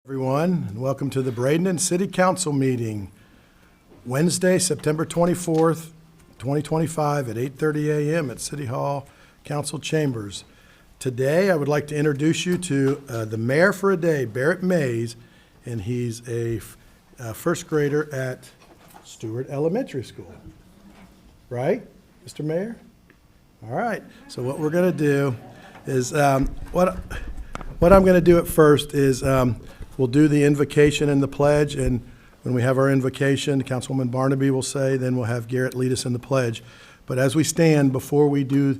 Everyone, and welcome to the Bradenton City Council meeting, Wednesday, September 24th, 2025 at 8:30 a.m. at City Hall Council Chambers. Today, I would like to introduce you to the mayor for a day, Barrett Mays, and he's a first grader at Stewart Elementary School. Right, Mr. Mayor? All right, so what we're going to do is, what I'm going to do at first is we'll do the invocation and the pledge, and when we have our invocation, Councilwoman Barnaby will say, then we'll have Garrett lead us in the pledge. But as we stand, before we do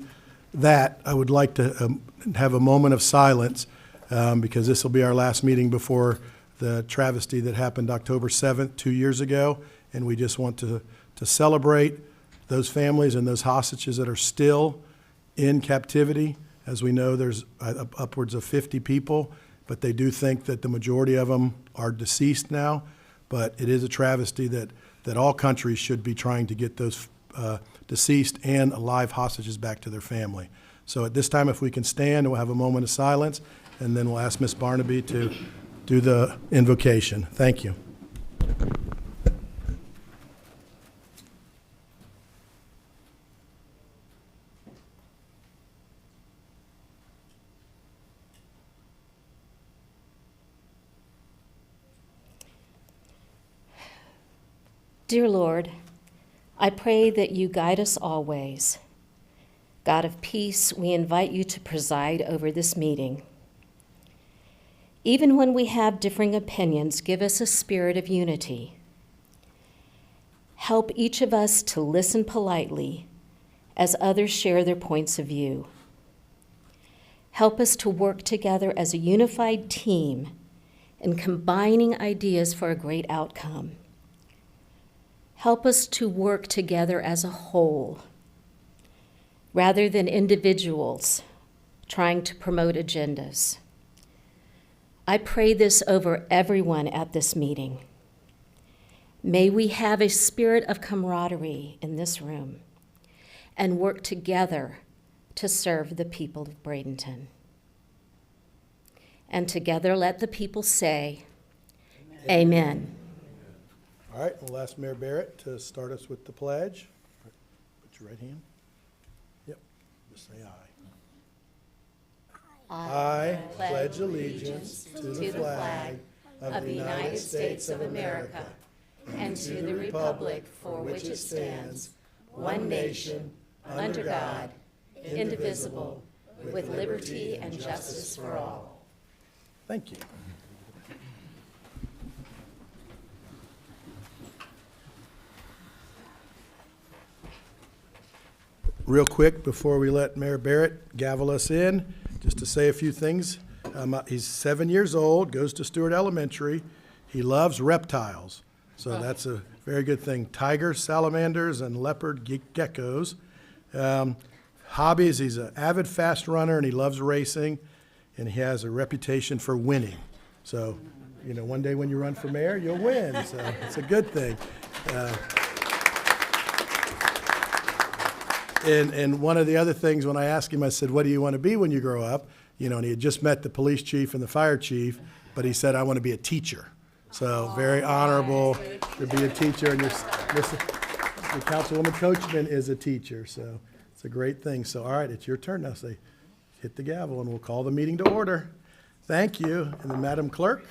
that, I would like to have a moment of silence because this will be our last meeting before the travesty that happened October 7th, 2 years ago, and we just want to celebrate those families and those hostages that are still in captivity. As we know, there's upwards of 50 people, but they do think that the majority of them are deceased now. But it is a travesty that all countries should be trying to get those deceased and alive hostages back to their family. So at this time, if we can stand, we'll have a moment of silence, and then we'll ask Ms. Barnaby to do the invocation. Thank you. Dear Lord, I pray that you guide us always. God of peace, we invite you to preside over this meeting. Even when we have differing opinions, give us a spirit of unity. Help each of us to listen politely as others share their points of view. Help us to work together as a unified team in combining ideas for a great outcome. Help us to work together as a whole, rather than individuals trying to promote agendas. I pray this over everyone at this meeting. May we have a spirit of camaraderie in this room and work together to serve the people of Bradenton. And together let the people say, Amen. Amen. All right, we'll ask Mayor Barrett to start us with the pledge. Put your right hand. Yep, just say aye. I pledge allegiance to the flag of the United States of America and to the republic for which it stands, one nation, under God, indivisible, with liberty and justice for all. Thank you. Real quick, before we let Mayor Barrett gavel us in, just to say a few things. He's 7 years old, goes to Stewart Elementary. He loves reptiles, so that's a very good thing. Tigers, salamanders, and leopard geckos. Hobbies, he's an avid fast runner, and he loves racing, and he has a reputation for winning. So, you know, one day when you run for mayor, you'll win, so it's a good thing. And one of the other things, when I asked him, I said, what do you want to be when you grow up? You know, and he had just met the police chief and the fire chief, but he said, I want to be a teacher. So very honorable to be a teacher. And your Councilwoman Coachman is a teacher, so it's a great thing. So, all right, it's your turn now. Say, hit the gavel, and we'll call the meeting to order. Thank you. And then Madam Clerk.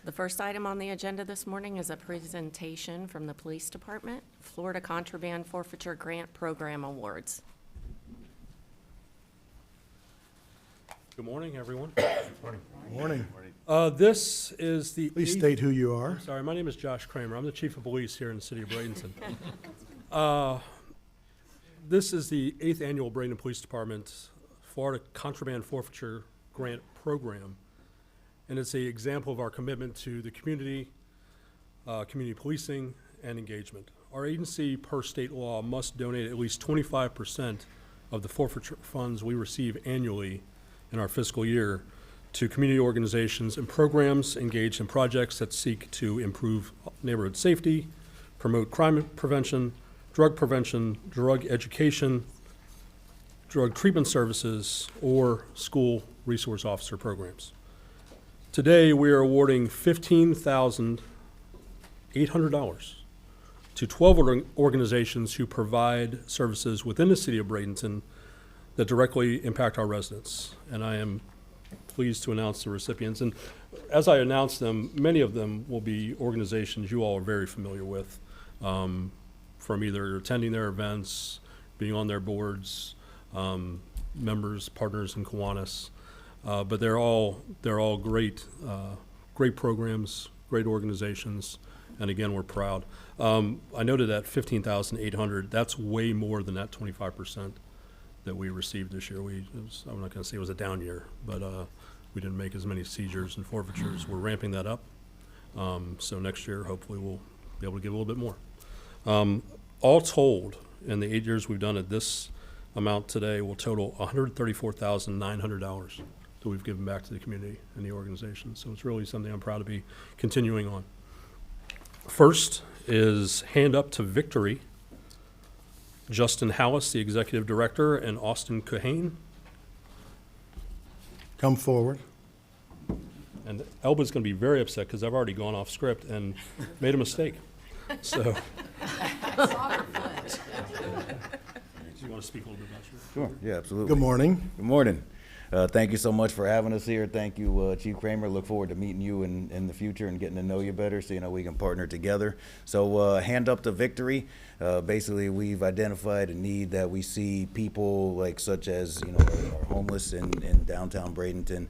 The first item on the agenda this morning is a presentation from the Police Department, Florida Contraband Forfeiture Grant Program Awards. Good morning, everyone. Morning. This is the Please state who you are. Sorry, my name is Josh Kramer. I'm the Chief of Police here in the city of Bradenton. This is the 8th annual Bradenton Police Department Florida Contraband Forfeiture Grant Program. And it's an example of our commitment to the community, community policing, and engagement. Our agency, per state law, must donate at least 25% of the forfeiture funds we receive annually in our fiscal year to community organizations and programs engaged in projects that seek to improve neighborhood safety, promote crime prevention, drug education, drug treatment services, or school resource officer programs. Today, we are awarding $15,800 to 12 organizations who provide services within the city of Bradenton that directly impact our residents. And I am pleased to announce the recipients. And as I announce them, many of them will be organizations you all are very familiar with, from either attending their events, being on their boards, members, partners in Kiwanis. But they're all great, great programs, great organizations, and again, we're proud. I noted that 15,800. That's way more than that 25% that we received this year. I'm not going to say it was a down year, but we didn't make as many seizures and forfeitures. We're ramping that up. So next year, hopefully, we'll be able to give a little bit more. All told, in the 8 years we've done it, this amount today will total $134,900 that we've given back to the community and the organization. So it's really something I'm proud to be continuing on. First is Hand Up to Victory. Justin Hallis, the executive director, and Austin Cohane. Come forward. And Elba's going to be very upset because I've already gone off script and made a mistake. So. Do you want to speak a little bit about you? Sure, yeah, absolutely. Good morning. Good morning. Thank you so much for having us here. Thank you, Chief Kramer. Look forward to meeting you in the future and getting to know you better, so we can partner together. So Hand Up to Victory. Basically, we've identified a need that we see people such as are homeless in downtown Bradenton,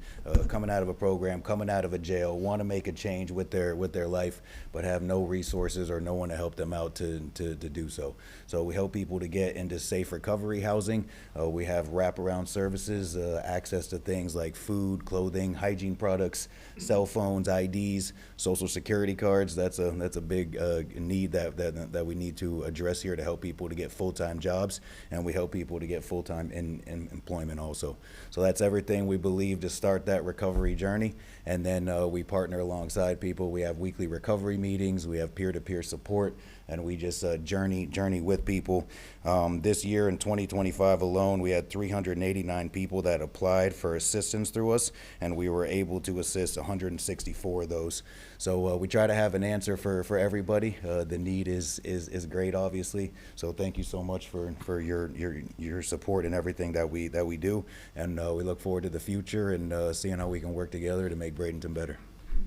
coming out of a program, coming out of a jail, want to make a change with their life, but have no resources or no one to help them out to do so. So we help people to get into safe recovery housing. We have wraparound services, access to things like food, clothing, hygiene products, cell phones, IDs, social security cards. That's a big need that we need to address here to help people to get full-time jobs, and we help people to get full-time in employment also. So that's everything we believe to start that recovery journey, and then we partner alongside people. We have weekly recovery meetings, we have peer-to-peer support, and we just journey with people. This year in 2025 alone, we had 389 people that applied for assistance through us, and we were able to assist 164 of those. So we try to have an answer for everybody. The need is great, obviously. So thank you so much for your support and everything that we do, and we look forward to the future and seeing how we can work together to make Bradenton better.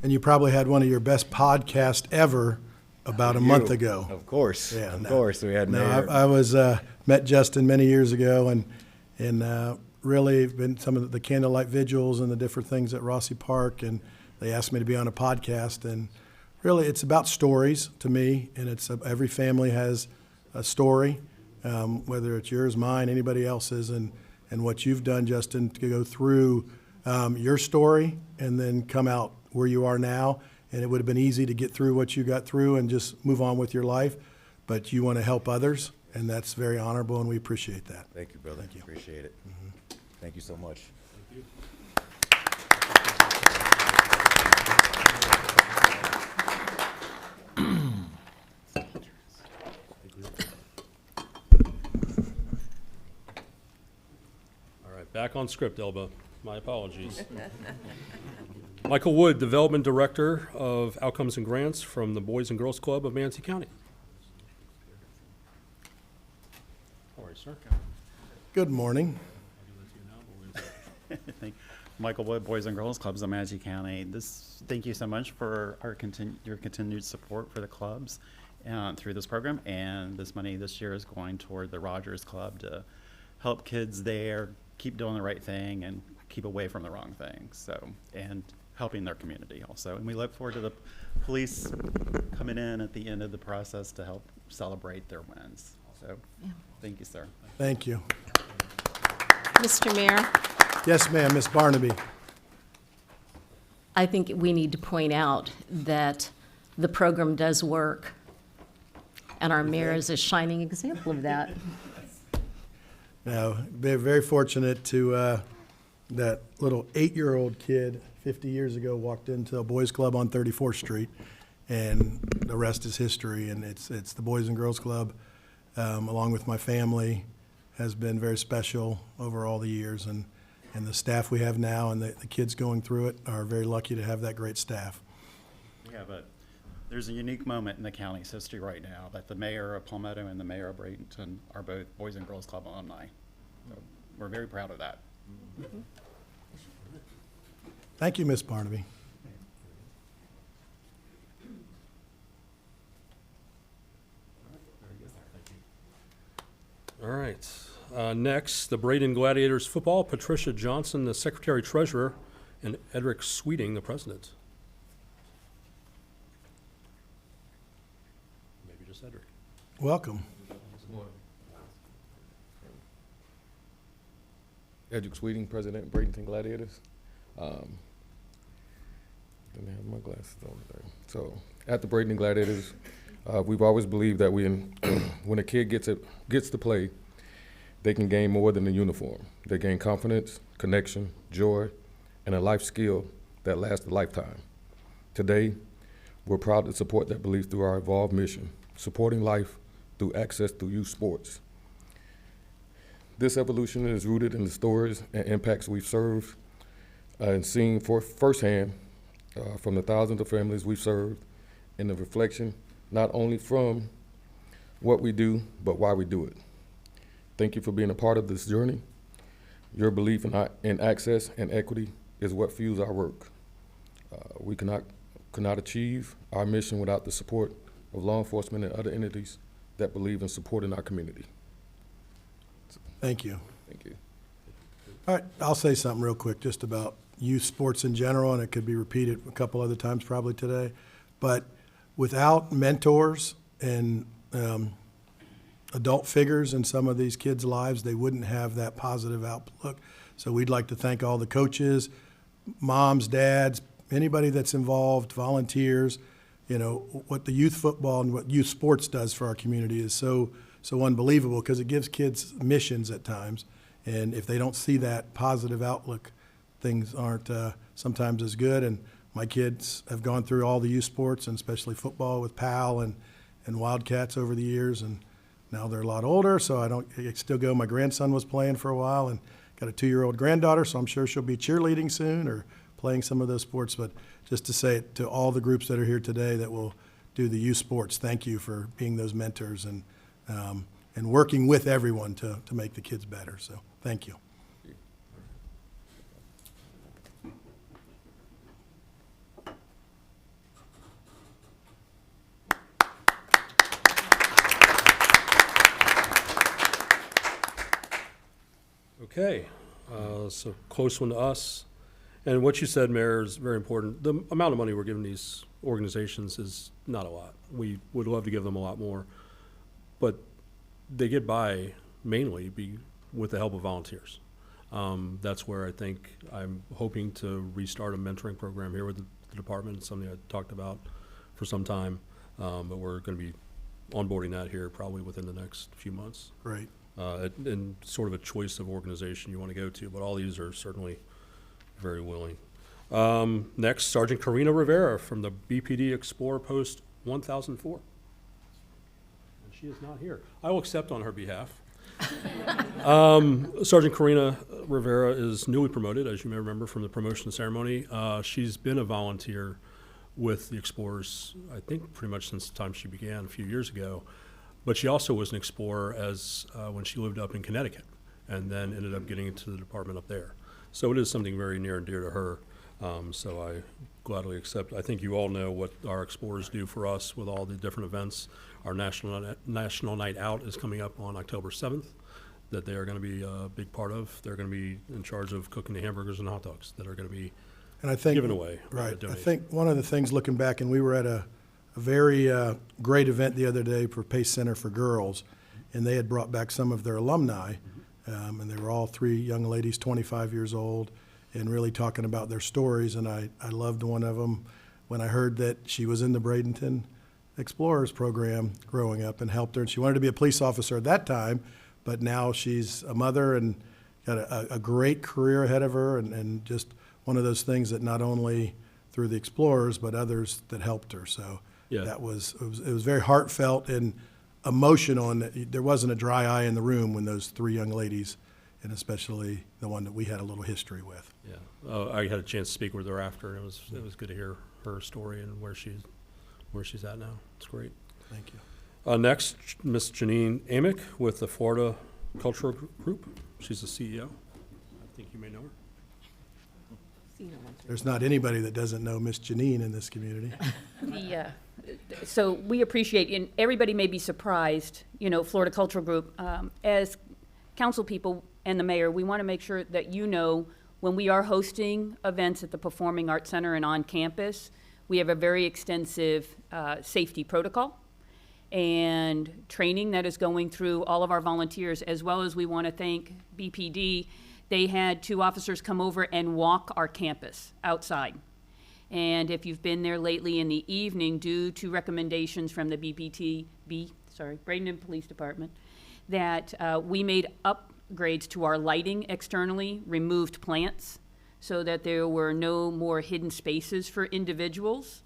And you probably had one of your best podcasts ever about a month ago. Of course, Yeah, of no. course. We had Mayor. I was met Justin many years ago, and really been some of the candlelight vigils and the different things at Rossi Park, and they asked me to be on a podcast. And really, it's about stories to me, and it's every family has a story, whether it's yours, mine, anybody else's, and what you've done, Justin, to go through your story and then come out where you are now. And it would have been easy to get through what you got through and just move on with your life, but you want to help others, and that's very honorable, and we appreciate that. Thank you, brother. Thank you. Appreciate it. Thank you so much. All right, back on script, Elba. My apologies. Michael Wood, Development Director of Outcomes and Grants from the Boys and Girls Club of Manatee County. All right, sir. Good morning. Michael Wood, Boys and Girls Clubs of Manatee County. Thank you so much for your continued support for the clubs through this program. And this money this year is going toward the Rogers Club to help kids there keep doing the right thing and keep away from the wrong things. So, and helping their community also. And we look forward to the police coming in at the end of the process to help celebrate their wins. So, thank you, sir. Thank you. Mr. Mayor, Yes, ma'am, Ms. Barnaby. I think we need to point out that the program does work, and our mayor is a shining example of that. Now, we're very fortunate to, that little 8-year-old kid 50 years ago walked into a boys club on 34th Street, and the rest is history. And it's the Boys and Girls Club, along with my family, has been very special over all the years. And And the staff we have now and the kids going through it are very lucky to have that great staff. Yeah, but there's a unique moment in the county's history right now that the mayor of Palmetto and the mayor of Bradenton are both Boys and Girls Club alumni. So we're very proud of that. Thank you, Ms. Barnaby. All right. Next, the Braden Gladiators football, Patricia Johnson, the secretary-treasurer, and Edric Sweeting, the president. Maybe just Edric. Welcome. Edric Sweeting, President, Bradenton Gladiators. Didn't have my glasses on today. So, at the Bradenton Gladiators, we've always believed that when a kid gets to play, they can gain more than a uniform. They gain confidence, connection, joy, and a life skill that lasts a lifetime. Today, we're proud to support that belief through our evolved mission, supporting life through access to youth sports. This evolution is rooted in the stories and impacts we've served and seen firsthand from the thousands of families we've served, and the reflection not only from what we do, but why we do it. Thank you for being a part of this journey. Your belief in access and equity is what fuels our work. We could not achieve our mission without the support of law enforcement and other entities that believe in supporting our community. Thank you. Thank you. All right, I'll say something real quick just about youth sports in general, and it could be repeated a couple other times probably today. But without mentors and adult figures in some of these kids' lives, they wouldn't have that positive outlook. So we'd like to thank all the coaches, moms, dads, anybody that's involved, volunteers. You know, what the youth football and what youth sports does for our community is so unbelievable, because it gives kids missions at times. And if they don't see that positive outlook, things aren't sometimes as good. And my kids have gone through all the youth sports, and especially football with PAL and Wildcats over the years. And now they're a lot older, so I still go. My grandson was playing for a while, and got a 2-year-old granddaughter, so I'm sure she'll be cheerleading soon or playing some of those sports. But just to say it to all the groups that are here today that will do the youth sports, thank you for being those mentors and working with everyone to make the kids better. So thank you. Okay, so close one to us. And what you said, Mayor, is very important. The amount of money we're giving these organizations is not a lot. We would love to give them a lot more, but they get by mainly with the help of volunteers. That's where I think I'm hoping to restart a mentoring program here with the department. It's something I talked about for some time, but we're going to be onboarding that here probably within the next few months. Great. And sort of a choice of organization you want to go to, but all these are certainly very willing. Next, Sergeant Karina Rivera from the BPD Explorer Post 1004. And she is not here. I will accept on her behalf. Sergeant Karina Rivera is newly promoted, as you may remember from the promotion ceremony. She's been a volunteer with the Explorers, I think pretty much since the time she began a few years ago. But she also was an explorer when she lived up in Connecticut, and then ended up getting into the department up there. So it is something very near and dear to her. So I gladly accept. I think you all know what our explorers do for us with all the different events. Our National Night Out is coming up on October 7th, that they are going to be a big part of. They're going to be in charge of cooking the hamburgers and hot dogs that are going to be And I think given away. Right. I think one of the things looking back, and we were at a very great event the other day for Pace Center for Girls, and they had brought back some of their alumni, and they were all 3 young ladies, 25 years old, and really talking about their stories. And I loved one of them when I heard that she was in the Bradenton Explorers program growing up and helped her. And she wanted to be a police officer at that time, but now she's a mother and got a great career ahead of her, and just one of those things that not only through the Explorers, but others that helped her. So Yeah. it was very heartfelt and emotional, and there wasn't a dry eye in the room when those 3 young ladies and especially the one that we had a little history with. Yeah, I had a chance to speak with her after, and it was good to hear her story and where she's at now. It's great. Thank you. Next, Miss Janine Amick with the Florida Cultural Group. She's the CEO. I think you may know her. There's not anybody that doesn't know Miss Janine in this community. So we appreciate, and everybody may be surprised, Florida Cultural Group, as council people and the mayor, we want to make sure that when we are hosting events at the Performing Arts Center and on campus, we have a very extensive safety protocol and training that is going through all of our volunteers, as well as we want to thank BPD. They had 2 officers come over and walk our campus outside. And if you've been there lately in the evening, due to recommendations from the Bradenton Police Department, that we made upgrades to our lighting externally, removed plants, so that there were no more hidden spaces for individuals.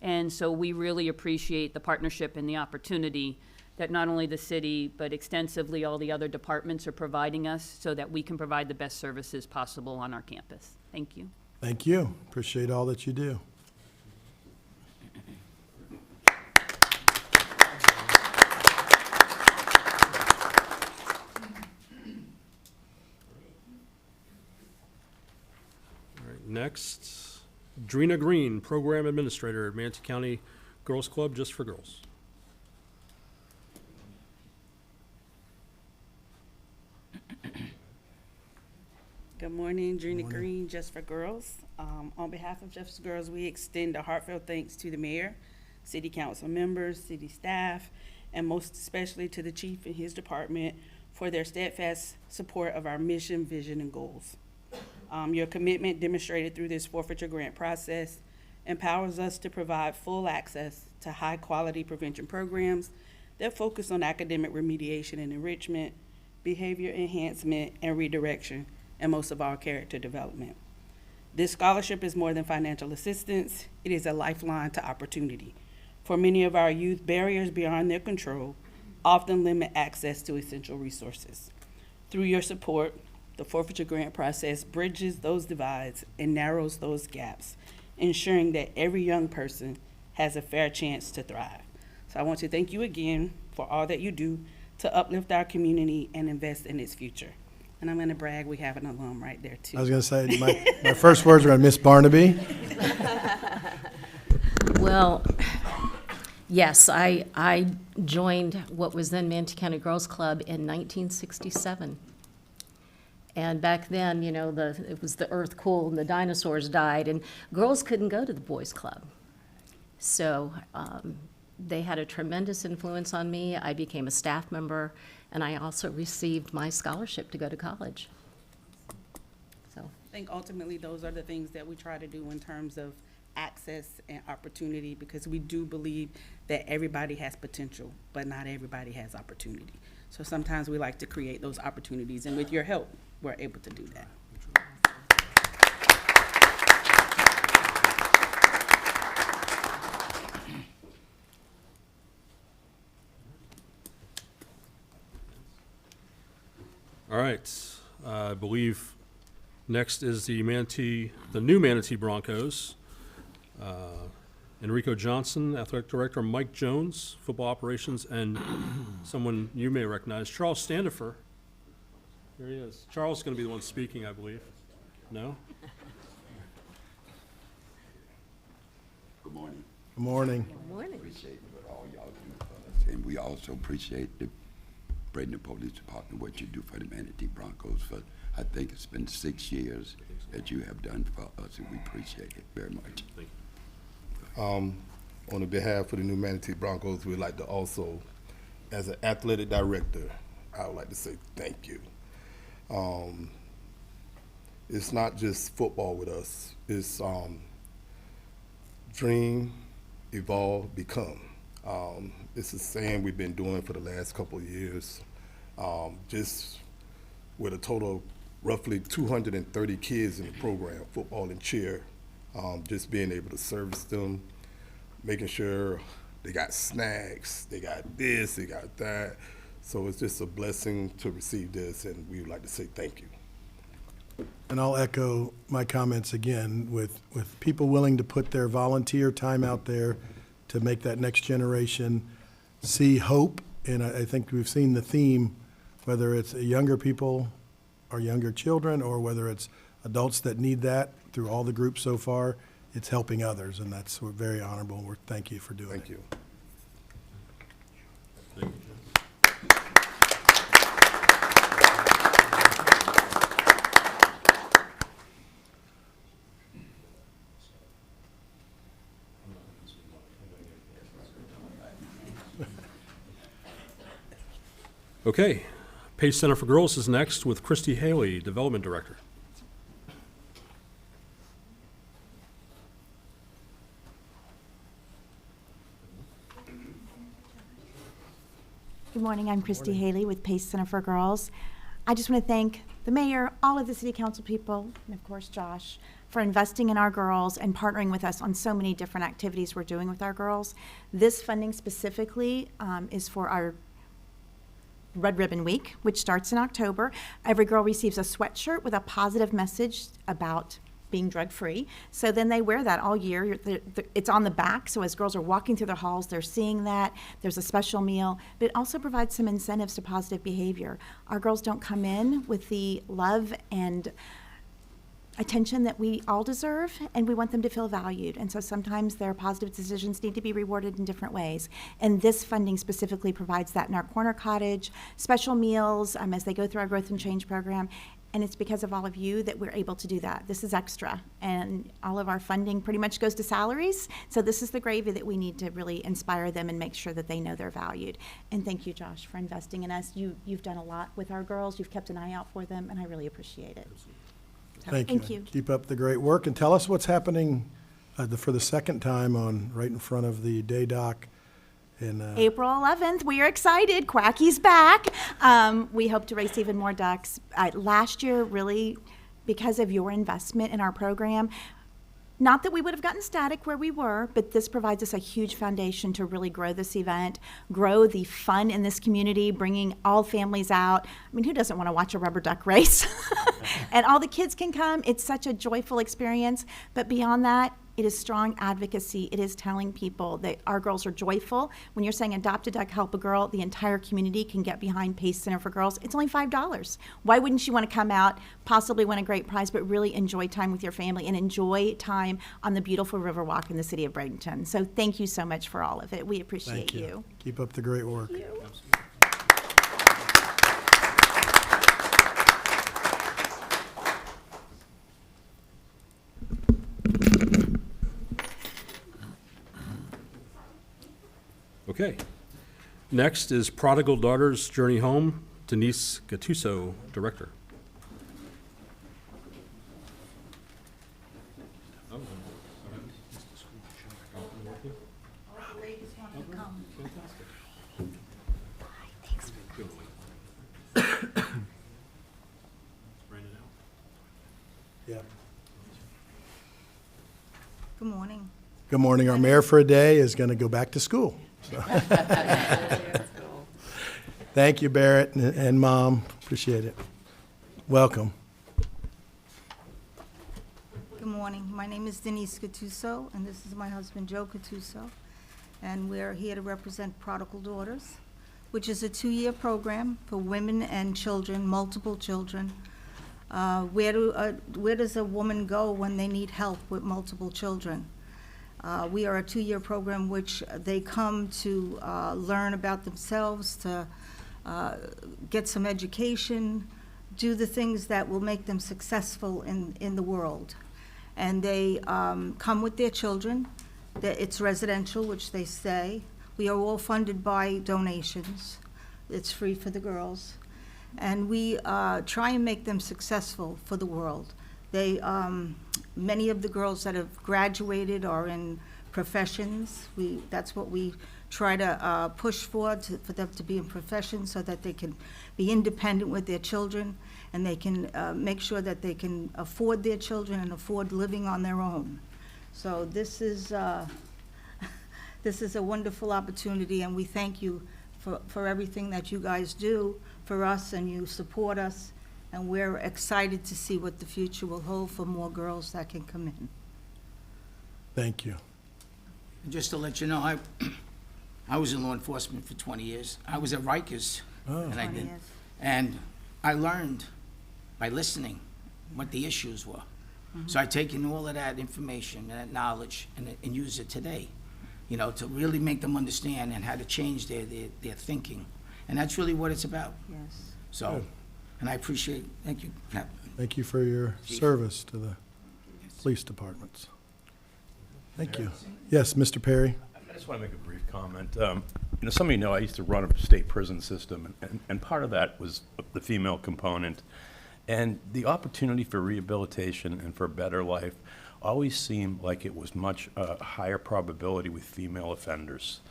And so we really appreciate the partnership and the opportunity that not only the city, but extensively all the other departments are providing us so that we can provide the best services possible on our campus. Thank you. Thank you. Appreciate all that you do. All right, next, Drina Green, Program Administrator at Manatee County Girls Club, Just for Girls. Good morning, Drina Green, Just for Girls. On behalf of Just for Girls, we extend a heartfelt thanks to the mayor, city council members, city staff, and most especially to the chief and his department for their steadfast support of our mission, vision, and goals. Your commitment demonstrated through this forfeiture grant process empowers us to provide full access to high-quality prevention programs that focus on academic remediation and enrichment, behavior enhancement and redirection, and most of all, character development. This scholarship is more than financial assistance. It is a lifeline to opportunity. For many of our youth, barriers beyond their control often limit access to essential resources. Through your support, the forfeiture grant process bridges those divides and narrows those gaps, ensuring that every young person has a fair chance to thrive. So I want to thank you again for all that you do to uplift our community and invest in its future. And I'm going to brag, we have an alum right there, too. I was going to say, my first words are on Miss Barnaby. Well, yes, I joined what was then Manatee County Girls Club in 1967. And back then, it was the earth cooled and the dinosaurs died, and girls couldn't go to the boys' club. So they had a tremendous influence on me. I became a staff member, and I also received my scholarship to go to college. So I think ultimately those are the things that we try to do in terms of access and opportunity, because we do believe that everybody has potential, but not everybody has opportunity. So sometimes we like to create those opportunities, and with your help, we're able to do that. All right, I believe next is the new Manatee Broncos. Enrico Johnson, Athletic Director, Mike Jones, Football Operations, and someone you may recognize, Charles Standifer. Here he is. Charles is going to be the one speaking, I believe. No? Good morning. Good morning. Appreciate what all y'all do for us. And we also appreciate the Bradenton Police Department, what you do for the Manatee Broncos. For I think it's been 6 years that you have done for us, and we appreciate it very much. Thank you. On the behalf of the new Manatee Broncos, we'd like to also, as an athletic director, I would like to say thank you. It's not just football with us. It's dream, evolve, become. It's a saying we've been doing for the last couple of years. Just with a total of roughly 230 kids in the program, football and cheer, just being able to service them, making sure they got snacks, they got this, they got that. So it's just a blessing to receive this, and we would like to say thank you. And I'll echo my comments again, with people willing to put their volunteer time out there to make that next generation see hope. And I think we've seen the theme, whether it's younger people or younger children, or whether it's adults that need that, through all the groups so far, it's helping others, and we're very honorable. Thank you for doing it. Thank you. Okay, Pace Center for Girls is next with Christy Haley, Development Director. Good morning, I'm Christy Haley with Pace Center for Girls. I just want to thank the mayor, all of the city council people, and of course Josh, for investing in our girls and partnering with us on so many different activities we're doing with our girls. This funding specifically is for our Red Ribbon Week, which starts in October. Every girl receives a sweatshirt with a positive message about being drug-free. So then they wear that all year. It's on the back, so as girls are walking through the halls, they're seeing that. There's a special meal, but it also provides some incentives to positive behavior. Our girls don't come in with the love and attention that we all deserve, and we want them to feel valued. And so sometimes their positive decisions need to be rewarded in different ways. And this funding specifically provides that in our corner cottage, special meals as they go through our growth and change program. And it's because of all of you that we're able to do that. This is extra. And all of our funding pretty much goes to salaries. So this is the gravy that we need to really inspire them and make sure that they know they're valued. And thank you, Josh, for investing in us. You've done a lot with our girls. You've kept an eye out for them, and I really appreciate it. So, Thank you. Keep up the great work, and tell us what's happening for the second time right in front of the day dock. April 11th, we are excited. Quacky's back. We hope to raise even more ducks. Last year, really, because of your investment in our program, not that we would have gotten static where we were, but this provides us a huge foundation to really grow this event, grow the fun in this community, bringing all families out. I mean, who doesn't want to watch a rubber duck race? And all the kids can come. It's such a joyful experience. But beyond that, it is strong advocacy. It is telling people that our girls are joyful. When you're saying adopt a duck, help a girl, the entire community can get behind Pace Center for Girls. It's only $5. Why wouldn't you want to come out, possibly win a great prize, but really enjoy time with your family and enjoy time on the beautiful Riverwalk in the city of Bradenton? So thank you so much for all of it. We appreciate you. Keep up the great work. Thank you. Okay. Next is Prodigal Daughters Journey Home, Denise Gattuso, Director. Yeah. Good morning. Good morning. Our mayor for a day is going to go back to school. So. Thank you, Barrett and Mom. Appreciate it. Welcome. Good morning. My name is Denise Gattuso, and this is my husband, Joe Gattuso. And we're here to represent Prodigal Daughters, which is a 2-year program for women and children, multiple children. Where does a woman go when they need help with multiple children? We are a 2-year program which they come to learn about themselves, to get some education, do the things that will make them successful in the world. And they come with their children. It's residential, which they stay. We are all funded by donations. It's free for the girls. And we try and make them successful for the world. They, many of the girls that have graduated are in professions. That's what we try to push for them to be in professions so that they can be independent with their children, and they can make sure that they can afford their children and afford living on their own. So this is a wonderful opportunity, and we thank you for everything that you guys do for us, and you support us, and we're excited to see what the future will hold for more girls that can come in. Thank you. And just to let you know, I was in law enforcement for 20 years. I was at Rikers. Oh. And I 20 did. years. And I learned by listening what the issues were. So I take in all of that information and that knowledge and use it today, to really make them understand and how to change their thinking. And that's really what it's about. Yes. So, Good. and I appreciate, thank you, Captain. Thank you for your service to the police departments. Thank you. Yes, Mr. Perry? I just want to make a brief comment. Some of you know I used to run a state prison system, and part of that was the female component. And the opportunity for rehabilitation and for a better life always seemed like it was much higher probability with female offenders.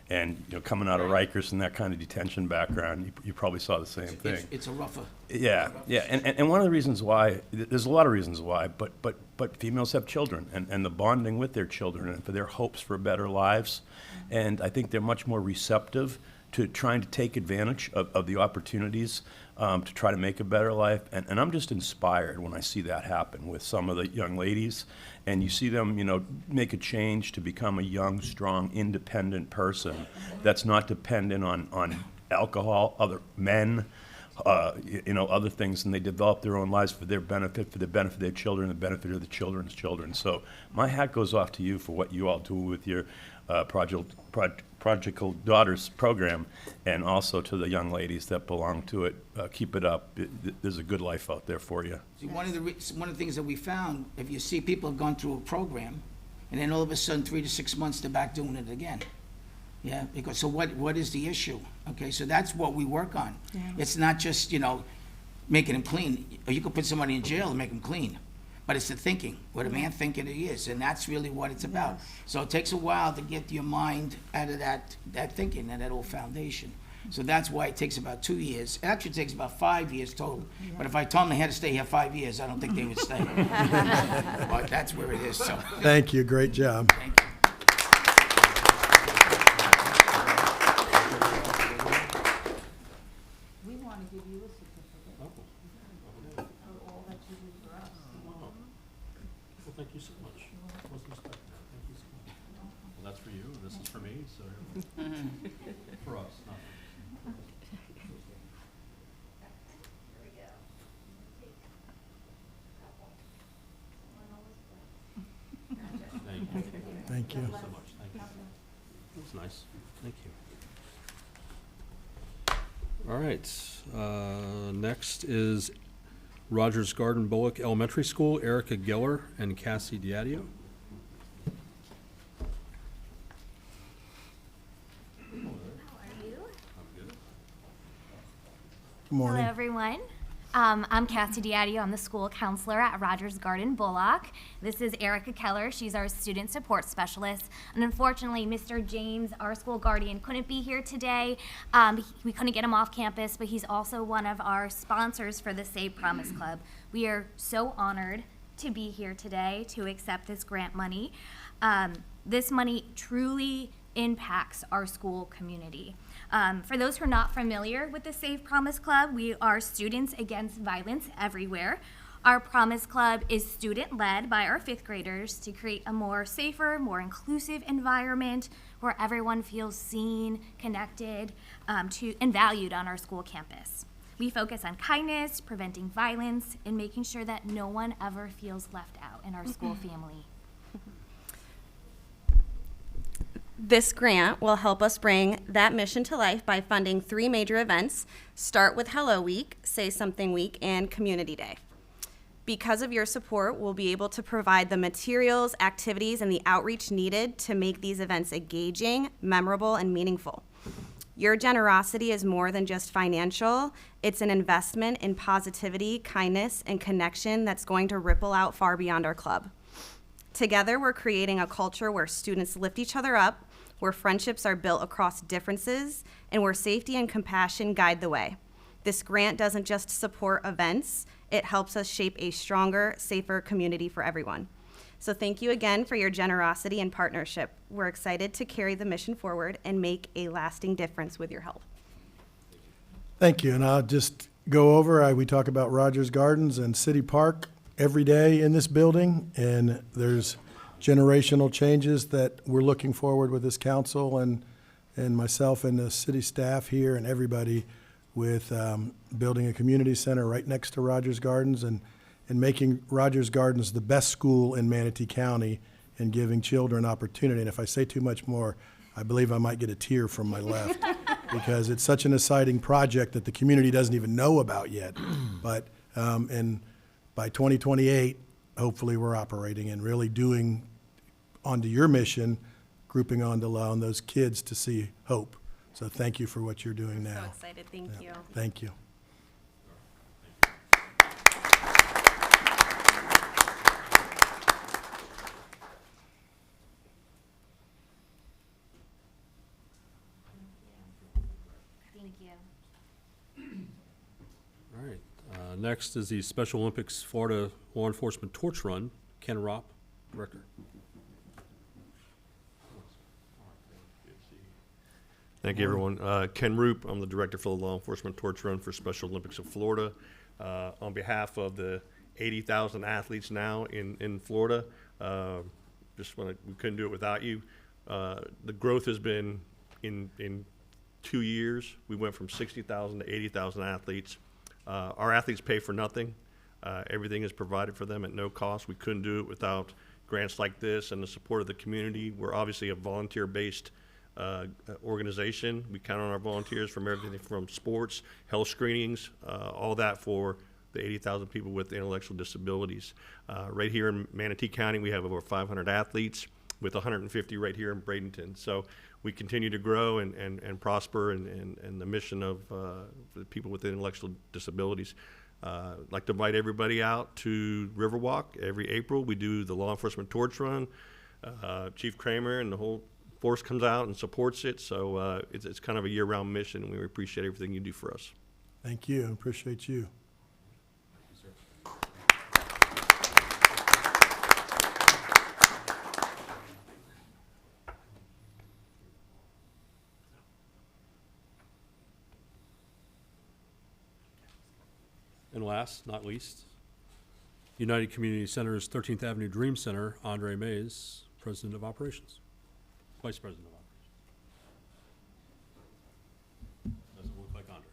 And, coming out of Rikers and that kind of detention background, you probably saw the same thing. It's a rougher. Yeah, yeah, and one of the reasons why, there's a lot of reasons why, but females have children, and the bonding with their children and for their hopes for better lives, and I think they're much more receptive to trying to take advantage of the opportunities to try to make a better life, and I'm just inspired when I see that happen with some of the young ladies, and you see them, make a change to become a young, strong, independent person that's not dependent on alcohol, other men, other things, and they develop their own lives for their benefit of their children, the benefit of the children's children. So my hat goes off to you for what you all do with your Prodigal Daughters program, and also to the young ladies that belong to it. Keep it up. There's a good life out there for you. See, one of the things that we found, if you see people have gone through a program, and then all of a sudden, 3 to 6 months, they're back doing it again. Yeah, because, so what is the issue? Okay, so that's what we work on. Yeah. It's not just, making them clean. Or you could put somebody in jail and make them clean. But it's the thinking, what a man thinking he is, and that's really what it's about. So it takes a while to get your mind out of that thinking and that old foundation. So that's why it takes about 2 years. It actually takes about 5 years total. But if I told them they had to stay here 5 years, I don't think they would stay. But that's where it is, so. Thank you, great job. Thank you. We want to give you a certificate for all that you do for us. Well, thank you so much. I wasn't expecting that. Thank you so much. Well, that's for you, and this is for me, so for us, not Thank you. Thank you. So much, thank you. That's nice, thank you. All right, next is Rogers Garden Bullock Elementary School, Erica Geller and Cassie Diadio. Good morning. Hello, everyone. I'm Cassie Diadio. I'm the school counselor at Rogers Garden Bullock. This is Erica Keller. She's our student support specialist. And unfortunately, Mr. James, our school guardian, couldn't be here today. We couldn't get him off campus, but he's also one of our sponsors for the Save Promise Club. We are so honored to be here today to accept this grant money. This money truly impacts our school community. For those who are not familiar with the Save Promise Club, we are Students Against Violence Everywhere. Our Promise Club is student-led by our 5th graders to create a more safer, more inclusive environment where everyone feels seen, connected, and valued on our school campus. We focus on kindness, preventing violence, and making sure that no one ever feels left out in our school family. This grant will help us bring that mission to life by funding 3 major events: Start with Hello Week, Say Something Week, and Community Day. Because of your support, we'll be able to provide the materials, activities, and the outreach needed to make these events engaging, memorable, and meaningful. Your generosity is more than just financial. It's an investment in positivity, kindness, and connection that's going to ripple out far beyond our club. Together, we're creating a culture where students lift each other up, where friendships are built across differences, and where safety and compassion guide the way. This grant doesn't just support events, it helps us shape a stronger, safer community for everyone. So thank you again for your generosity and partnership. We're excited to carry the mission forward and make a lasting difference with your help. Thank you, and I'll just go over, we talk about Rogers Gardens and City Park every day in this building, and there's generational changes that we're looking forward with this council and myself and the city staff here and everybody with building a community center right next to Rogers Gardens and making Rogers Gardens the best school in Manatee County and giving children opportunity. And if I say too much more, I believe I might get a tear from my left because it's such an exciting project that the community doesn't even know about yet. But and by 2028, hopefully we're operating and really doing onto your mission, grouping onto allowing those kids to see hope. So thank you for what you're doing now. So excited, thank you. Thank you. Thank you. All right. Next is the Special Olympics Florida Law Enforcement Torch Run. Ken Ropp, Director. Thank you, everyone. Ken Roop, I'm the Director for the Law Enforcement Torch Run for Special Olympics of Florida. On behalf of the 80,000 athletes now in Florida, we couldn't do it without you. The growth has been in 2 years. We went from 60,000 to 80,000 athletes. Our athletes pay for nothing. Everything is provided for them at no cost. We couldn't do it without grants like this and the support of the community. We're obviously a volunteer-based organization. We count on our volunteers from everything from sports, health screenings, all that for the 80,000 people with intellectual disabilities. Right here in Manatee County, we have over 500 athletes with 150 right here in Bradenton. So we continue to grow and prosper and the mission of the people with intellectual disabilities. I'd like to invite everybody out to Riverwalk. Every April, we do the Law Enforcement Torch Run. Chief Kramer and the whole force comes out and supports it. So it's kind of a year-round mission, and we appreciate everything you do for us. Thank you. I appreciate you. And last, not least, United Community Center's 13th Avenue Dream Center, Andre Mays, President of Operations, Vice President of Operations. Doesn't look like Andre.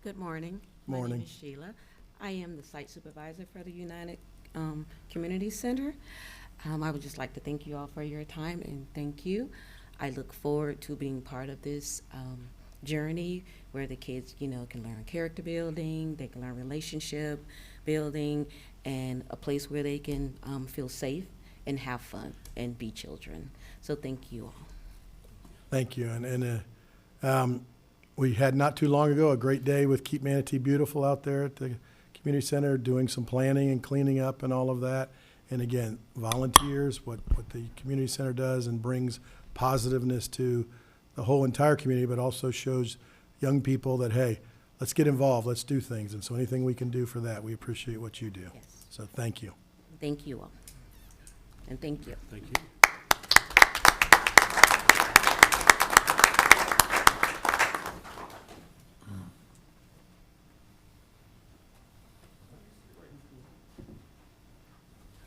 Good morning. Morning. My name is Sheila. I am the site supervisor for the United Community Center. I would just like to thank you all for your time and thank you. I look forward to being part of this journey where the kids, can learn character building, they can learn relationship building, and a place where they can feel safe and have fun and be children. So thank you all. Thank you. And we had not too long ago a great day with Keep Manatee Beautiful out there at the community center, doing some planning and cleaning up and all of that. And again, volunteers, what the community center does and brings positiveness to the whole entire community, but also shows young people that, hey, let's get involved, let's do things. And so anything we can do for that, we appreciate what you do. Yes. So thank you. Thank you all. And thank you. Thank you.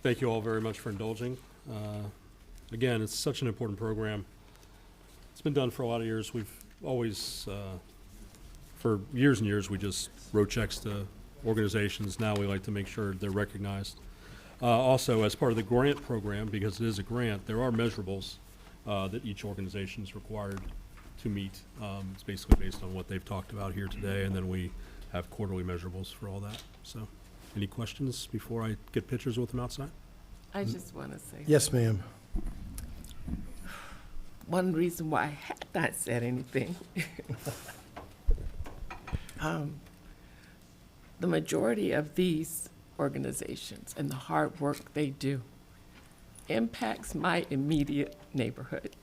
Thank you all very much for indulging. Again, it's such an important program. It's been done for a lot of years. We've always, for years and years, we just wrote checks to organizations. Now we like to make sure they're recognized. Also, as part of the grant program, because it is a grant, there are measurables that each organization is required to meet. It's basically based on what they've talked about here today, and then we have quarterly measurables for all that. So, any questions before I get pictures with them outside? I just want to say. Yes, ma'am. One reason why I had not said anything. The majority of these organizations and the hard work they do impacts my immediate neighborhood.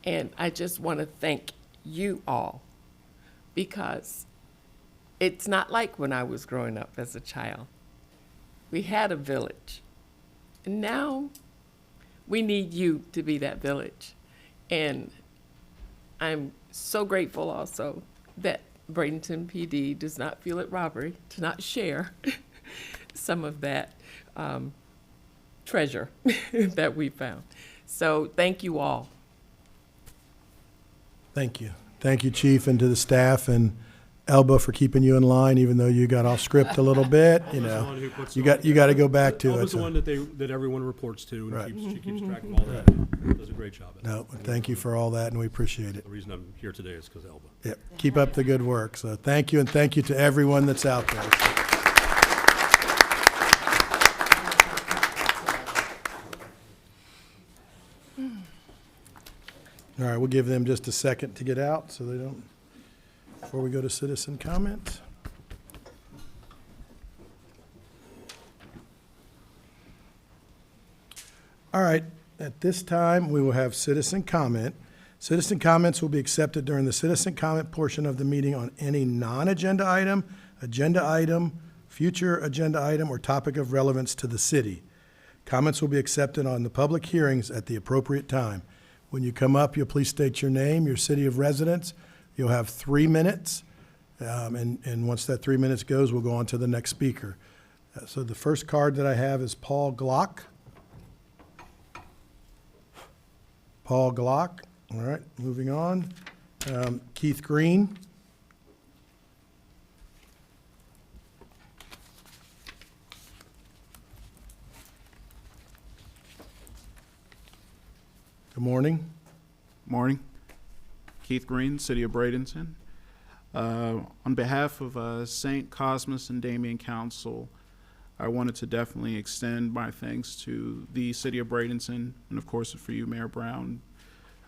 And I just want to thank you all, because it's not like when I was growing up as a child. We had a village. And now We need you to be that village. And I'm so grateful also that Bradenton PD does not feel it robbery to not share some of that treasure that we found. So thank you all. Thank you. Thank you, Chief, and to the staff, and Elba for keeping you in line, even though you got off script a little bit. You know, you got to go back to it. Elba's the So- one that everyone reports to, and Right. she keeps track of all that. Does a great job at it. No, thank you for all that, and we appreciate it. The reason I'm here today is because Elba. Yep. Keep up the good work. So thank you, and thank you to everyone that's out there. All right, we'll give them just a second to get out so they don't, before we go to citizen comment. All right, at this time, we will have citizen comment. Citizen comments will be accepted during the citizen comment portion of the meeting on any non-agenda item, future agenda item, or topic of relevance to the city. Comments will be accepted on the public hearings at the appropriate time. When you come up, you'll please state your name, your city of residence. You'll have 3 minutes, and once that 3 minutes goes, we'll go on to the next speaker. So the first card that I have is Paul Glock. Paul Glock. All right, moving on. Keith Green. Good morning. Morning. Keith Green, City of Bradenton. On behalf of St. Cosmas and Damien Council, I wanted to definitely extend my thanks to the City of Bradenton, and of course for you, Mayor Brown,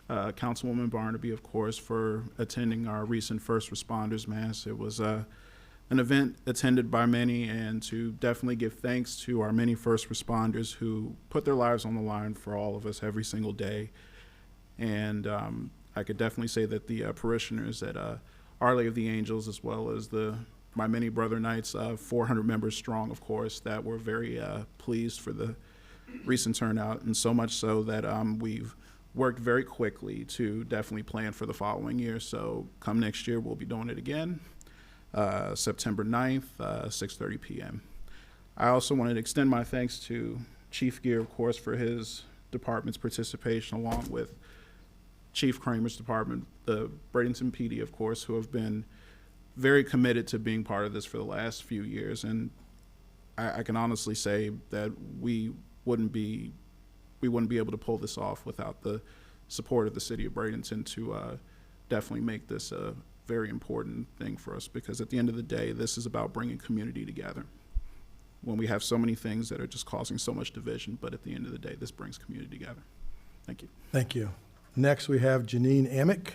Councilwoman Barnaby, of course, for attending our recent First Responders Mass. It was an event attended by many, and to definitely give thanks to our many first responders who put their lives on the line for all of us every single day. And I could definitely say that the parishioners at Our Lady of the Angels, as well as my many brother knights, 400 members strong, of course, that were very pleased for the recent turnout, and so much so that we've worked very quickly to definitely plan for the following year. So come next year, we'll be doing it again, September 9th, 6:30 p.m. I also wanted to extend my thanks to Chief Gear, of course, for his department's participation, along with Chief Kramer's department, the Bradenton PD, of course, who have been very committed to being part of this for the last few years. And I can honestly say that we wouldn't be able to pull this off without the support of the City of Bradenton to definitely make this a very important thing for us, because at the end of the day, this is about bringing community together. When we have so many things that are just causing so much division, but at the end of the day, this brings community together. Thank you. Thank you. Next, we have Janine Amick.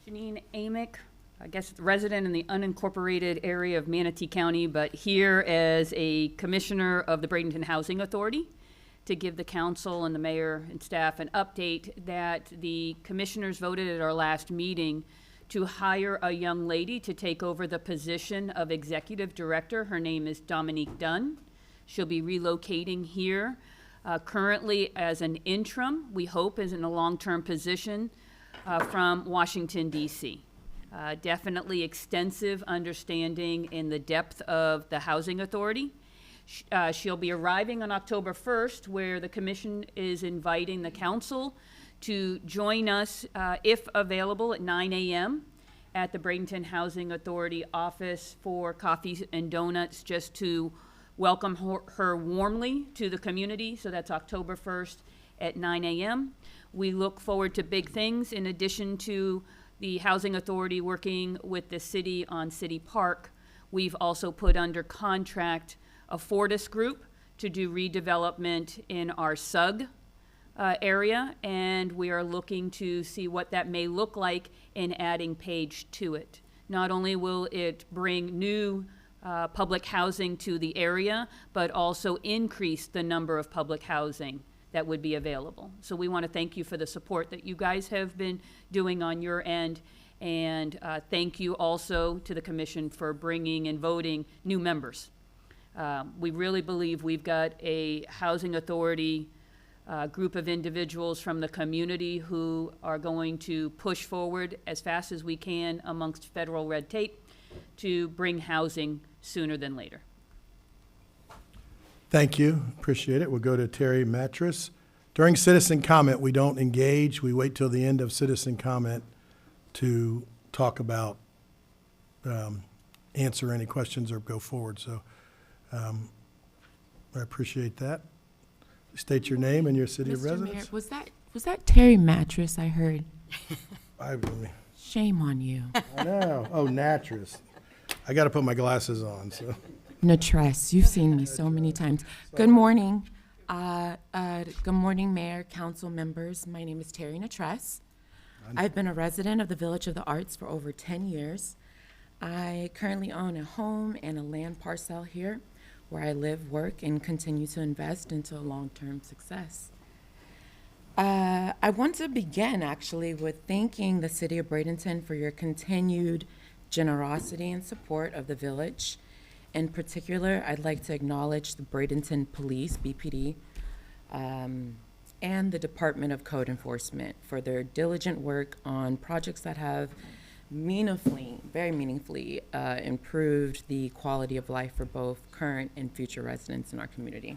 Janine Amick, I guess resident in the unincorporated area of Manatee County, but here as a commissioner of the Bradenton Housing Authority, to give the council and the mayor and staff an update that the commissioners voted at our last meeting to hire a young lady to take over the position of executive director. Her name is Dominique Dunn. She'll be relocating here, currently as an interim, we hope is in a long-term position, from Washington, D.C. Definitely extensive understanding in the depth of the housing authority. She'll be arriving on October 1st, where the commission is inviting the council to join us, if available, at 9 a.m. at the Bradenton Housing Authority office for coffee and donuts, just to welcome her warmly to the community. So that's October 1st at 9 a.m. We look forward to big things in addition to the Housing Authority working with the city on City Park. We've also put under contract a Fortis group to do redevelopment in our SUG area, and we are looking to see what that may look like in adding Page to it. Not only will it bring new public housing to the area, but also increase the number of public housing that would be available. So we want to thank you for the support that you guys have been doing on your end, And thank you also to the commission for bringing and voting new members. We really believe we've got a housing authority group of individuals from the community who are going to push forward as fast as we can amongst federal red tape to bring housing sooner than later. Thank you. Appreciate it. We'll go to Terry Mattress. During citizen comment, we don't engage. We wait till the end of citizen comment to talk about, answer any questions or go forward. So I appreciate that. State your name and your city of Mr. residence. Mayor, was that Terry Mattress I heard? I Shame on you. know. Oh, Nattress. I got to put my glasses on. So. Natress, you've seen me so many times. Good morning. Good morning, Mayor, council members. My name is Terry Natress. I've been a resident of the Village of the Arts for over 10 years. I currently own a home and a land parcel here where I live, work, and continue to invest into long-term success. I want to begin actually with thanking the City of Bradenton for your continued generosity and support of the village. In particular, I'd like to acknowledge the Bradenton Police, BPD, and the Department of Code Enforcement for their diligent work on projects that have very meaningfully improved the quality of life for both current and future residents in our community.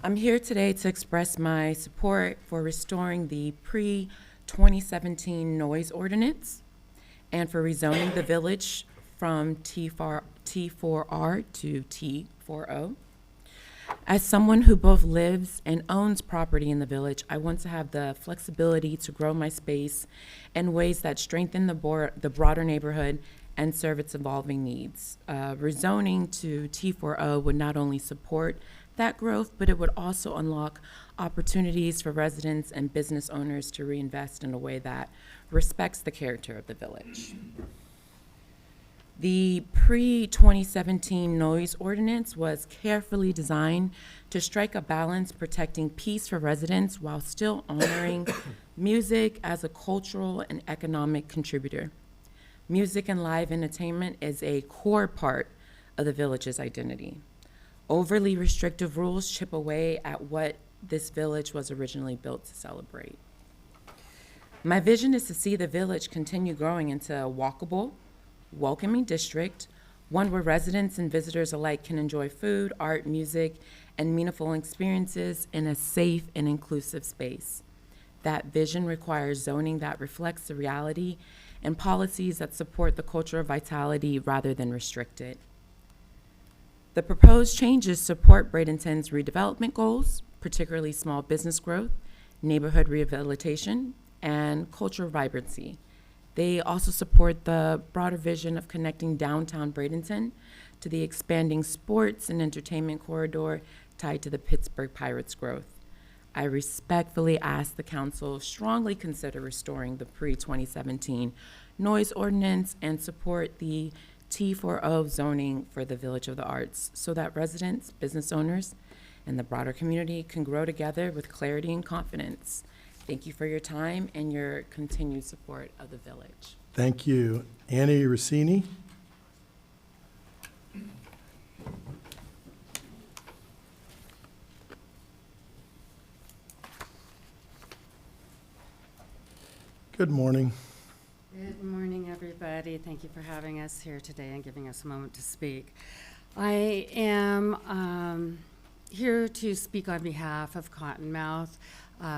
I'm here today to express my support for restoring the pre-2017 noise ordinance and for rezoning the village from T4R to T4O. As someone who both lives and owns property in the village, I want to have the flexibility to grow my space in ways that strengthen the broader neighborhood and serve its evolving needs. Rezoning to T4O would not only support that growth, but it would also unlock opportunities for residents and business owners to reinvest in a way that respects the character of the village. The pre-2017 noise ordinance was carefully designed to strike a balance protecting peace for residents while still honoring music as a cultural and economic contributor. Music and live entertainment is a core part of the village's identity. Overly restrictive rules chip away at what this village was originally built to celebrate. My vision is to see the village continue growing into a walkable, welcoming district, one where residents and visitors alike can enjoy food, art, music, and meaningful experiences in a safe and inclusive space. That vision requires zoning that reflects the reality and policies that support the culture of vitality rather than restrict it. The proposed changes support Bradenton's redevelopment goals, particularly small business growth, neighborhood rehabilitation, and cultural vibrancy. They also support the broader vision of connecting downtown Bradenton to the expanding sports and entertainment corridor tied to the Pittsburgh Pirates' growth. I respectfully ask the council strongly consider restoring the pre-2017 noise ordinance and support the T4O zoning for the Village of the Arts so that residents, business owners, and the broader community can grow together with clarity and confidence. Thank you for your time and your continued support of the village. Thank you. Annie Rossini. Good morning. Good morning, everybody. Thank you for having us here today and giving us a moment to speak. I am here to speak on behalf of Cottonmouth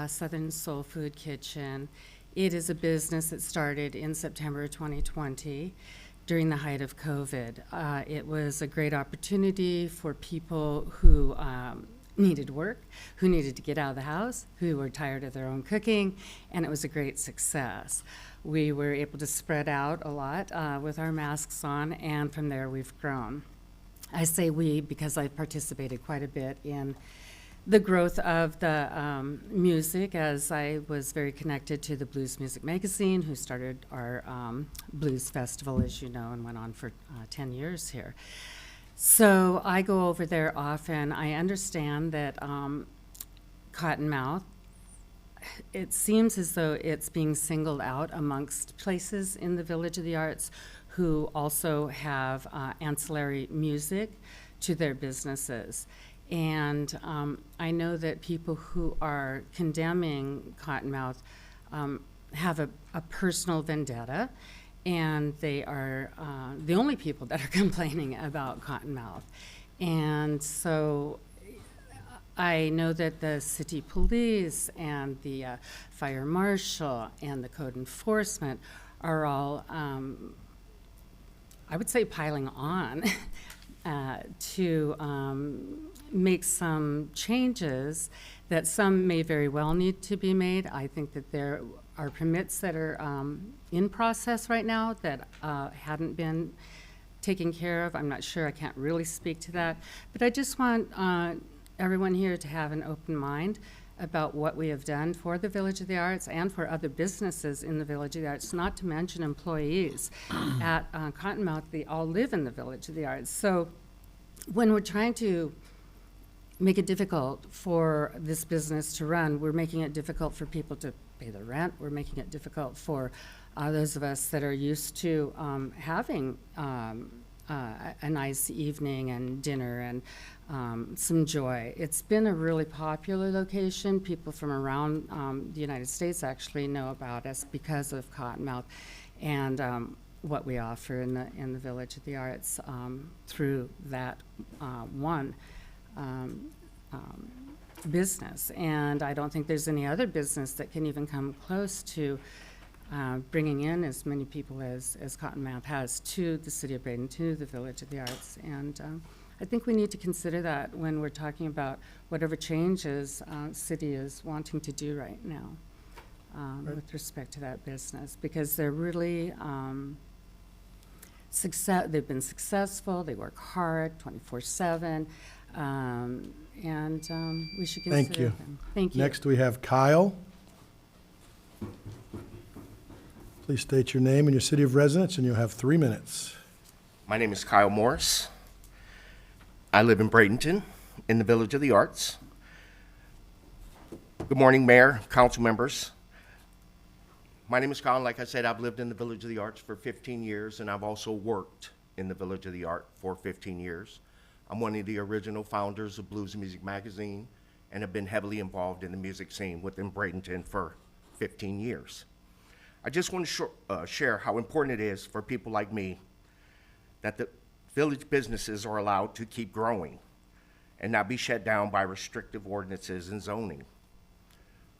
Southern Soul Food Kitchen. It is a business that started in September 2020 during the height of COVID. It was a great opportunity for people who needed work, who needed to get out of the house, who were tired of their own cooking, and it was a great success. We were able to spread out a lot with our masks on, and from there we've grown. I say we because I've participated quite a bit in the growth of the music, as I was very connected to the Blues Music Magazine, who started our blues festival, as you know, and went on for 10 years here. So I go over there often. I understand that Cottonmouth it seems as though it's being singled out amongst places in the Village of the Arts who also have ancillary music to their businesses. And I know that people who are condemning Cottonmouth have a personal vendetta, and they are the only people that are complaining about Cottonmouth. And so I know that the city police and the fire marshal and the code enforcement are all, I would say, piling on to make some changes that some may very well need to be made. I think that there are permits that are in process right now that hadn't been taken care of. I'm not sure, I can't really speak to that. But I just want everyone here to have an open mind about what we have done for the Village of the Arts and for other businesses in the Village of the Arts, not to mention employees at Cottonmouth. They all live in the Village of the Arts. So when we're trying to make it difficult for this business to run, we're making it difficult for people to pay the rent. We're making it difficult for those of us that are used to having a nice evening and dinner and some joy. It's been a really popular location. People from around the United States actually know about us because of Cottonmouth and what we offer in the Village of the Arts through that one business. And I don't think there's any other business that can even come close to bringing in as many people as Cottonmouth has to the city of Bradenton, to the Village of the Arts. And I think we need to consider that when we're talking about whatever changes city is wanting to do right now with respect to that business, because they're really they've been successful, they work hard 24/7, and we should consider Thank you. them. Thank you. Next, we have Kyle. Please state your name and your city of residence, and you'll have 3 minutes. My name is Kyle Morris. I live in Bradenton, in the Village of the Arts. Good morning, Mayor, council members. My name is Kyle, and like I said, I've lived in the Village of the Arts for 15 years, and I've also worked in the Village of the Arts for 15 years. I'm one of the original founders of Blues and Music Magazine, and have been heavily involved in the music scene within Bradenton for 15 years. I just want to share how important it is for people like me that the village businesses are allowed to keep growing and not be shut down by restrictive ordinances and zoning.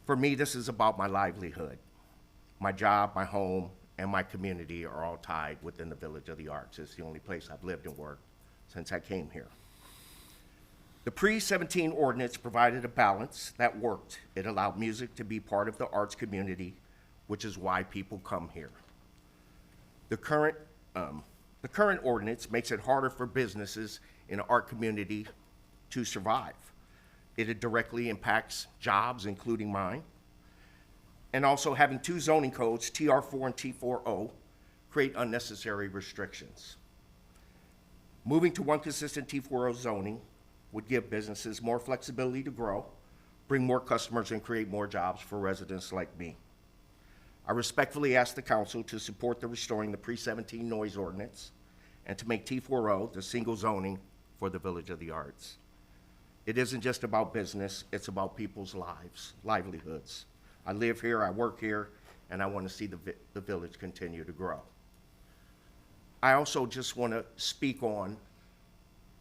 For me, this is about my livelihood. My job, my home, and my community are all tied within the Village of the Arts. It's the only place I've lived and worked since I came here. The pre-17 ordinance provided a balance that worked. It allowed music to be part of the arts community, which is why people come here. The current ordinance makes it harder for businesses in the art community to survive. It directly impacts jobs, including mine. And also having two zoning codes, TR4 and T4O, create unnecessary restrictions. Moving to one consistent T4O zoning would give businesses more flexibility to grow, bring more customers, and create more jobs for residents like me. I respectfully ask the council to support the restoring the pre-17 noise ordinance and to make T4O the single zoning for the Village of the Arts. It isn't just about business, it's about people's lives, livelihoods. I live here, I work here, and I want to see the village continue to grow. I also just want to speak on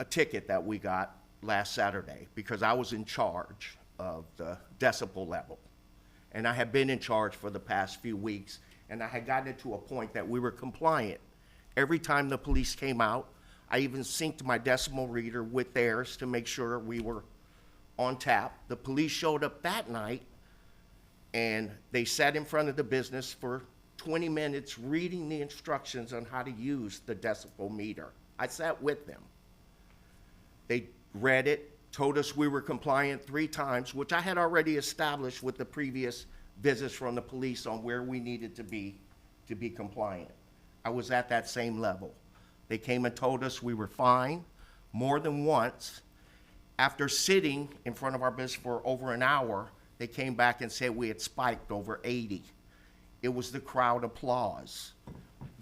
a ticket that we got last Saturday because I was in charge of the decibel level. And I have been in charge for the past few weeks, and I had gotten it to a point that we were compliant. Every time the police came out, I even synced my decibel reader with theirs to make sure we were on tap. The police showed up that night, and they sat in front of the business for 20 minutes reading the instructions on how to use the decibel meter. I sat with them. They read it, told us we were compliant 3 times, which I had already established with the previous visits from the police on where we needed to be compliant. I was at that same level. They came and told us we were fine more than once. After sitting in front of our business for over an hour, They came back and said we had spiked over 80. It was the crowd applause.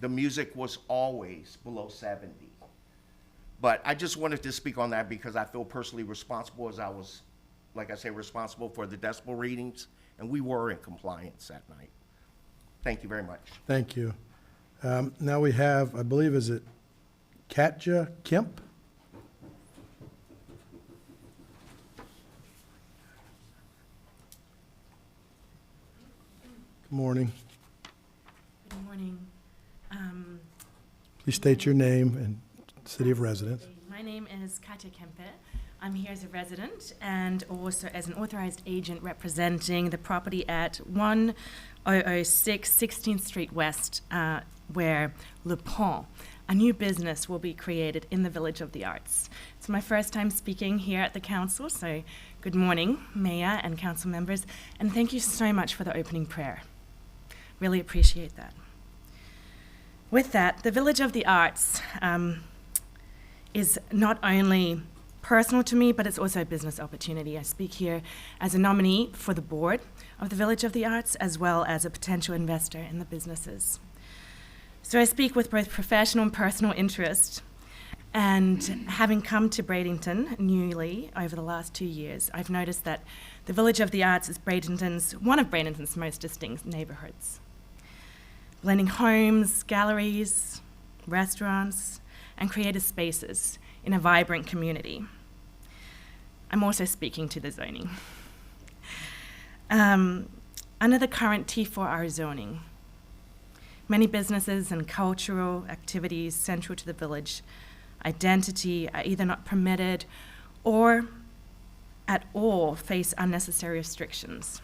The music was always below 70. But I just wanted to speak on that because I feel personally responsible, as I was, like I say, responsible for the decibel readings, and we were in compliance that night. Thank you very much. Thank you. Now we have, I believe, is it Katja Kemp? Good morning. Good morning. Please state your name and city of residence. My name is Katja Kempe. I'm here as a resident and also as an authorized agent representing the property at 1006 16th Street West, where Le Pont, a new business, will be created in the Village of the Arts. It's my first time speaking here at the council, so good morning, Mayor and council members, and thank you so much for the opening prayer. Really appreciate that. With that, the Village of the Arts is not only personal to me, but it's also a business opportunity. I speak here as a nominee for the board of the Village of the Arts, as well as a potential investor in the businesses. So I speak with both professional and personal interest, and having come to Bradenton newly over the last 2 years, I've noticed that the Village of the Arts is one of Bradenton's most distinct neighborhoods, blending homes, galleries, restaurants, and creative spaces in a vibrant community. I'm also speaking to the zoning. Under the current T4R zoning, many businesses and cultural activities central to the village identity are either not permitted or at all face unnecessary restrictions.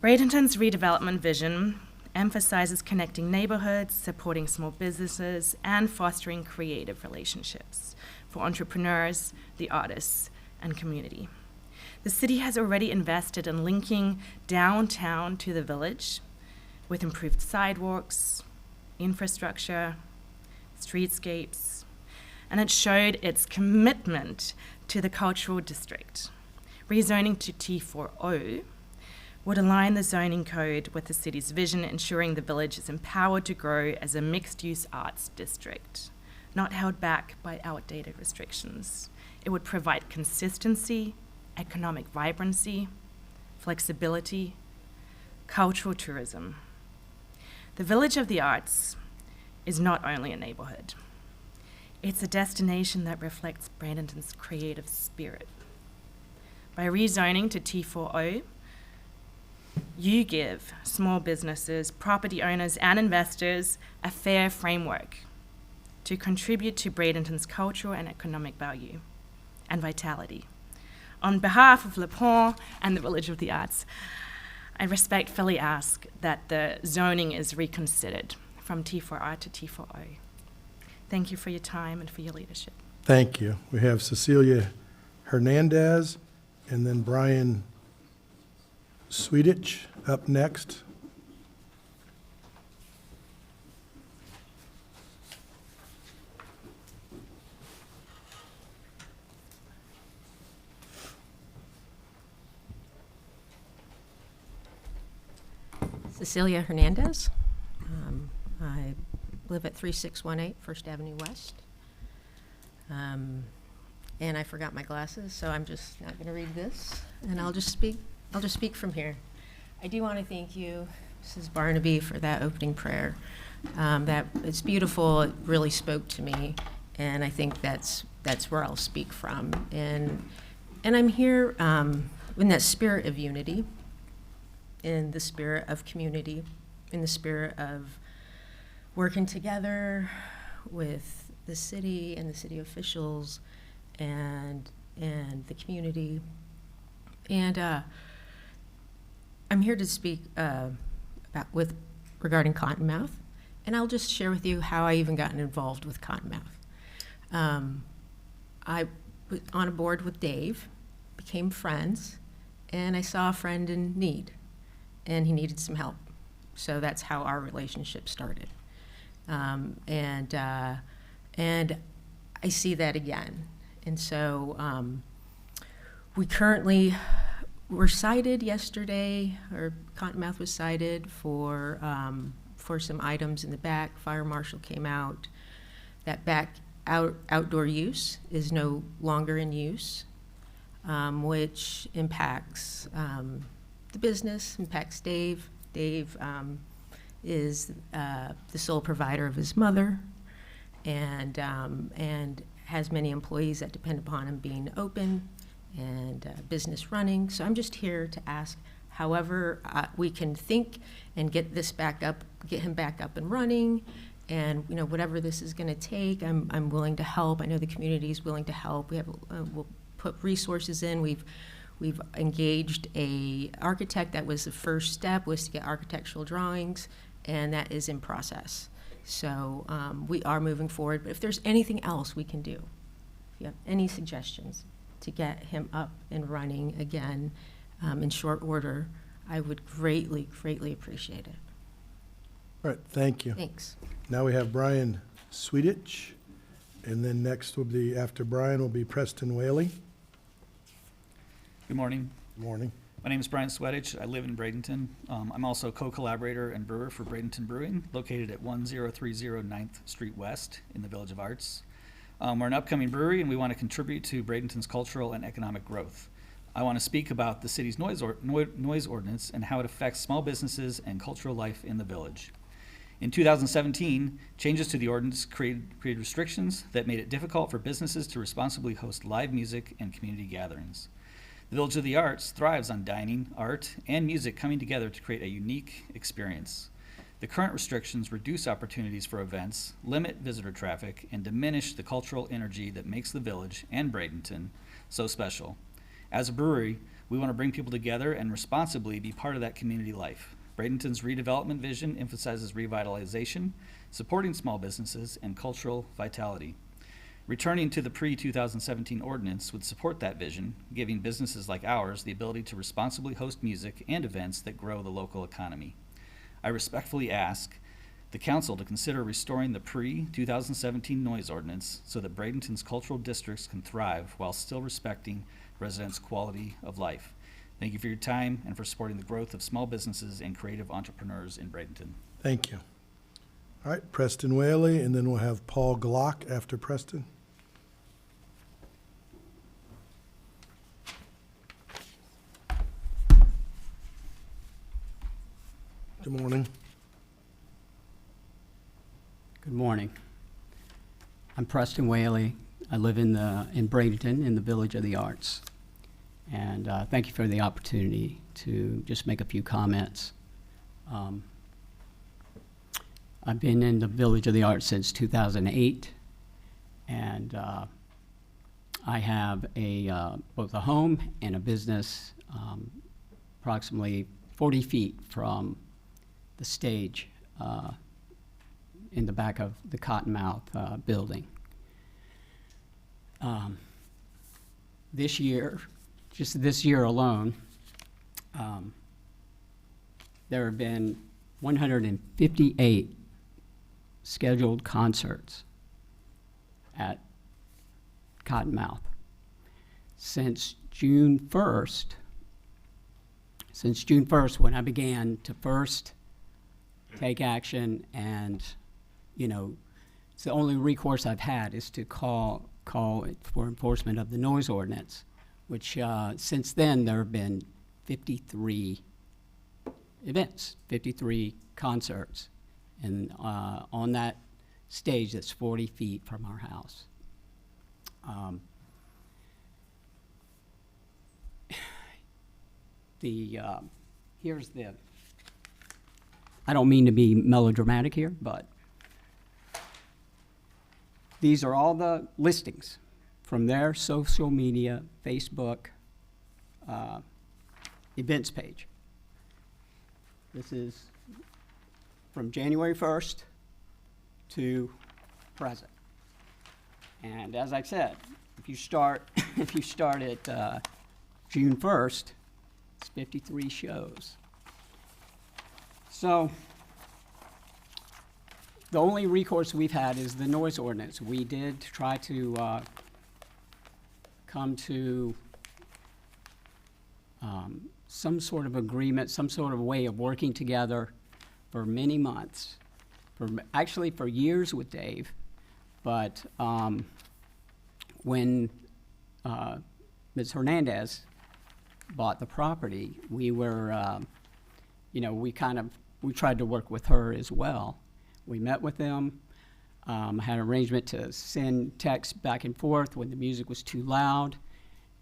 Bradenton's redevelopment vision emphasizes connecting neighborhoods, supporting small businesses, and fostering creative relationships for entrepreneurs, the artists, and community. The city has already invested in linking downtown to the village with improved sidewalks, infrastructure, streetscapes, and it showed its commitment to the cultural district. Rezoning to T4O would align the zoning code with the city's vision, ensuring the village is empowered to grow as a mixed-use arts district, not held back by outdated restrictions. It would provide consistency, economic vibrancy, flexibility, cultural tourism. The Village of the Arts is not only a neighborhood, it's a destination that reflects Bradenton's creative spirit. By rezoning to T4O, you give small businesses, property owners, and investors a fair framework to contribute to Bradenton's cultural and economic value and vitality. On behalf of Le Pont and the Village of the Arts, I respectfully ask that the zoning is reconsidered from T4R to T4O. Thank you for your time and for your leadership. Thank you. We have Cecilia Hernandez and then Brian Swedich up next. Cecilia Hernandez. I live at 3618 First Avenue West. And I forgot my glasses, so I'm just not going to read this, and I'll just speak from here. I do want to thank you, Mrs. Barnaby, for that opening prayer. That it's beautiful. It really spoke to me, and I think that's where I'll speak from. And I'm here in that spirit of unity, in the spirit of community, in the spirit of working together with the city and the city officials and the community. And I'm here to speak regarding Cottonmouth, and I'll just share with you how I even gotten involved with Cottonmouth. I was on a board with Dave, became friends, and I saw a friend in need, and he needed some help. So that's how our relationship started. And I see that again. And so We currently were cited yesterday, or Cottonmouth was cited for some items in the back. Fire marshal came out. That outdoor use is no longer in use, which impacts the business, impacts Dave. Dave is the sole provider of his mother, and has many employees that depend upon him being open and business running. So I'm just here to ask, however we can think and get this back up, get him back up and running, and whatever this is going to take, I'm willing to help. I know the community is willing to help. We'll put resources in. We've engaged a architect. That was the first step, was to get architectural drawings, and that is in process. So we are moving forward. But if there's anything else we can do, if you have any suggestions to get him up and running again in short order, I would greatly, greatly appreciate it. All right, thank you. Thanks. Now we have Brian Sweetich, and then next will be, after Brian, will be Preston Whaley. Good morning. Morning. My name is Brian Sweatich. I live in Bradenton. I'm also co-collaborator and brewer for Bradenton Brewing, located at 1030 9th Street West in the Village of Arts. We're an upcoming brewery, and we want to contribute to Bradenton's cultural and economic growth. I want to speak about the city's noise ordinance and how it affects small businesses and cultural life in the village. In 2017, changes to the ordinance created restrictions that made it difficult for businesses to responsibly host live music and community gatherings. The Village of the Arts thrives on dining, art, and music coming together to create a unique experience. The current restrictions reduce opportunities for events, limit visitor traffic, and diminish the cultural energy that makes the village and Bradenton so special. As a brewery, we want to bring people together and responsibly be part of that community life. Bradenton's redevelopment vision emphasizes revitalization, supporting small businesses, and cultural vitality. Returning to the pre-2017 ordinance would support that vision, giving businesses like ours the ability to responsibly host music and events that grow the local economy. I respectfully ask the council to consider restoring the pre-2017 noise ordinance so that Bradenton's cultural districts can thrive while still respecting residents' quality of life. Thank you for your time and for supporting the growth of small businesses and creative entrepreneurs in Bradenton. Thank you. All right, Preston Whaley, and then we'll have Paul Glock after Preston. Good morning. Good morning. I'm Preston Whaley. I live in Bradenton in the Village of the Arts. And thank you for the opportunity to just make a few comments. I've been in the Village of the Arts since 2008, and I have both a home and a business approximately 40 feet from the stage in the back of the Cottonmouth building. This year, just this year alone, there have been 158 scheduled concerts at Cottonmouth. Since June 1st, when I began to first take action, and it's the only recourse I've had is to call it for enforcement of the noise ordinance, which since then there have been 53 events, 53 concerts, and on that stage that's 40 feet from our house. Here's the, I don't mean to be melodramatic here, but these are all the listings from their social media, Facebook, events page. This is from January 1st to present. And as I said, if you start at June 1st, it's 53 shows. So the only recourse we've had is the noise ordinance. We did try to come to some sort of agreement, some sort of way of working together for many months, actually for years with Dave. But when Ms. Hernandez bought the property, we were, we tried to work with her as well. We met with them, had an arrangement to send texts back and forth when the music was too loud,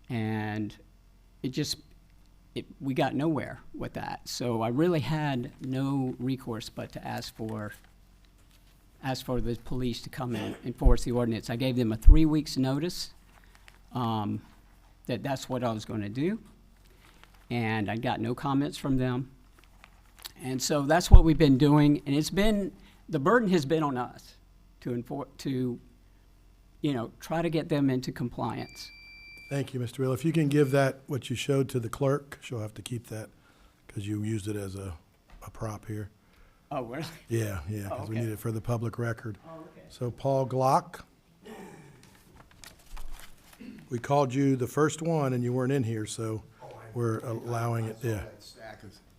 and we got nowhere with that. So I really had no recourse but to ask for the police to come and enforce the ordinance. I gave them a 3 weeks notice that's what I was going to do, and I got no comments from them. And so that's what we've been doing, and the burden has been on us to try to get them into compliance. Thank you, Mr. Wheeler. If you can give that, what you showed to the clerk, she'll have to keep that because you used it as a prop here. Oh, really? Yeah, because we okay. need it for the public record. Oh, okay. So Paul Glock, we called you the first one and you weren't in here, so we're allowing it, yeah.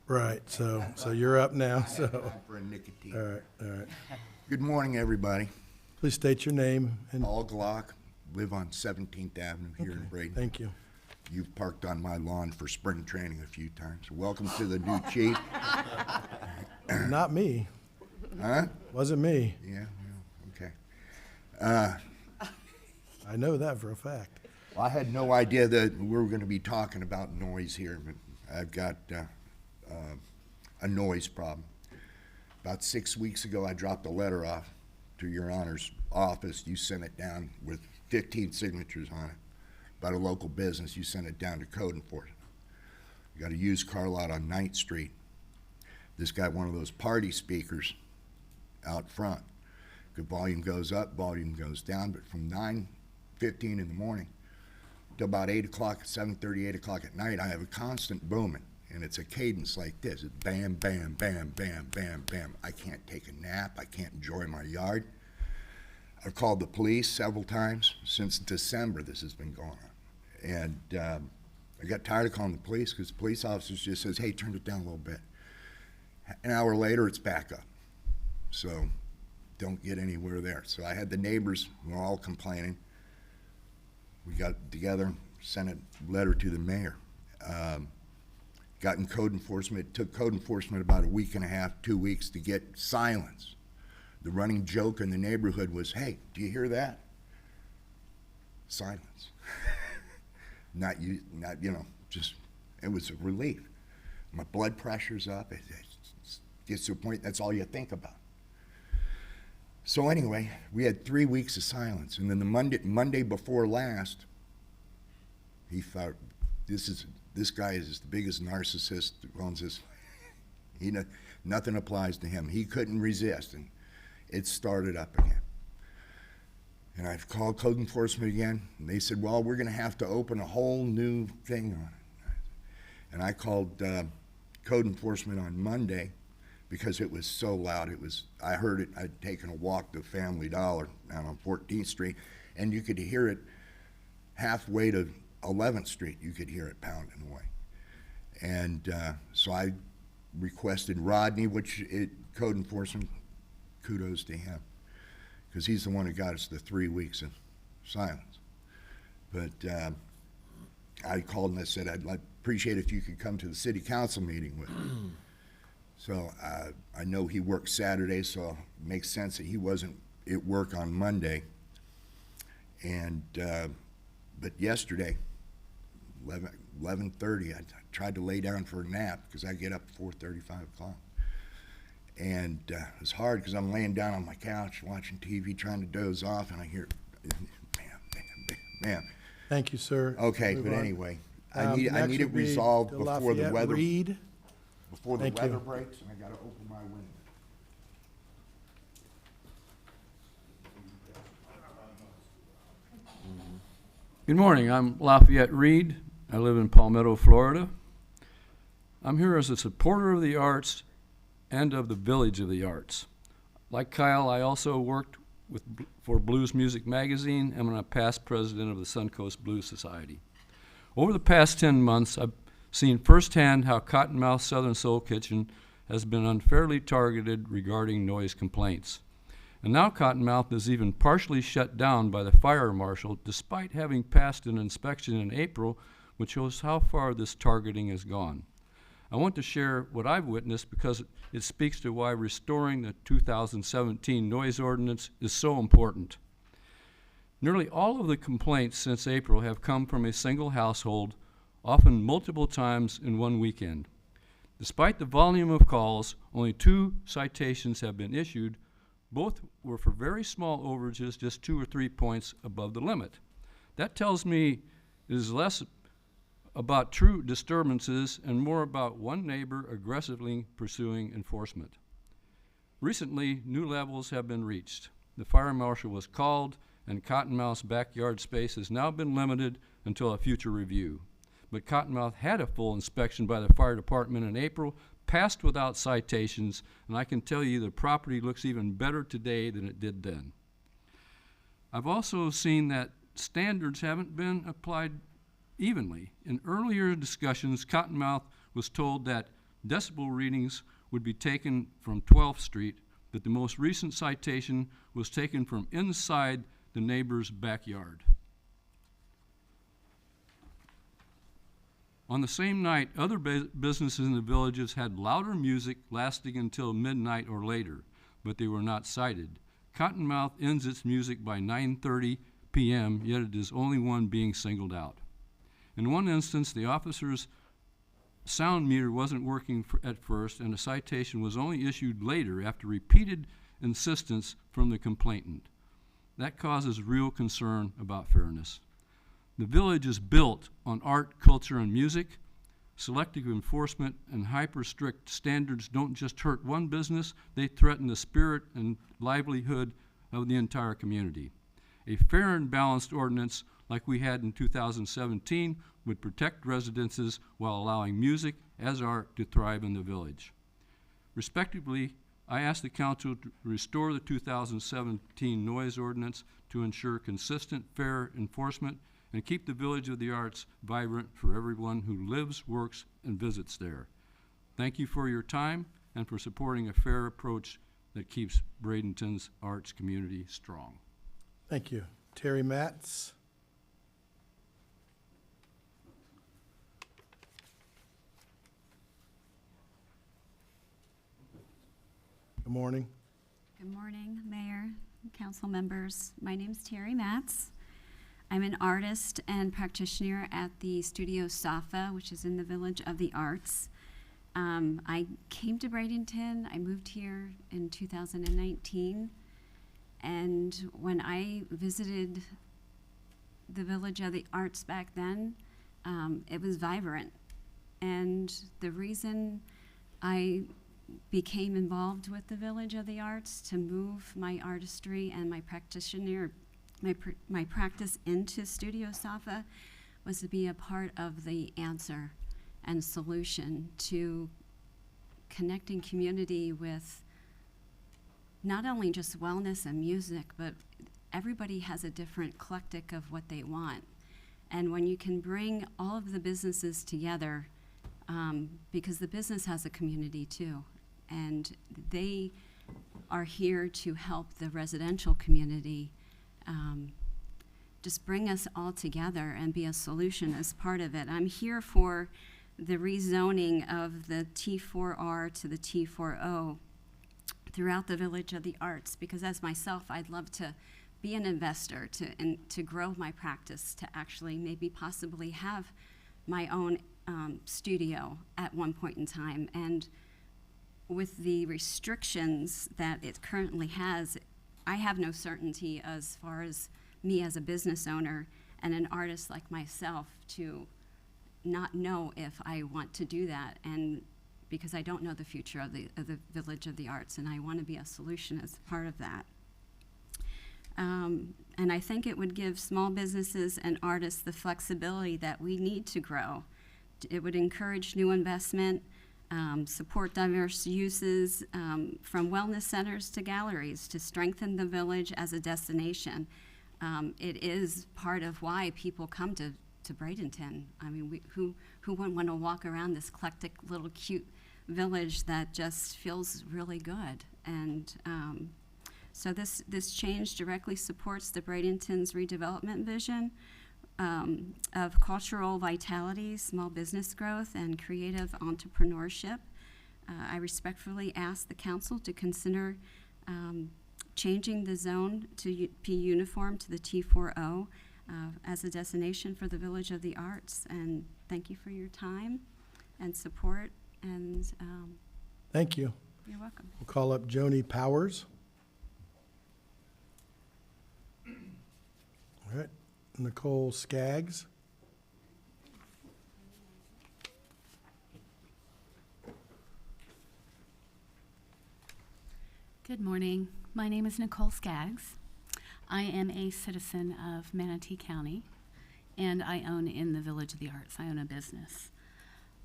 Right, so you're up now, so. For a nicotine. All right. Good morning, everybody. Please state your name and. Paul Glock, live on 17th Avenue here in Bradenton. Thank you. You've parked on my lawn for spring training a few times. Welcome to the new chief. Not me. Huh? Wasn't me. Yeah, okay. I know that for a fact. Well, I had no idea that we were going to be talking about noise here, but I've got a noise problem. About 6 weeks ago, I dropped a letter off to your Honor's office. You sent it down with 15 signatures on it about a local business. You sent it down to code enforcement. You got a used car lot on 9th Street. This got one of those party speakers out front. The volume goes up, volume goes down, but from 9:15 in the morning to about 8 o'clock, 7:30, 8 o'clock at night, I have a constant booming, and it's a cadence like this. It's bam, bam, bam, bam, bam, bam. I can't take a nap. I can't enjoy my yard. I've called the police several times. Since December, this has been going on. And I got tired of calling the police because the police officer just says, hey, turn it down a little bit. An hour later, it's back up. So don't get anywhere there. So I had the neighbors were all complaining. We got together, sent a letter to the mayor. Got in code enforcement. It took code enforcement about a week and a half, 2 weeks to get silence. The running joke in the neighborhood was, hey, do you hear that? Silence. Just, it was a relief. My blood pressure's up. It gets to a point, that's all you think about. So anyway, we had 3 weeks of silence. And then the Monday before last, he thought, this guy is the biggest narcissist who owns this. Nothing applies to him. He couldn't resist, and it started up again. And I've called code enforcement again, and they said, well, we're going to have to open a whole new thing on it. And I called code enforcement on Monday because it was so loud. I heard it. I'd taken a walk to Family Dollar down on 14th Street, and you could hear it halfway to 11th Street. You could hear it pounding away. And so I requested Rodney, code enforcement, kudos to him, because he's the one who got us the 3 weeks of silence. But I called and I said, I'd appreciate if you could come to the city council meeting with me. So I know he worked Saturday, so it makes sense that he wasn't at work on Monday. And but yesterday, 11:30, I tried to lay down for a nap because I get up at 4:30, 5 o'clock. And it was hard because I'm laying down on my couch watching TV, trying to doze off, and I hear bam, bam, bam, bam. Thank you, sir. Okay, Move but on. anyway, Next I need it would be resolved De before the Lafayette weather. Reed. Before the Thank weather you. breaks, and I gotta open my window. Good morning, I'm Lafayette Reed. I live in Palmetto, Florida. I'm here as a supporter of the arts and of the Village of the Arts. Like Kyle, I also worked for Blues Music Magazine, and I'm a past president of the Suncoast Blues Society. Over the past 10 months, I've seen firsthand how Cottonmouth Southern Soul Kitchen has been unfairly targeted regarding noise complaints. And now Cottonmouth is even partially shut down by the fire marshal despite having passed an inspection in April, which shows how far this targeting has gone. I want to share what I've witnessed because it speaks to why restoring the 2017 noise ordinance is so important. Nearly all of the complaints since April have come from a single household, often multiple times in one weekend. Despite the volume of calls, only 2 citations have been issued. Both were for very small overages, just 2 or 3 points above the limit. That tells me it is less about true disturbances and more about one neighbor aggressively pursuing enforcement. Recently, new levels have been reached. The fire marshal was called, and Cottonmouth's backyard space has now been limited until a future review. But Cottonmouth had a full inspection by the fire department in April, passed without citations, and I can tell you the property looks even better today than it did then. I've also seen that standards haven't been applied evenly. In earlier discussions, Cottonmouth was told that decibel readings would be taken from 12th Street, but the most recent citation was taken from inside the neighbor's backyard. On the same night, other businesses in the villages had louder music lasting until midnight or later, but they were not cited. Cottonmouth ends its music by 9:30 p.m., yet it is only one being singled out. In one instance, the officer's sound meter wasn't working at first, and a citation was only issued later after repeated insistence from the complainant. That causes real concern about fairness. The village is built on art, culture, and music. Selective enforcement and hyper-strict standards don't just hurt one business, they threaten the spirit and livelihood of the entire community. A fair and balanced ordinance like we had in 2017 would protect residences while allowing music as art to thrive in the village. Respectively, I ask the council to restore the 2017 noise ordinance to ensure consistent, fair enforcement and keep the Village of the Arts vibrant for everyone who lives, works, and visits there. Thank you for your time and for supporting a fair approach that keeps Bradenton's arts community strong. Thank you. Terry Matz. Good morning. Good morning, Mayor, council members. My name is Terry Matz. I'm an artist and practitioner at the Studio Safa, which is in the Village of the Arts. I came to Bradenton. I moved here in 2019. And when I visited the Village of the Arts back then, it was vibrant. And the reason I became involved with the Village of the Arts to move my artistry and my practitioner, my practice into Studio Safa was to be a part of the answer and solution to connecting community with not only just wellness and music, but everybody has a different eclectic of what they want. And when you can bring all of the businesses together, because the business has a community too, and they are here to help the residential community just bring us all together and be a solution as part of it. I'm here for the rezoning of the T4R to the T4O throughout the Village of the Arts, because as myself, I'd love to be an investor to grow my practice, to actually maybe possibly have my own studio at one point in time. And with the restrictions that it currently has, I have no certainty as far as me as a business owner and an artist like myself to not know if I want to do that, and because I don't know the future of the Village of the Arts, and I want to be a solution as part of that. And I think it would give small businesses and artists the flexibility that we need to grow. It would encourage new investment, support diverse uses, from wellness centers to galleries, to strengthen the village as a destination. It is part of why people come to to Bradenton. I mean, who wouldn't want to walk around this eclectic little cute village that just feels really good? And so this change directly supports the Bradenton's redevelopment vision of cultural vitality, small business growth, and creative entrepreneurship. I respectfully ask the council to consider changing the zone to be uniform to the T4O as a destination for the Village of the Arts. And thank you for your time and support. And Thank you. you're welcome. We'll call up Joni Powers. All right, Nicole Skaggs. Good morning. My name is Nicole Skaggs. I am a citizen of Manatee County, and I own in the Village of the Arts. I own a business.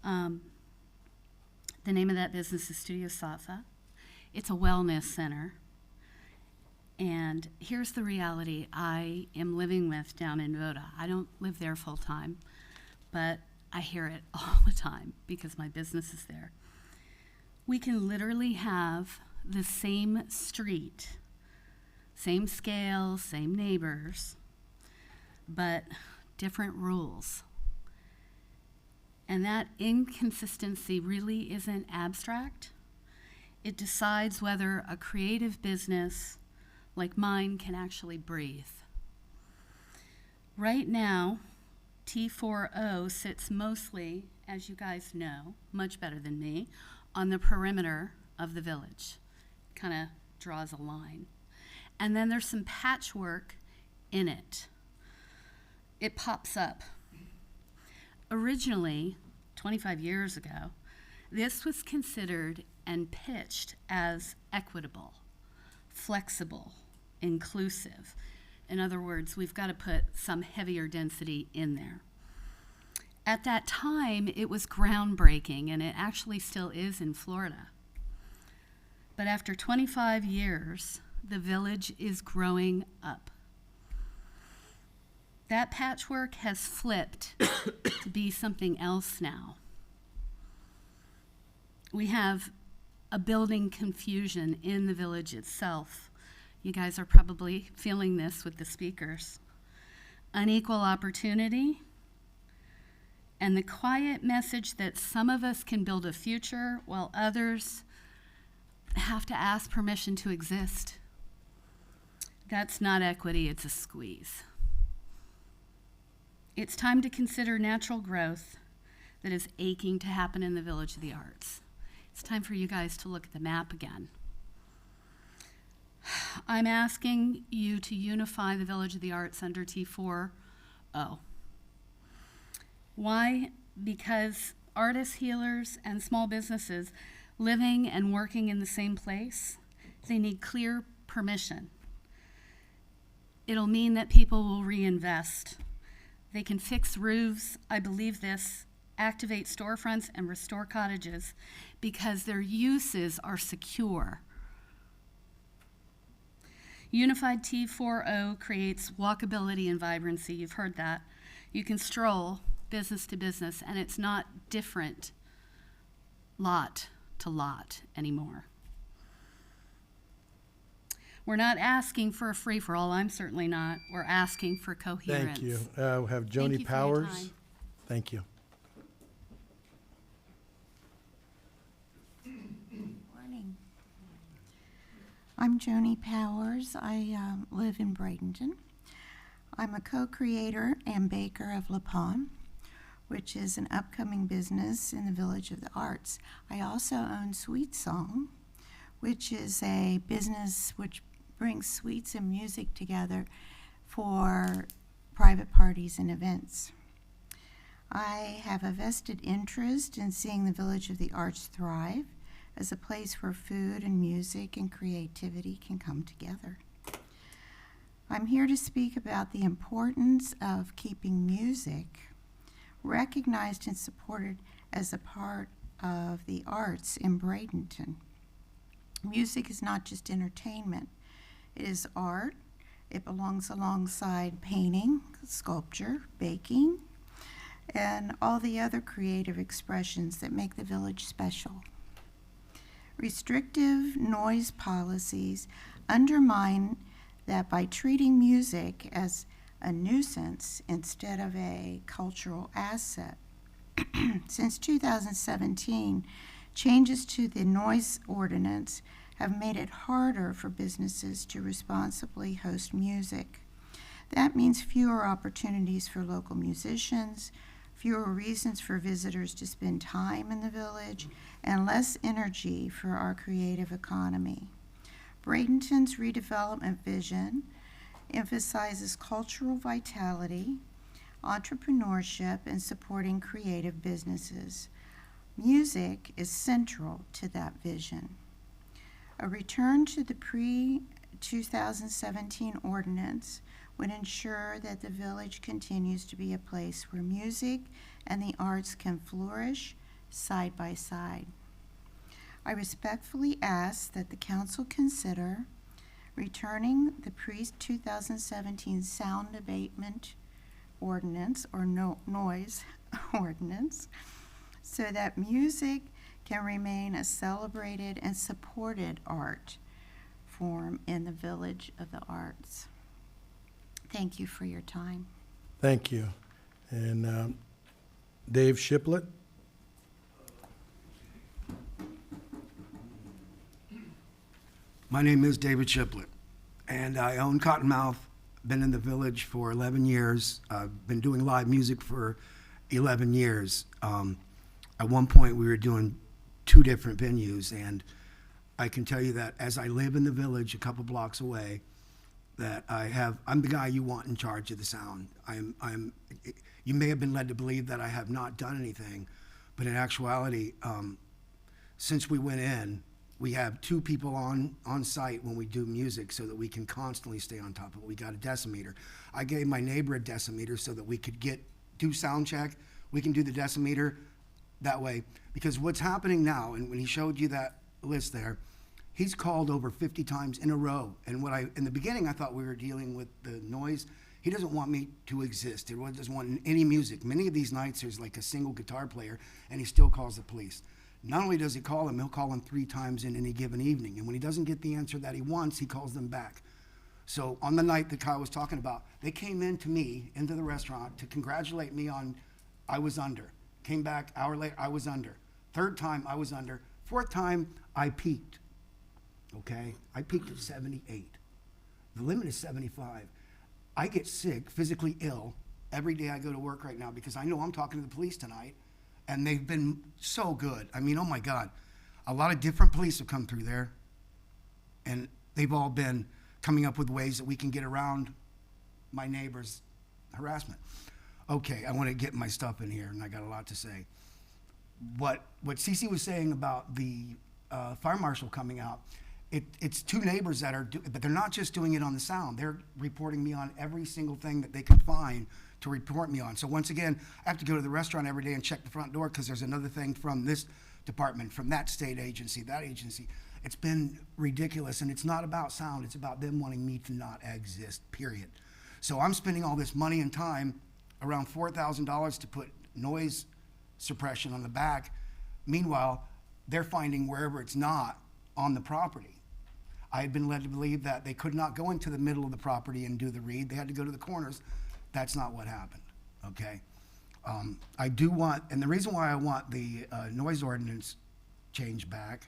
The name of that business is Studio Safa. It's a wellness center. And here's the reality I am living with down in Voda. I don't live there full time, but I hear it all the time because my business is there. We can literally have the same street, same scale, same neighbors, but different rules. And that inconsistency really isn't abstract. It decides whether a creative business like mine can actually breathe. Right now, T4O sits mostly, as you guys know, much better than me, on the perimeter of the village. Kind of draws a line. And then there's some patchwork in it. It pops up. Originally, 25 years ago, this was considered and pitched as equitable, flexible, inclusive. In other words, we've got to put some heavier density in there. At that time, it was groundbreaking, and it actually still is in Florida. But after 25 years, the village is growing up. That patchwork has flipped to be something else now. We have a building confusion in the village itself. You guys are probably feeling this with the speakers. Unequal opportunity, and the quiet message that some of us can build a future while others have to ask permission to exist. That's not equity, it's a squeeze. It's time to consider natural growth that is aching to happen in the Village of the Arts. It's time for you guys to look at the map again. I'm asking you to unify the Village of the Arts under T4O. Why? Because artists, healers, and small businesses living and working in the same place, they need clear permission. It'll mean that people will reinvest. They can fix roofs, I believe this, activate storefronts, and restore cottages because their uses are secure. Unified T4O creates walkability and vibrancy. You've heard that. You can stroll business to business, and it's not different lot to lot anymore. We're not asking for a free-for-all. I'm certainly not. We're asking for coherence. Thank you. We have Thank Joni you for your Powers. time. Thank you. Morning. I'm Joni Powers. I live in Bradenton. I'm a co-creator and baker of La Palme, which is an upcoming business in the Village of the Arts. I also own Sweet Song, which is a business which brings sweets and music together for private parties and events. I have a vested interest in seeing the Village of the Arts thrive as a place where food and music and creativity can come together. I'm here to speak about the importance of keeping music recognized and supported as a part of the arts in Bradenton. Music is not just entertainment. It is art. It belongs alongside painting, sculpture, baking, and all the other creative expressions that make the village special. Restrictive noise policies undermine that by treating music as a nuisance instead of a cultural asset. Since 2017, changes to the noise ordinance have made it harder for businesses to responsibly host music. That means fewer opportunities for local musicians, fewer reasons for visitors to spend time in the village, and less energy for our creative economy. Bradenton's redevelopment vision emphasizes cultural vitality, entrepreneurship, and supporting creative businesses. Music is central to that vision. A return to the pre-2017 ordinance would ensure that the village continues to be a place where music and the arts can flourish side by side. I respectfully ask that the council consider returning the pre-2017 sound abatement ordinance or noise ordinance so that music can remain a celebrated and supported art form in the Village of the Arts. Thank you for your time. Thank you. And Dave Shiplett? My name is David Shiplett, and I own Cottonmouth. Been in the village for 11 years. I've been doing live music for 11 years. At one point, we were doing 2 different venues, and I can tell you that as I live in the village a couple blocks away, that I'm the guy you want in charge of the sound. You may have been led to believe that I have not done anything, but in actuality, since we went in, we have 2 people on site when we do music so that we can constantly stay on top of it. We got a decimeter. I gave my neighbor a decimeter so that we could do sound check. We can do the decimeter that way. Because what's happening now, and when he showed you that list there, he's called over 50 times in a row. And in the beginning, I thought we were dealing with the noise. He doesn't want me to exist. He doesn't want any music. Many of these nights, there's like a single guitar player, and he still calls the police. Not only does he call them, he'll call them 3 times in any given evening. And when he doesn't get the answer that he wants, he calls them back. So on the night that Kyle was talking about, they came into the restaurant to congratulate me on I was under. Came back hour later, I was under. 3rd time, I was under. 4th time, I peaked. Okay? I peaked at 78. The limit is 75. I get sick, physically ill, every day I go to work right now because I know I'm talking to the police tonight. And they've been so good. I mean, oh my God. A lot of different police have come through there. And they've all been coming up with ways that we can get around my neighbor's harassment. Okay, I want to get my stuff in here, and I got a lot to say. What Cece was saying about the fire marshal coming out, it's 2 neighbors that but they're not just doing it on the sound. They're reporting me on every single thing that they can find to report me on. So once again, I have to go to the restaurant every day and check the front door because there's another thing from this department, from that state agency, that agency. It's been ridiculous, and it's not about sound. It's about them wanting me to not exist, period. So I'm spending all this money and time, around $4,000 to put noise suppression on the back. Meanwhile, they're finding wherever it's not on the property. I had been led to believe that they could not go into the middle of the property and do the read. They had to go to the corners. That's not what happened, okay? I do want, and the reason why I want the noise ordinance changed back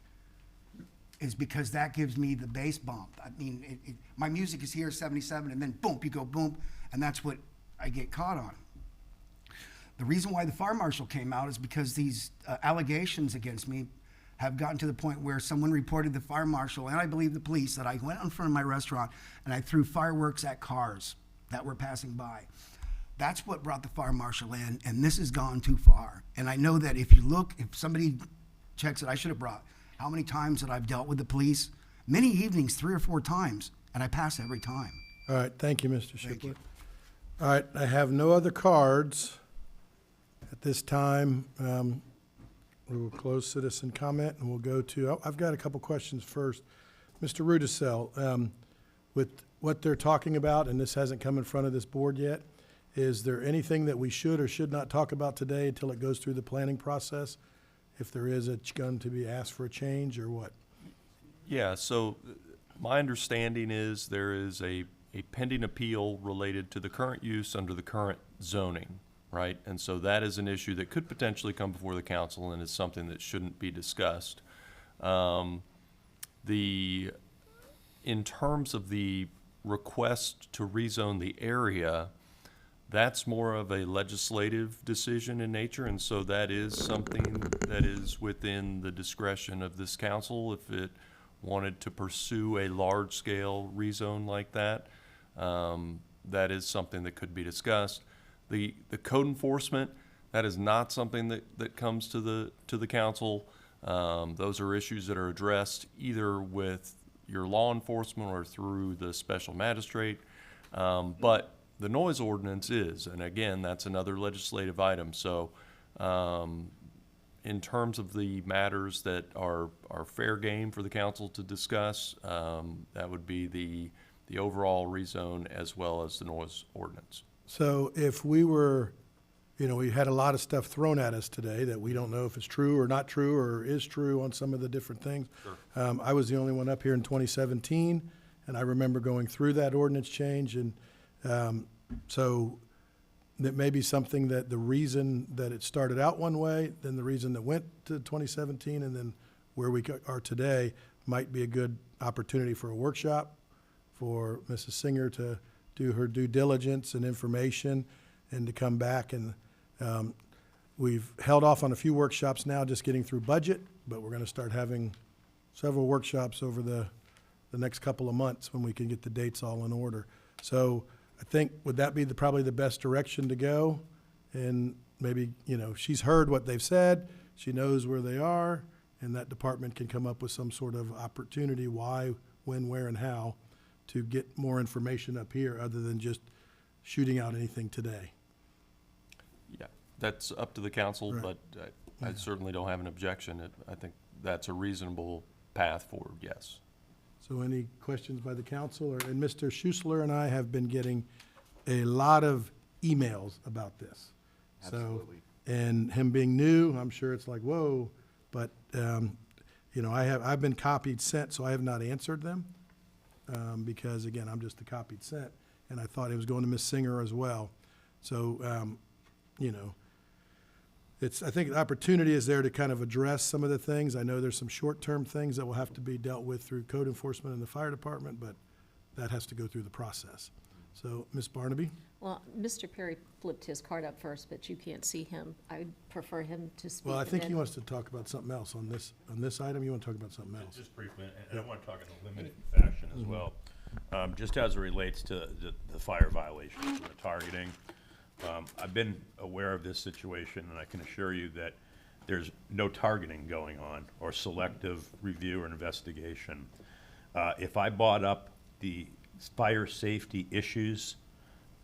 is because that gives me the bass bump. I mean, my music is here, 77, and then boom, you go boom, and that's what I get caught on. The reason why the fire marshal came out is because these allegations against me have gotten to the point where someone reported the fire marshal, and I believe the police, that I went in front of my restaurant and I threw fireworks at cars that were passing by. That's what brought the fire marshal in, and this has gone too far. And I know that if somebody checks it, I should have brought how many times that I've dealt with the police. Many evenings, 3 or 4 times, and I pass every time. All right, thank you, Mr. Shiplett. Thank you. All right, I have no other cards at this time. We will close citizen comment, and we'll go to, I've got a couple questions first. Mr. Rudisell, with what they're talking about, and this hasn't come in front of this board yet, is there anything that we should or should not talk about today until it goes through the planning process? If there is going to be asked for a change or what? Yeah, so my understanding is there is a pending appeal related to the current use under the current zoning, right? And so that is an issue that could potentially come before the council and is something that shouldn't be discussed. In terms of the request to rezone the area, that's more of a legislative decision in nature, and so that is something that is within the discretion of this council if it wanted to pursue a large-scale rezone like that. That is something that could be discussed. The code enforcement, that is not something that comes to the council. Those are issues that are addressed either with your law enforcement or through the special magistrate. But the noise ordinance is, and again, that's another legislative item. So in terms of the matters that are fair game for the council to discuss, that would be the overall rezone as well as the noise ordinance. So if we were, we had a lot of stuff thrown at us today that we don't know if it's true or not true or is true on some of the different things. Sure. I was the only one up here in 2017, and I remember going through that ordinance change, and so that may be something that the reason that it started out one way, then the reason that went to 2017, and then where we are today might be a good opportunity for a workshop for Mrs. Singer to do her due diligence and information and to come back. And we've held off on a few workshops now, just getting through budget, but we're going to start having several workshops over the next couple of months when we can get the dates all in order. So I think, would that be probably the best direction to go? And maybe, she's heard what they've said, she knows where they are, and that department can come up with some sort of opportunity, why, when, where, and how, to get more information up here other than just shooting out anything today. Yeah, that's up to the council, Right. but I certainly don't have an objection. I think that's a reasonable path forward, yes. So any questions by the council? And Mr. Schuessler and I have been getting a lot of emails about this. Absolutely. So, and him being new, I'm sure it's like, whoa, but, I've been copied sent, so I have not answered them. Because again, I'm just the copied sent, and I thought it was going to Ms. Singer as well. So, I think the opportunity is there to kind of address some of the things. I know there's some short-term things that will have to be dealt with through code enforcement and the fire department, but that has to go through the process. So, Ms. Barnaby? Well, Mr. Perry flipped his card up first, but you can't see him. I'd prefer him to speak. Well, I and think he then- wants to talk about something else on this item. You want to talk about something else? Just briefly, and I want to talk in a limited fashion as well. Just as it relates to the fire violations and the targeting, I've been aware of this situation, and I can assure you that there's no targeting going on or selective review or investigation. If I brought up the fire safety issues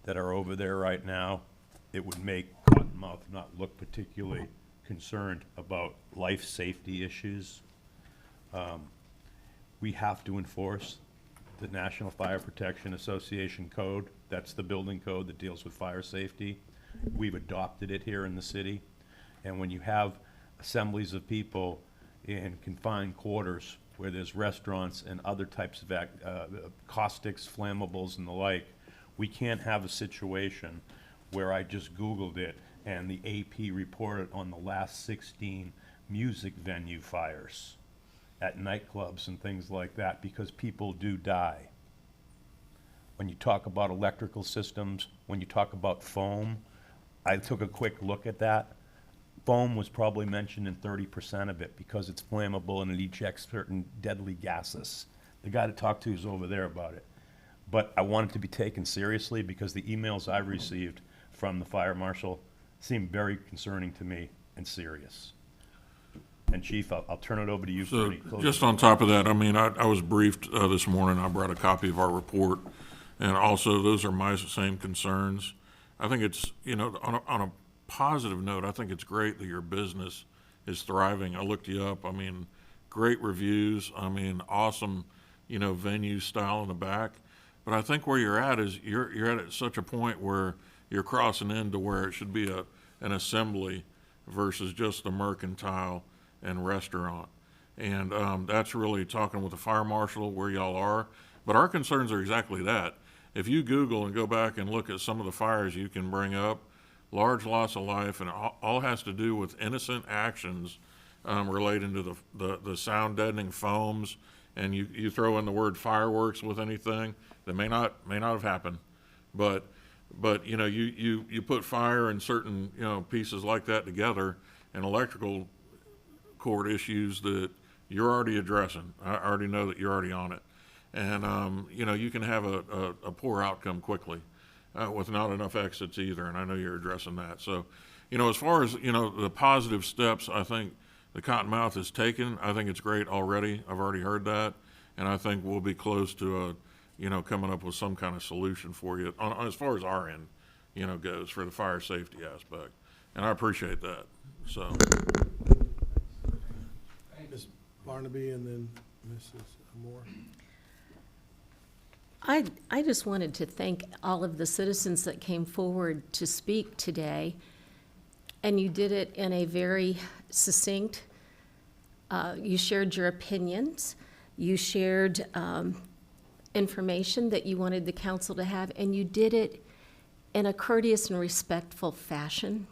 that are over there right now, it would make Cottonmouth not look particularly concerned about life safety issues. We have to enforce the National Fire Protection Association code. That's the building code that deals with fire safety. We've adopted it here in the city. And when you have assemblies of people in confined quarters where there's restaurants and other types of caustics, flammables, and the like, we can't have a situation where I just Googled it and the AP reported on the last 16 music venue fires at nightclubs and things like that, because people do die. When you talk about electrical systems, when you talk about foam, I took a quick look at that. Foam was probably mentioned in 30% of it because it's flammable and it ejects certain deadly gases. The guy to talk to is over there about it. But I want it to be taken seriously because the emails I received from the fire marshal seem very concerning to me and serious. And Chief, I'll turn it over to you for So any closing. just on top of that, I mean, I was briefed this morning. I brought a copy of our report, and also those are my same concerns. I think it's, on a positive note, I think it's great that your business is thriving. I looked you up. I mean, great reviews. I mean, awesome, venue style in the back. But I think where you're at is you're at such a point where you're crossing into where it should be an assembly versus just a mercantile and restaurant. And that's really talking with the fire marshal where y'all are. But our concerns are exactly that. If you Google and go back and look at some of the fires you can bring up, large loss of life, and all has to do with innocent actions relating to the sound deadening foams, and you throw in the word fireworks with anything that may not have happened, but you know, you put fire and certain, you know, pieces like that together, and electrical cord issues that you're already addressing. I already know that you're already on it, and you know, you can have a poor outcome quickly with not enough exits either, and I know you're addressing that. So, you know, as far as, you know, the positive steps I think the Cottonmouth has taken, I think it's great already. I've already heard that, and I think we'll be close to you know, coming up with some kind of solution for you on as far as our end, you know, goes for the fire safety aspect, and I appreciate that. So, Ms. Barnaby and then Mrs. Moore. I just wanted to thank all of the citizens that came forward to speak today, and you did it in a very succinct, you shared your opinions, you shared information that you wanted the council to have, and you did it in a courteous and respectful fashion.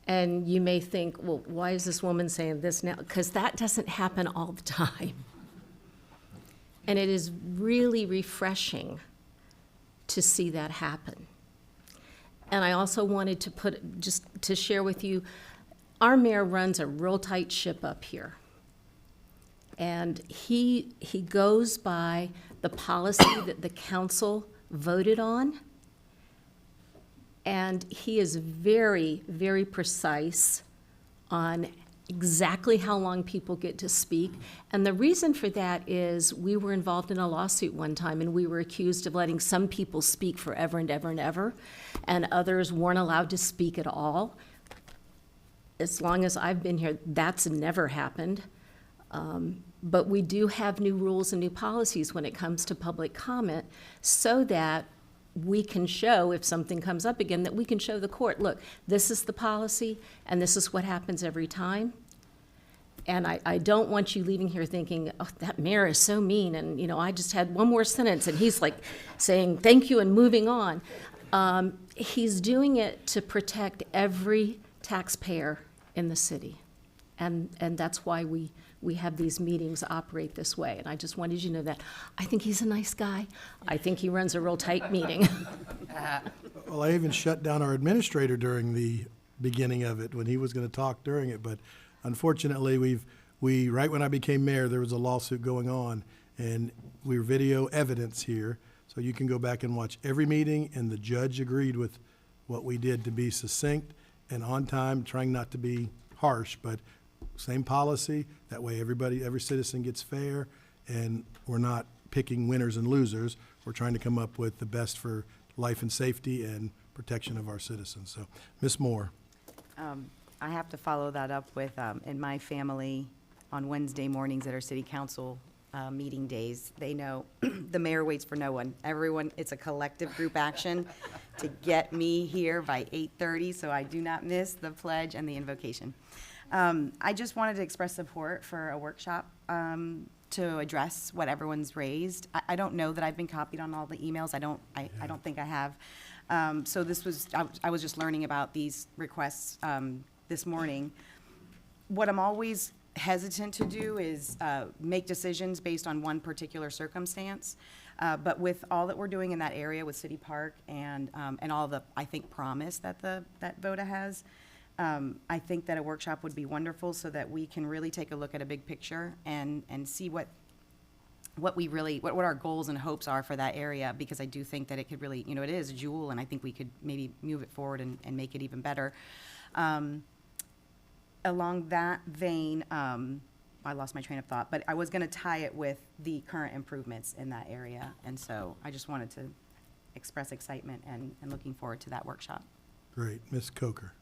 And you may think, well, why is this woman saying this now? Because that doesn't happen all the time. And it is really refreshing to see that happen. And I also wanted to just to share with you, our mayor runs a real tight ship up here. And he goes by the policy that the council voted on. And he is very, very precise on exactly how long people get to speak. And the reason for that is we were involved in a lawsuit one time, and we were accused of letting some people speak forever and ever and ever, and others weren't allowed to speak at all. As long as I've been here, that's never happened. But we do have new rules and new policies when it comes to public comment, so that we can show, if something comes up again, that we can show the court, look, this is the policy, and this is what happens every time. And I don't want you leaving here thinking, oh, that mayor is so mean, and, you know, I just had one more sentence, and he's like saying thank you and moving on. He's doing it to protect every taxpayer in the city. And that's why we have these meetings operate this way. And I just wanted you to know that. I think he's a nice guy. I think he runs a real tight meeting. Well, I even shut down our administrator during the beginning of it when he was going to talk during it. But unfortunately, right when I became mayor, there was a lawsuit going on, and we're video evidence here. So you can go back and watch every meeting, and the judge agreed with what we did to be succinct and on time, trying not to be harsh, but same policy. That way every citizen gets fair, and we're not picking winners and losers. We're trying to come up with the best for life and safety and protection of our citizens. So, Ms. Moore. I have to follow that up with, in my family, on Wednesday mornings at our city council meeting days, they know the mayor waits for no one. Everyone, it's a collective group action to get me here by 8:30, so I do not miss the pledge and the invocation. I just wanted to express support for a workshop to address what everyone's raised. I don't know that I've been copied on all the emails. I don't think I have. So this was, I was just learning about these requests this morning. What I'm always hesitant to do is make decisions based on one particular circumstance. But with all that we're doing in that area with City Park and all the, I think, promise that that VODA has, I think that a workshop would be wonderful so that we can really take a look at a big picture and see what our goals and hopes are for that area, because I do think that it could really, you know, it is a jewel, and I think we could maybe move it forward and make it even better. Along that vein, I lost my train of thought, but I was going to tie it with the current improvements in that area, and so I just wanted to express excitement and looking forward to that workshop. Great. Ms. Coker.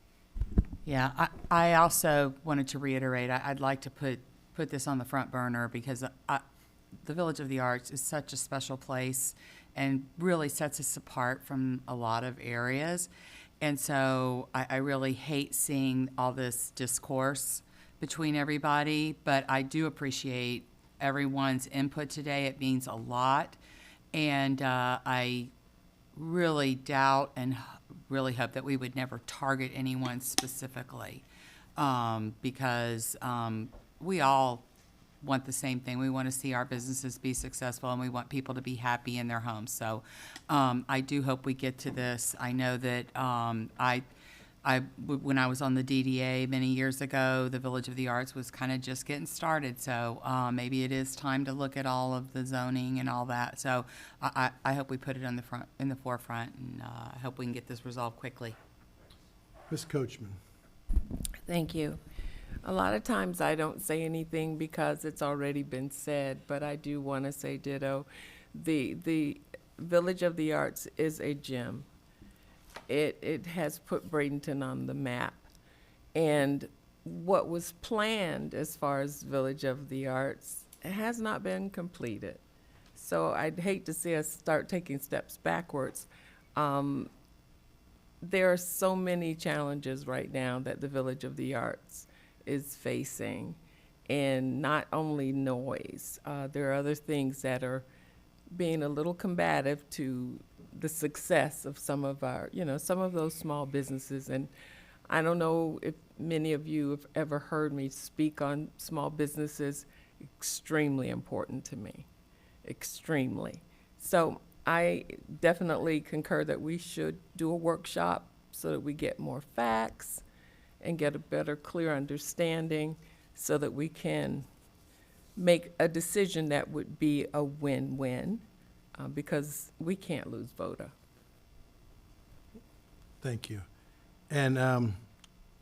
Yeah, I also wanted to reiterate, I'd like to put this on the front burner because the Village of the Arts is such a special place, and really sets us apart from a lot of areas. And so I really hate seeing all this discourse between everybody, but I do appreciate everyone's input today. It means a lot. And I really doubt and really hope that we would never target anyone specifically, because we all want the same thing. We want to see our businesses be successful, and we want people to be happy in their homes. So I do hope we get to this. I know that when I was on the DDA many years ago, the Village of the Arts was kind of just getting started. So maybe it is time to look at all of the zoning and all that. So I hope we put it in the forefront, and I hope we can get this resolved quickly. Ms. Coachman. Thank you. A lot of times I don't say anything because it's already been said, but I do want to say ditto. The Village of the Arts is a gem. It has put Bradenton on the map. And what was planned as far as Village of the Arts has not been completed. So I'd hate to see us start taking steps backwards. There are so many challenges right now that the Village of the Arts is facing, and not only noise. There are other things that are being a little combative to the success of some of our, some of those small businesses. And I don't know if many of you have ever heard me speak on small businesses. Extremely important to me, extremely. So I definitely concur that we should do a workshop so that we get more facts and get a better, clear understanding so that we can make a decision that would be a win-win, because we can't lose VODA. Thank you. And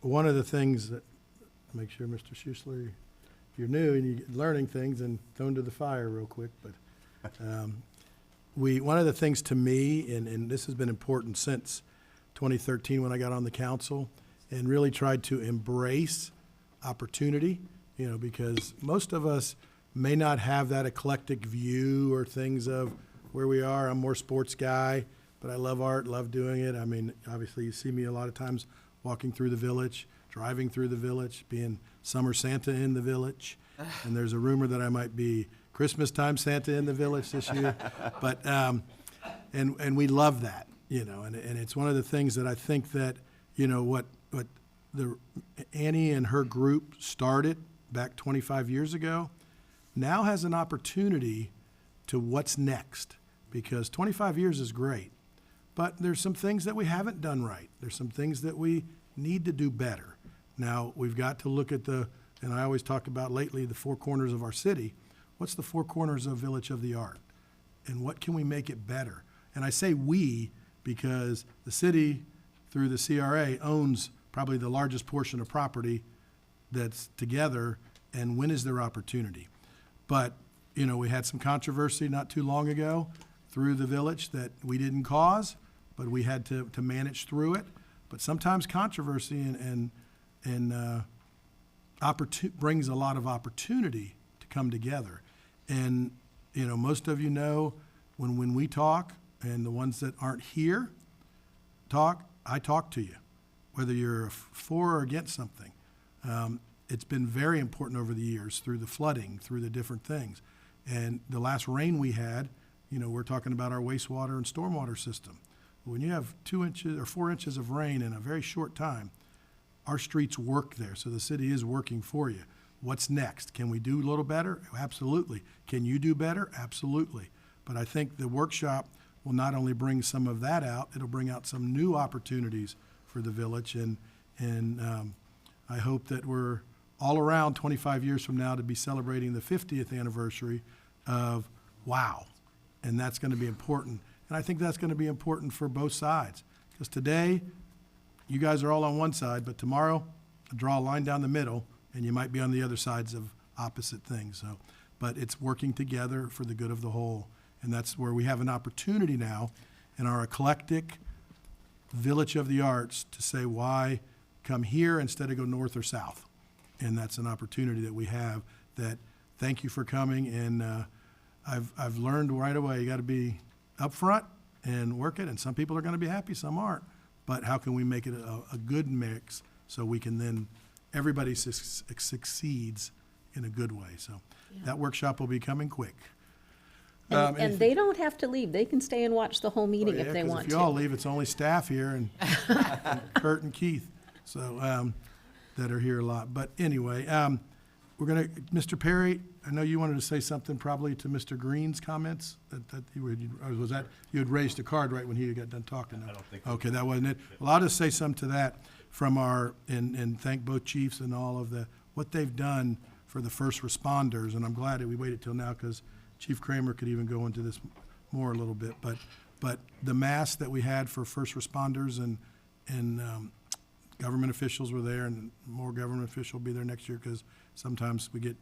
one of the things that, make sure, Mr. Schuessler, if you're new and you're learning things, and thrown to the fire real quick, but one of the things to me, and this has been important since 2013 when I got on the council, and really tried to embrace opportunity, because most of us may not have that eclectic view or things of where we are. I'm more sports guy, but I love art, love doing it. I mean, obviously you see me a lot of times walking through the village, driving through the village, being summer Santa in the village. And there's a rumor that I might be Christmas time Santa in the village this year. But, and we love that, and it's one of the things that I think that, what Annie and her group started back 25 years ago now has an opportunity to what's next, because 25 years is great, but there's some things that we haven't done right. There's some things that we need to do better. Now, we've got to look at and I always talk about lately, the four corners of our city. What's the four corners of Village of the Art? And what can we make it better? And I say we because the city, through the CRA, owns probably the largest portion of property that's together, and when is their opportunity? But, we had some controversy not too long ago through the village that we didn't cause, but we had to manage through it. But sometimes controversy brings a lot of opportunity to come together. And, most of when we talk, and the ones that aren't here talk, I talk to you, whether you're for or against something. It's been very important over the years through the flooding, through the different things. And the last rain we had, we're talking about our wastewater and stormwater system. When you have 2 inches or 4 inches of rain in a very short time, our streets work there. So the city is working for you. What's next? Can we do a little better? Absolutely. Can you do better? Absolutely. But I think the workshop will not only bring some of that out, it'll bring out some new opportunities for the village. And I hope that we're all around 25 years from now to be celebrating the 50th anniversary of WOW. And that's going to be important. And I think that's going to be important for both sides. Because today, you guys are all on one side, but tomorrow, draw a line down the middle, and you might be on the other sides of opposite things. So, but it's working together for the good of the whole. And that's where we have an opportunity now in our eclectic Village of the Arts to say, why come here instead of go north or south? And that's an opportunity that we have. That, thank you for coming. And I've learned right away, you got to be upfront and work it, and some people are gonna be happy, some aren't. But how can we make it a good mix so we can then, everybody succeeds in a good way? So that workshop will be coming quick. And they don't have to leave. They can stay and watch the whole meeting if they want If you all to. leave, it's only staff here and and Kurt and Keith, so, that are here a lot. But anyway, we're gonna, Mr. Perry, I know you wanted to say something probably to Mr. Green's comments, that you were, or was that, you had raised a card right when he got done talking? I don't think. Okay, that wasn't it. Well, I'll just say something to that from our, and thank both chiefs and all of what they've done for the first responders, and I'm glad that we waited till now, because Chief Kramer could even go into this more a little bit, but the mass that we had for first responders and government officials were there, and more government officials will be there next year, because sometimes we get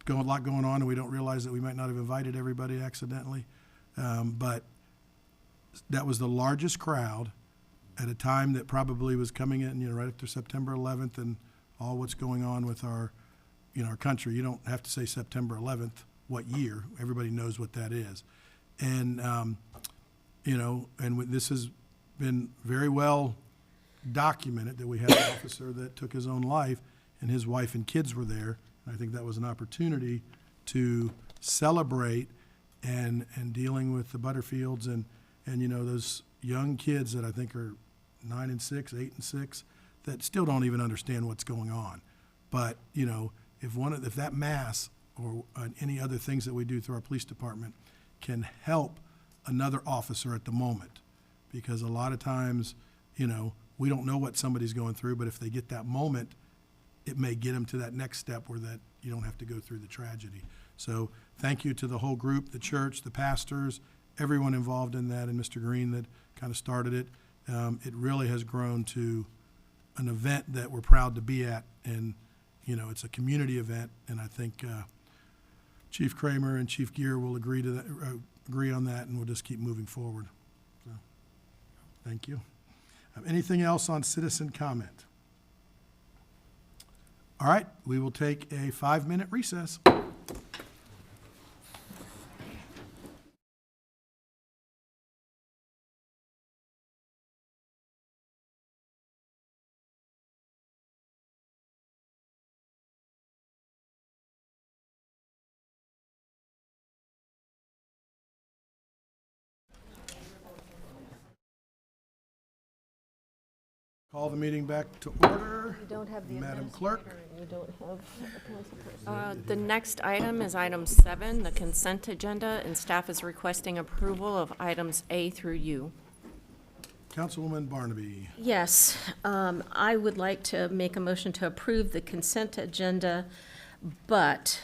a lot going on and we don't realize that we might not have invited everybody accidentally. But that was the largest crowd at a time that probably was coming in, right after September 11th and all what's going on with our country. You don't have to say September 11th, what year. Everybody knows what that is. And, this has been very well documented that we had an officer that took his own life, and his wife and kids were there. And I think that was an opportunity to celebrate and dealing with the Butterfields and those young kids that I think are 9 and 6, 8 and 6, that still don't even understand what's going on. But, if that mass or any other things that we do through our police department can help another officer at the moment, because a lot of times, we don't know what somebody's going through, but if they get that moment, it may get them to that next step where that you don't have to go through the tragedy. So thank you to the whole group, the church, the pastors, everyone involved in that, and Mr. Green that kind of started it. It really has grown to an event that we're proud to be at, and it's a community event, and I think Chief Kramer and Chief Gear will agree on that, and we'll just keep moving forward. So, thank you. Anything else on citizen comment? All right, we will take a 5-minute recess. Call the meeting back to order. We don't have the Madam Clerk. We don't have a council person. The next item is item 7, the consent agenda, and staff is requesting approval of items A through U. Councilwoman Barnaby. Yes, I would like to make a motion to approve the consent agenda, but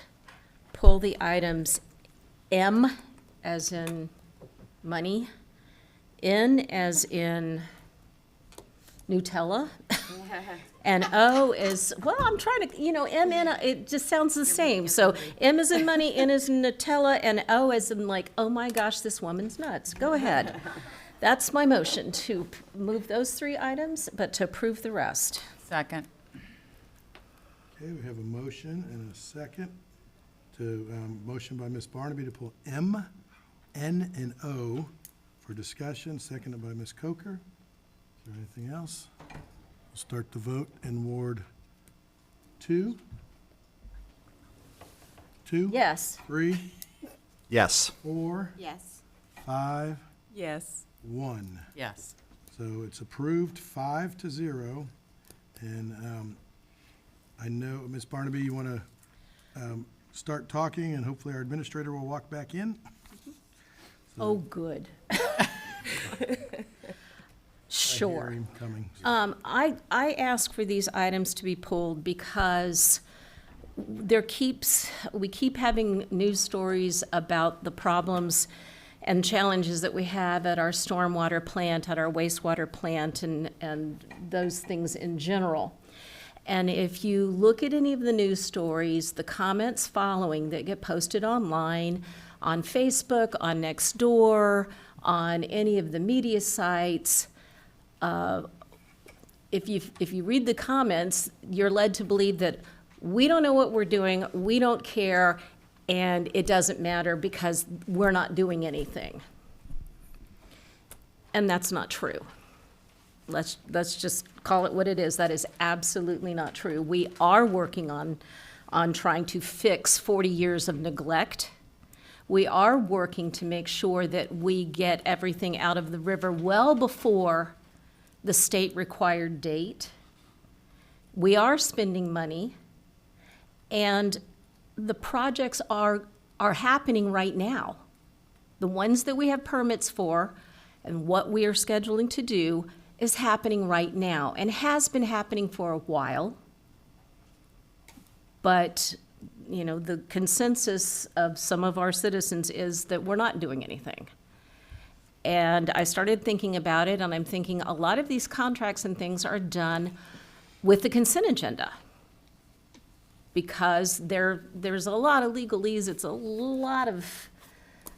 pull the items M as in money, N as in Nutella, and O is, well, I'm trying to, M, N, it just sounds the same. So M is in money, N is in Nutella, and O is in like, oh my gosh, this woman's nuts. Go ahead. That's my motion, to move those 3 items, but to approve the rest. Second. Okay, we have a motion and a second to, motion by Ms. Barnaby to pull M, N, and O for discussion, seconded by Ms. Coker. Is there anything else? We'll start the vote in Ward 2. 2? Yes. 3? Yes. 4? Yes. 5? Yes. 1. Yes. So it's approved 5-0. And I know, Ms. Barnaby, you want to start talking, and hopefully our administrator will walk back in? Oh, good. Sure. I hear him coming. I ask for these items to be pulled because we keep having news stories about the problems and challenges that we have at our stormwater plant, at our wastewater plant, and those things in general. And if you look at any of the news stories, the comments following that get posted online, on Facebook, on Nextdoor, on any of the media sites, if you read the comments, you're led to believe that we don't know what we're doing, we don't care, and it doesn't matter because we're not doing anything. And that's not true. Let's just call it what it is. That is absolutely not true. We are working on trying to fix 40 years of neglect. We are working to make sure that we get everything out of the river well before the state required date. We are spending money, and the projects are happening right now. The ones that we have permits for and what we are scheduling to do is happening right now and has been happening for a while. But, you know, the consensus of some of our citizens is that we're not doing anything. And I started thinking about it, and I'm thinking a lot of these contracts and things are done with the consent agenda. Because there's a lot of legalese, it's a lot of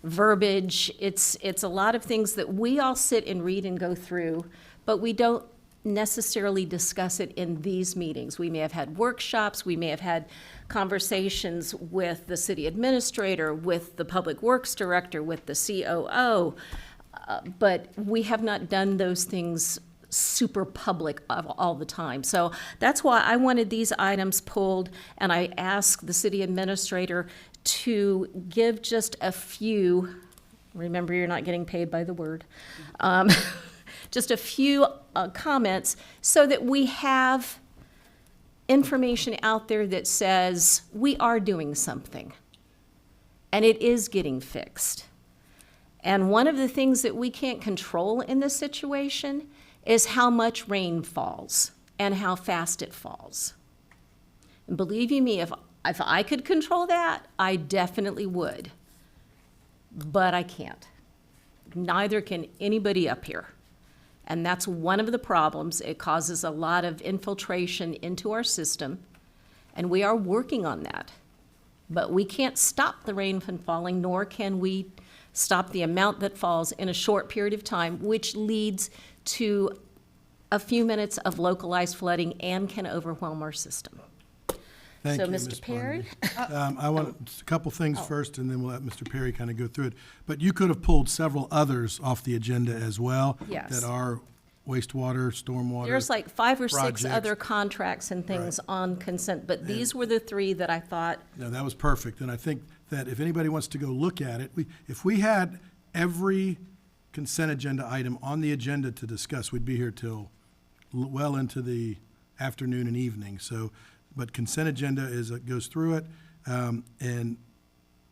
verbiage, it's a lot of things that we all sit and read and go through, but we don't necessarily discuss it in these meetings. We may have had workshops, we may have had conversations with the city administrator, with the public works director, with the COO, but we have not done those things super public all the time. So that's why I wanted these items pulled, and I asked the city administrator to give just a few, remember you're not getting paid by the word, just a few comments so that we have information out there that says we are doing something and it is getting fixed. And one of the things that we can't control in this situation is how much rain falls and how fast it falls. And believe you me, if I could control that, I definitely would. But I can't. Neither can anybody up here. And that's one of the problems. It causes a lot of infiltration into our system, and we are working on that. But we can't stop the rain from falling, nor can we stop the amount that falls in a short period of time, which leads to a few minutes of localized flooding and can overwhelm our system. Thank So, you, Mr. Ms. Perry? Barnaby. I want a couple things first, and then we'll let Mr. Perry kind of go through it. But you could have pulled several others off the agenda as well. Yes. That are wastewater, stormwater. There's like 5 or 6 projects. other contracts and things on consent, but these were the 3 that I thought, No, that was perfect, and I think that if anybody wants to go look at it, if we had every consent agenda item on the agenda to discuss, we'd be here till well into the afternoon and evening, so, but consent agenda goes through it, and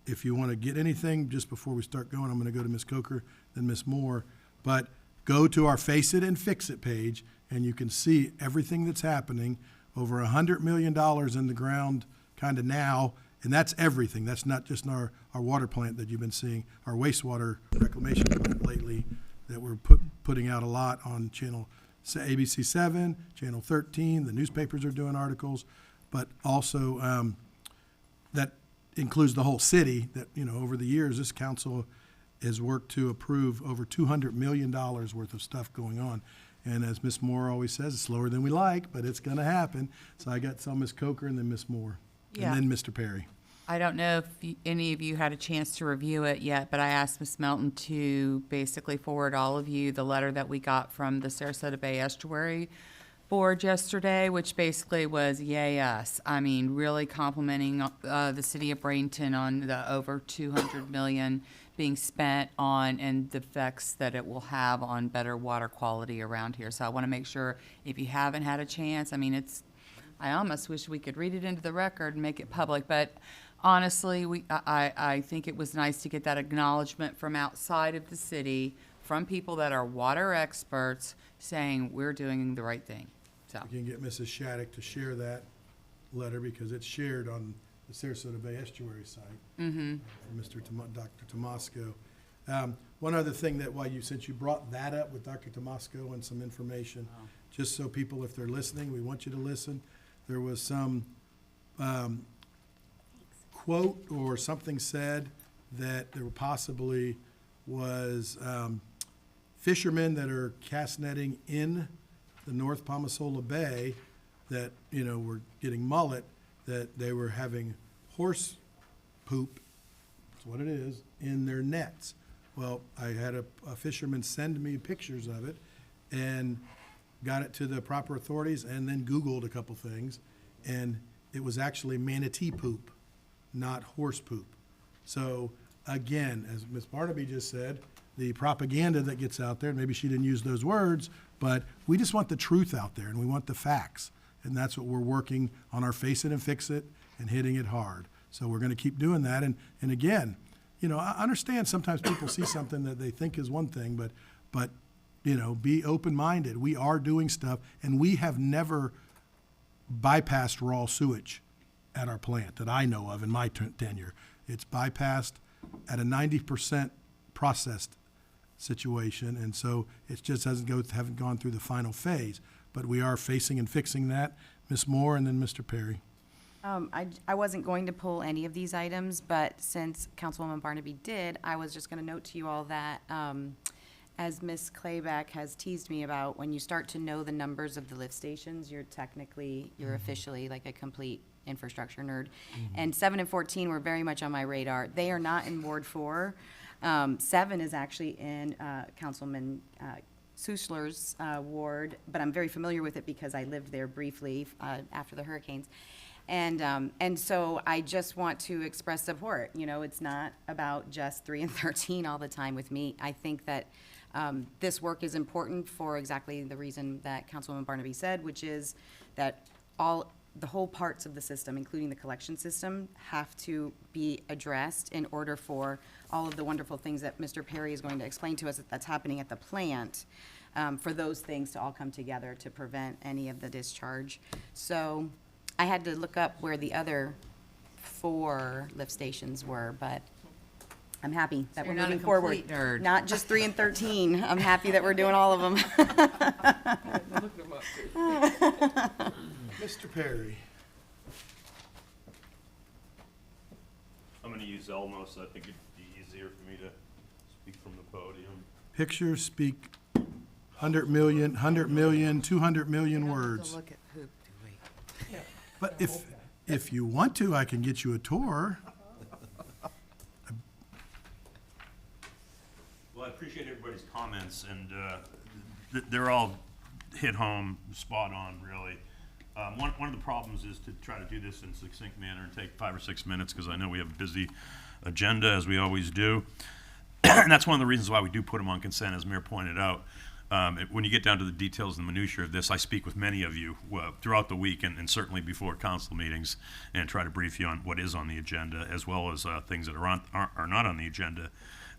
if you want to get anything, just before we start going, I'm going to go to Ms. Coker, then Ms. Moore, but go to our Face It and Fix It page, and you can see everything that's happening, over $100 million in the ground kind of now, and that's everything. That's not just our water plant that you've been seeing, our wastewater reclamation plant lately that we're putting out a lot on channel ABC 7, channel 13. The newspapers are doing articles, but also that includes the whole city that, you know, over the years, this council has worked to approve over $200 million worth of stuff going on. And as Ms. Moore always says, it's slower than we like, but it's going to happen. So I got Ms. Coker and then Ms. Moore, Yeah. and then Mr. Perry. I don't know if any of you had a chance to review it yet, but I asked Ms. Melton to basically forward all of you the letter that we got from the Sarasota Bay Estuary Board yesterday, which basically was yay us. I mean, really complimenting the city of Bradenton on the over $200 million being spent on and the effects that it will have on better water quality around here. So I want to make sure if you haven't had a chance, I mean, I almost wish we could read it into the record and make it public, but honestly, I think it was nice to get that acknowledgement from outside of the city, from people that are water experts, saying we're doing the right thing. So You can get Mrs. Shattuck to share that letter because it's shared on the Sarasota Bay Estuary site. Mm-hmm. From Dr. Tomasco. One other thing that since you brought that up with Dr. Tomasco and some information, just so people, if they're listening, we want you to listen. There was some quote or something said that there possibly was fishermen that are cast netting in the North Palmasola Bay that, you know, were getting mullet, that they were having horse poop, that's what it is, in their nets. Well, I had a fisherman send me pictures of it and got it to the proper authorities and then Googled a couple things. And it was actually manatee poop, not horse poop. So again, as Ms. Barnaby just said, the propaganda that gets out there, maybe she didn't use those words, but we just want the truth out there and we want the facts. And that's what we're working on, our Face It and Fix It and hitting it hard. So we're gonna keep doing that. And again, you know, I understand sometimes people see something that they think is one thing, but you know, be open-minded. We are doing stuff, and we have never bypassed raw sewage at our plant that I know of in my tenure. It's bypassed at a 90% processed situation, and so it just haven't gone through the final phase. But we are facing and fixing that. Ms. Moore and then Mr. Perry. I wasn't going to pull any of these items, but since Councilwoman Barnaby did, I was just going to note to you all that, as Ms. Clayback has teased me about, when you start to know the numbers of the lift stations, you're officially like a complete infrastructure nerd. And 7 and 14 were very much on my radar. They are not in Ward 4. 7 is actually in Councilman Susler's ward, but I'm very familiar with it because I lived there briefly after the hurricanes. And so I just want to express support. You know, it's not about just 3 and 13 all the time with me. I think that this work is important for exactly the reason that Councilwoman Barnaby said, which is that the whole parts of the system, including the collection system, have to be addressed in order for all of the wonderful things that Mr. Perry is going to explain to us that's happening at the plant, for those things to all come together to prevent any of the discharge. So I had to look up where the other 4 lift stations were, but I'm happy that we're moving forward. Nerd. Not just 3 and 13. I'm happy that we're doing all of them. Mr. Perry. I'm gonna use Elmo, so I think it'd be easier for me to speak from the podium. Pictures speak 100 million, 200 million words. Look at poop, do we? But if you want to, I can get you a tour. Well, I appreciate everybody's comments, and they're all hit home, spot on, really. One of the problems is to try to do this in a succinct manner and take 5 or 6 minutes, because I know we have a busy agenda, as we always do. And that's one of the reasons why we do put them on consent, as Mayor pointed out. When you get down to the details and minutiae of this, I speak with many of you throughout the week and certainly before council meetings, and try to brief you on what is on the agenda, as well as things that are not on the agenda,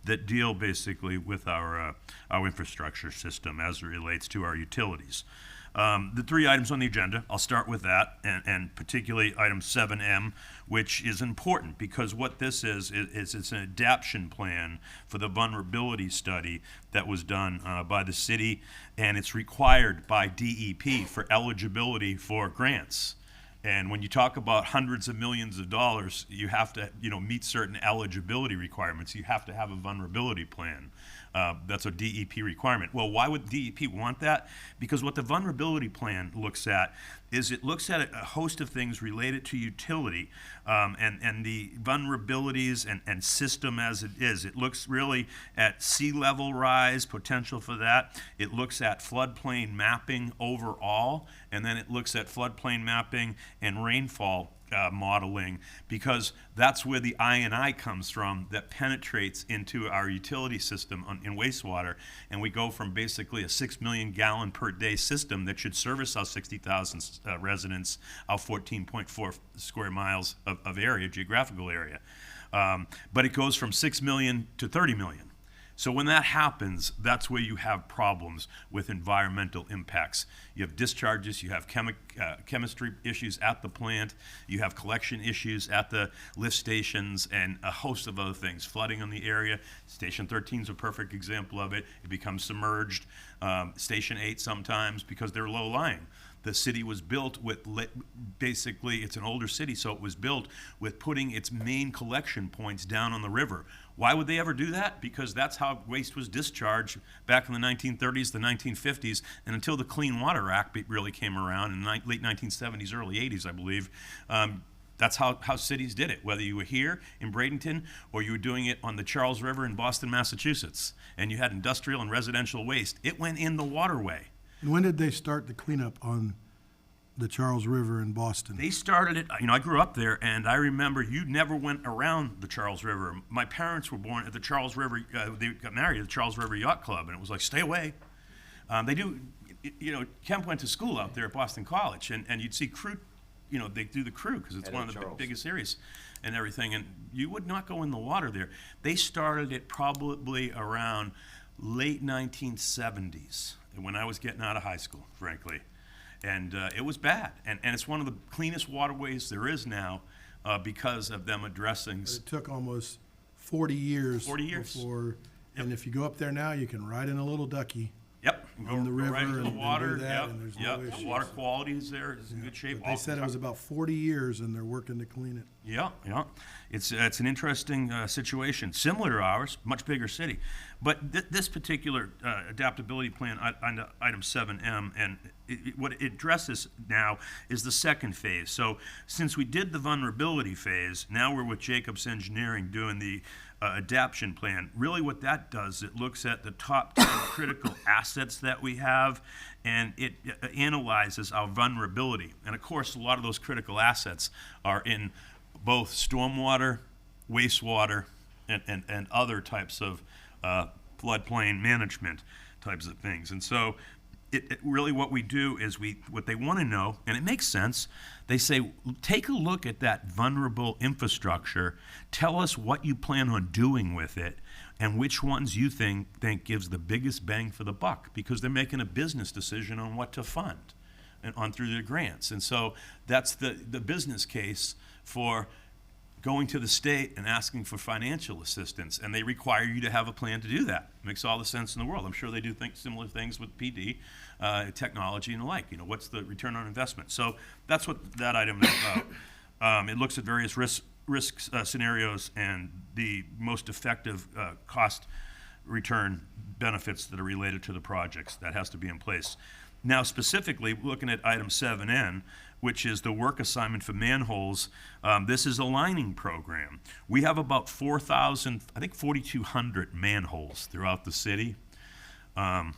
that deal basically with our infrastructure system as it relates to our utilities. The 3 items on the agenda, I'll start with that, and particularly item 7M, which is important because what this is it's an adaptation plan for the vulnerability study that was done by the city, and it's required by DEP for eligibility for grants. And when you talk about hundreds of millions of dollars, you have to, meet certain eligibility requirements. You have to have a vulnerability plan. That's a DEP requirement. Well, why would DEP want that? Because what the vulnerability plan looks at is it looks at a host of things related to utility and the vulnerabilities and system as it is. It looks really at sea level rise, potential for that. It looks at floodplain mapping overall, and then it looks at floodplain mapping and rainfall modeling, because that's where the I&I comes from that penetrates into our utility system in wastewater, and we go from basically a 6 million gallon per day system that should service our 60,000 residents, our 14.4 square miles of area, geographical area. But it goes from 6 million to 30 million. So when that happens, that's where you have problems with environmental impacts. You have discharges, you have chemistry issues at the plant, you have collection issues at the lift stations, and a host of other things. Flooding on the area. Station 13 is a perfect example of it. It becomes submerged. Station 8 sometimes, because they're low-lying. The city was built with, basically, it's an older city, so it was built with putting its main collection points down on the river. Why would they ever do that? Because that's how waste was discharged back in the 1930s, the 1950s, and until the Clean Water Act really came around in the late 1970s, early 80s, I believe. That's how cities did it, whether you were here in Bradenton or you were doing it on the Charles River in Boston, Massachusetts, and you had industrial and residential waste. It went in the waterway. And when did they start the cleanup on the Charles River in Boston? They started it, I grew up there, and I remember you never went around the Charles River. My parents were born at the Charles River, they got married at the Charles River Yacht Club, and it was like, stay away. Kemp went to school out there at Boston College, and you'd see crew, they do the crew, because it's one of the biggest areas and everything, and you would not go in the water there. They started it probably around late 1970s, when I was getting out of high school, frankly. And it was bad, and it's one of the cleanest waterways there is now because of them addressing. But it took almost 40 years. 40 years. Before, and if you go up there now, you can ride in a little ducky. Yep. On the river right into the and water. do that, and there's no issues. The water quality is there. It's in good shape. But they said it was about 40 years, and they're working to clean it. Yeah. It's an interesting situation, similar to ours, much bigger city. But this particular adaptability plan, item 7M, and what it addresses now is the second phase. So since we did the vulnerability phase, now we're with Jacobs Engineering doing the adaptation plan. Really what that does, it looks at the top 10 critical assets that we have, and it analyzes our vulnerability. And of course, a lot of those critical assets are in both stormwater, wastewater, and other types of floodplain management types of things. And so it really what we do is what they want to know, and it makes sense, they say, take a look at that vulnerable infrastructure, tell us what you plan on doing with it, and which ones you think gives the biggest bang for the buck, because they're making a business decision on what to fund and on through their grants. And so that's the business case for going to the state and asking for financial assistance, and they require you to have a plan to do that. Makes all the sense in the world. I'm sure they do similar things with PD, technology and the like. What's the return on investment? So that's what that item is about. It looks at various risk scenarios and the most effective cost return benefits that are related to the projects that has to be in place. Now, specifically, looking at item 7N, which is the work assignment for manholes, this is a lining program. We have about 4,200 manholes throughout the city. And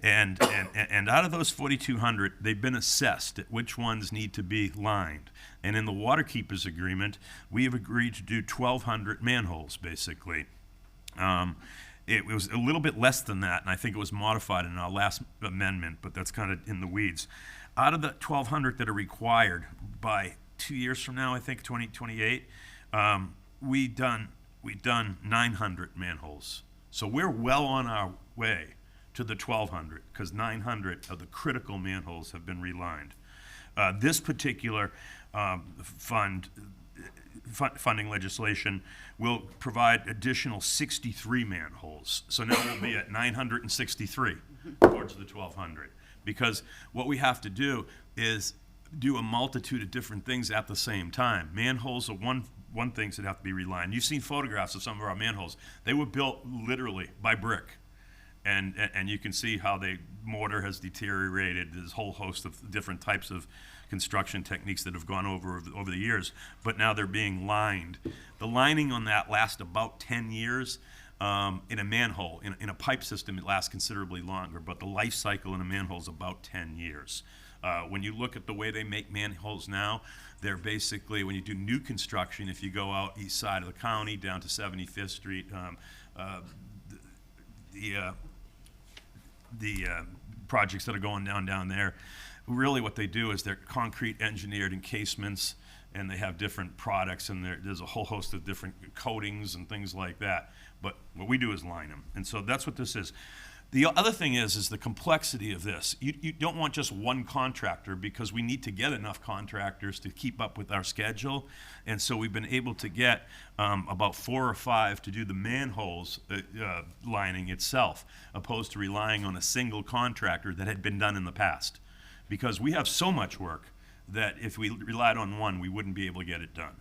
out of those 4,200, they've been assessed at which ones need to be lined. And in the Waterkeepers Agreement, we have agreed to do 1,200 manholes, basically. It was a little bit less than that, and I think it was modified in our last amendment, but that's kind of in the weeds. Out of the 1,200 that are required by 2 years from now, I think 2028, we've done 900 manholes. So we're well on our way to the 1,200, because 900 of the critical manholes have been relined. This particular funding legislation will provide additional 63 manholes. So now we'll be at 963 towards the 1,200. Because what we have to do is do a multitude of different things at the same time. Manholes are one things that have to be relined. You've seen photographs of some of our manholes. They were built literally by brick. And you can see how mortar has deteriorated. There's a whole host of different types of construction techniques that have gone over the years, but now they're being lined. The lining on that lasts about 10 years. In a manhole, in a pipe system, it lasts considerably longer, but the life cycle in a manhole is about 10 years. When you look at the way they make manholes now, they're basically, when you do new construction, if you go out east side of the county down to 75th Street, the projects that are going down there, really what they do is they're concrete engineered encasements, and they have different products, and there's a whole host of different coatings and things like that. But what we do is line them. And so that's what this is. The other thing is the complexity of this. You don't want just one contractor, because we need to get enough contractors to keep up with our schedule. And so we've been able to get about 4 or 5 to do the manholes lining itself, opposed to relying on a single contractor that had been done in the past. Because we have so much work that if we relied on one, we wouldn't be able to get it done.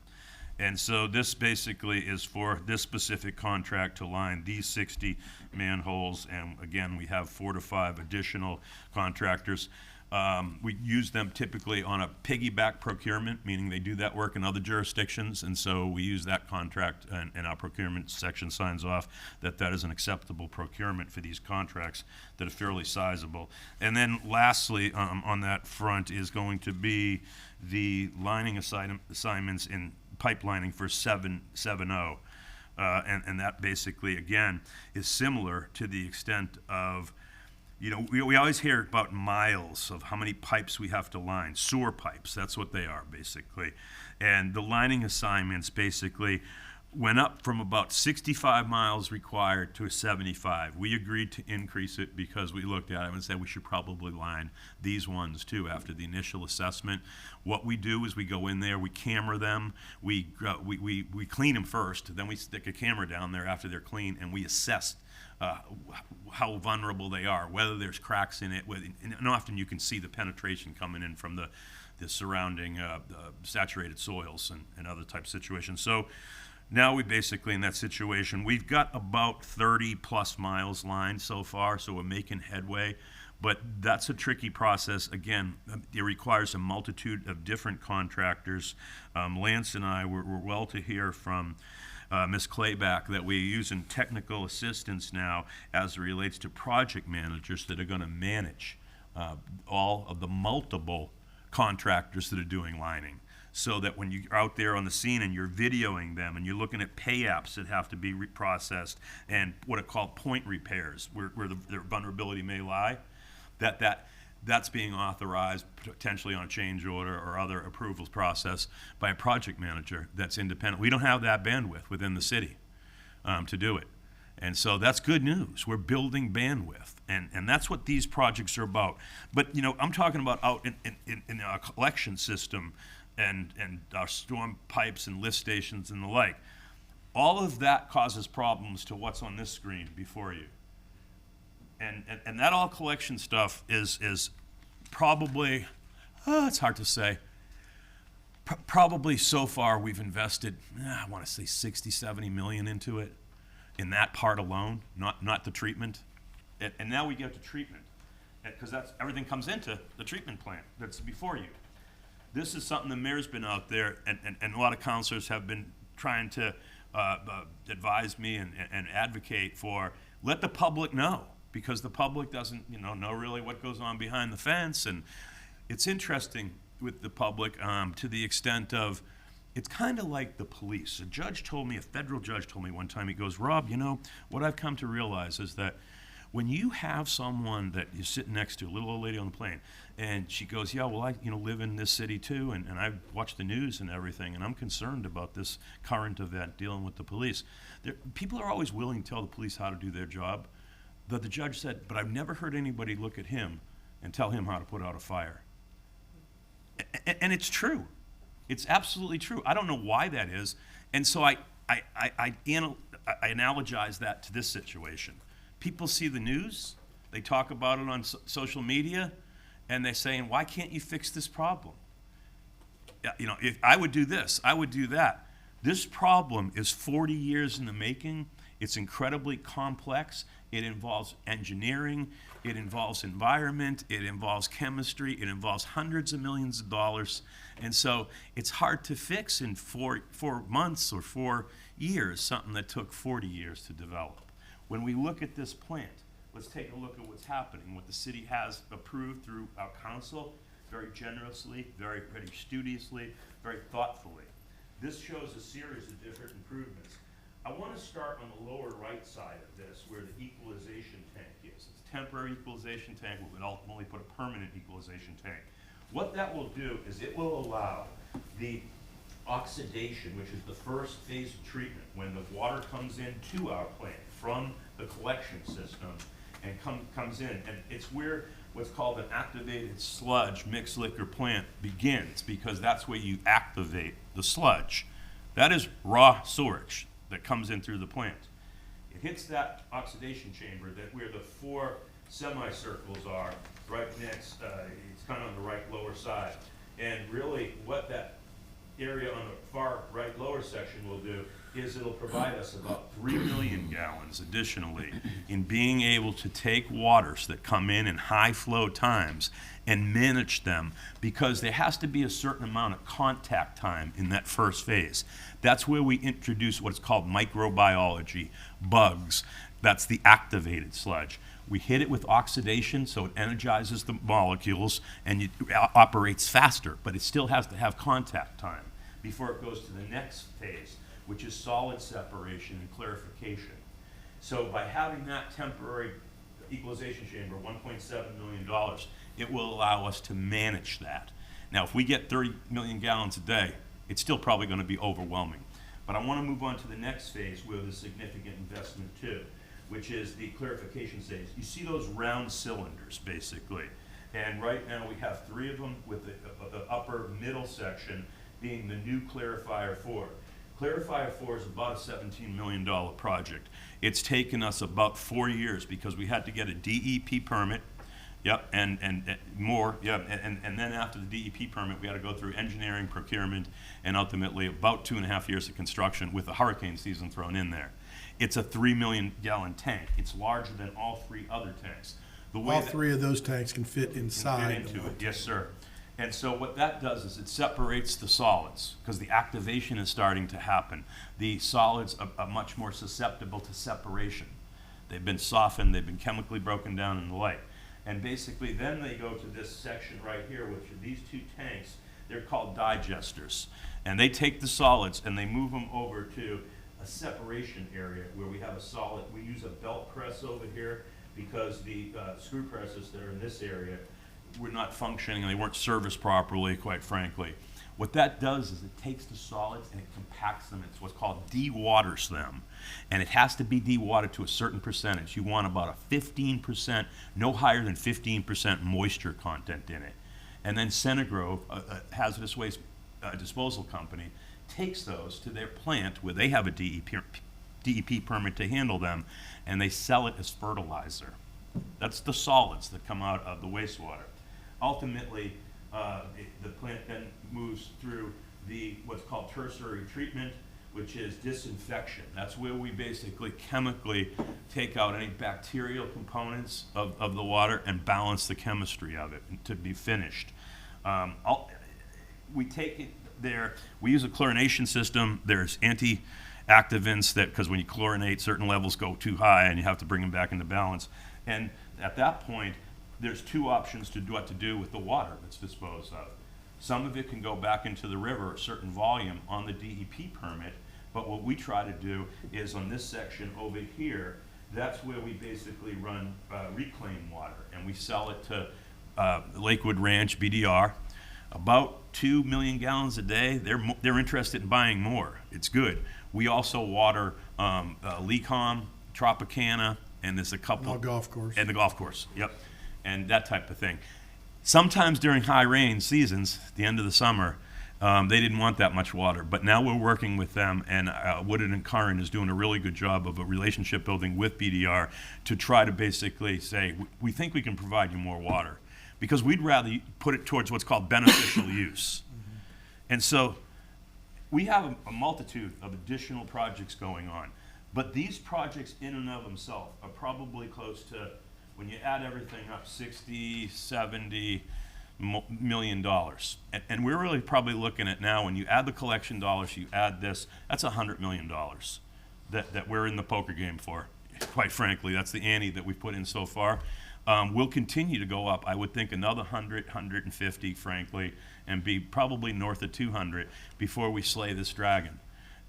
And so this basically is for this specific contract to line these 60 manholes. And again, we have 4 to 5 additional contractors. We use them typically on a piggyback procurement, meaning they do that work in other jurisdictions, and so we use that contract, and our procurement section signs off that that is an acceptable procurement for these contracts that are fairly sizable. And then lastly, on that front is going to be the lining assignments in pipelining for 770. And that basically, again, is similar to the extent of, we always hear about miles of how many pipes we have to line. Sewer pipes, that's what they are, basically. And the lining assignments basically went up from about 65 miles required to 75. We agreed to increase it because we looked at it and said we should probably line these ones too after the initial assessment. What we do is we go in there, we camera them, we clean them first, then we stick a camera down there after they're clean, and we assess how vulnerable they are, whether there's cracks in it, and often you can see the penetration coming in from the surrounding saturated soils and other type situations. So now we basically in that situation, we've got about 30 plus miles lined so far, so we're making headway. But that's a tricky process. Again, it requires a multitude of different contractors. Lance and I were well to hear from Ms. Clayback that we're using technical assistance now as it relates to project managers that are going to manage all of the multiple contractors that are doing lining, so that when you're out there on the scene and you're videoing them and you're looking at pay apps that have to be processed and what are called point repairs, where their vulnerability may lie, that's being authorized potentially on a change order or other approvals process by a project manager that's independent. We don't have that bandwidth within the city to do it. And so that's good news. We're building bandwidth, and that's what these projects are about. But, I'm talking about out in our collection system and our storm pipes and lift stations and the like. All of that causes problems to what's on this screen before you. And that all collection stuff is probably, it's hard to say, probably so far we've invested, I want to say 60, 70 million into it, in that part alone, not the treatment. And now we get to treatment, because everything comes into the treatment plant that's before you. This is something the mayor's been out there, and a lot of counselors have been trying to advise me and advocate for. Let the public know, because the public doesn't know really what goes on behind the fence. And it's interesting with the public to the extent of, it's kind of like the police. A federal judge told me one time, he goes, Rob, what I've come to realize is that when you have someone that you're sitting next to, a little old lady on the plane, and she goes, yeah, well, I live in this city too, and I watch the news and everything, and I'm concerned about this current event dealing with the police. People are always willing to tell the police how to do their job. But the judge said, but I've never heard anybody look at him and tell him how to put out a fire. And it's true. It's absolutely true. I don't know why that is. And so I analogize that to this situation. People see the news, they talk about it on social media, and they're saying, why can't you fix this problem? If I would do this, I would do that. This problem is 40 years in the making. It's incredibly complex. It involves engineering, it involves environment, it involves chemistry, it involves hundreds of millions of dollars. And so it's hard to fix in 4 months or 4 years, something that took 40 years to develop. When we look at this plant, let's take a look at what's happening, what the city has approved through our council, very generously, very studiously, very thoughtfully. This shows a series of different improvements. I want to start on the lower right side of this, where the equalization tank is. It's a temporary equalization tank. We would ultimately put a permanent equalization tank. What that will do is it will allow the oxidation, which is the first phase of treatment, when the water comes into our plant from the collection system and comes in, and it's where what's called an activated sludge mixed liquor plant begins, because that's where you activate the sludge. That is raw sewage that comes in through the plant. It hits that oxidation chamber, that where the 4 semicircles are, right next, it's kind of on the right lower side. And really what that area on the far right lower section will do is it'll provide us about 3 million gallons additionally in being able to take waters that come in high flow times and manage them, because there has to be a certain amount of contact time in that first phase. That's where we introduce what's called microbiology, bugs. That's the activated sludge. We hit it with oxidation, so it energizes the molecules and it operates faster, but it still has to have contact time before it goes to the next phase, which is solid separation and clarification. So by having that temporary equalization chamber, $1.7 million, it will allow us to manage that. Now, if we get 30 million gallons a day, it's still probably going to be overwhelming. But I want to move on to the next phase with a significant investment too, which is the clarification phase. You see those round cylinders, basically. And right now we have 3 of them, with the upper middle section being the new Clarifier 4. Clarifier 4 is about a $17 million project. It's taken us about 4 years because we had to get a DEP permit. Yep, and more, yep, and then after the DEP permit, we had to go through engineering, procurement, and ultimately about 2.5 years of construction with the hurricane season thrown in there. It's a 3 million gallon tank. It's larger than all 3 other tanks. The way All 3 of those tanks can fit can inside. fit into it, yes, sir. And so what that does is it separates the solids, because the activation is starting to happen. The solids are much more susceptible to separation. They've been softened, they've been chemically broken down and the like. And basically then they go to this section right here, which are these 2 tanks. They're called digesters. And they take the solids and they move them over to a separation area where we have a solid. We use a belt press over here because the screw presses that are in this area were not functioning and they weren't serviced properly, quite frankly. What that does is it takes the solids and it compacts them. It's what's called dewaters them. And it has to be dewatered to a certain percentage. You want about a 15%, no higher than 15% moisture content in it. And then Centigrove, a hazardous waste disposal company, takes those to their plant where they have a DEP permit to handle them, and they sell it as fertilizer. That's the solids that come out of the wastewater. Ultimately, the plant then moves through what's called tertiary treatment, which is disinfection. That's where we basically chemically take out any bacterial components of the water and balance the chemistry of it to be finished. We take it there, we use a chlorination system. There's anti-activants that, because when you chlorinate, certain levels go too high and you have to bring them back into balance. And at that point, there's 2 options to do what to do with the water that's disposed of. Some of it can go back into the river, a certain volume on the DEP permit, but what we try to do is on this section over here, that's where we basically run reclaimed water, and we sell it to Lakewood Ranch, BDR, about 2 million gallons a day. They're interested in buying more. It's good. We also water Lecom, Tropicana, and there's a couple. And the golf course. And the golf course, yep, and that type of thing. Sometimes during high rain seasons, the end of the summer, they didn't want that much water, but now we're working with them, and Woodard and Curran is doing a really good job of a relationship building with BDR to try to basically say, we think we can provide you more water, because we'd rather put it towards what's called beneficial use. And so we have a multitude of additional projects going on, but these projects in and of themselves are probably close to, when you add everything up, $60–70 million. And we're really probably looking at now, when you add the collection dollars, you add this, that's $100 million that we're in the poker game for. Quite frankly, that's the ante that we've put in so far. We'll continue to go up, I would think another 100, 150, frankly, and be probably north of 200 before we slay this dragon.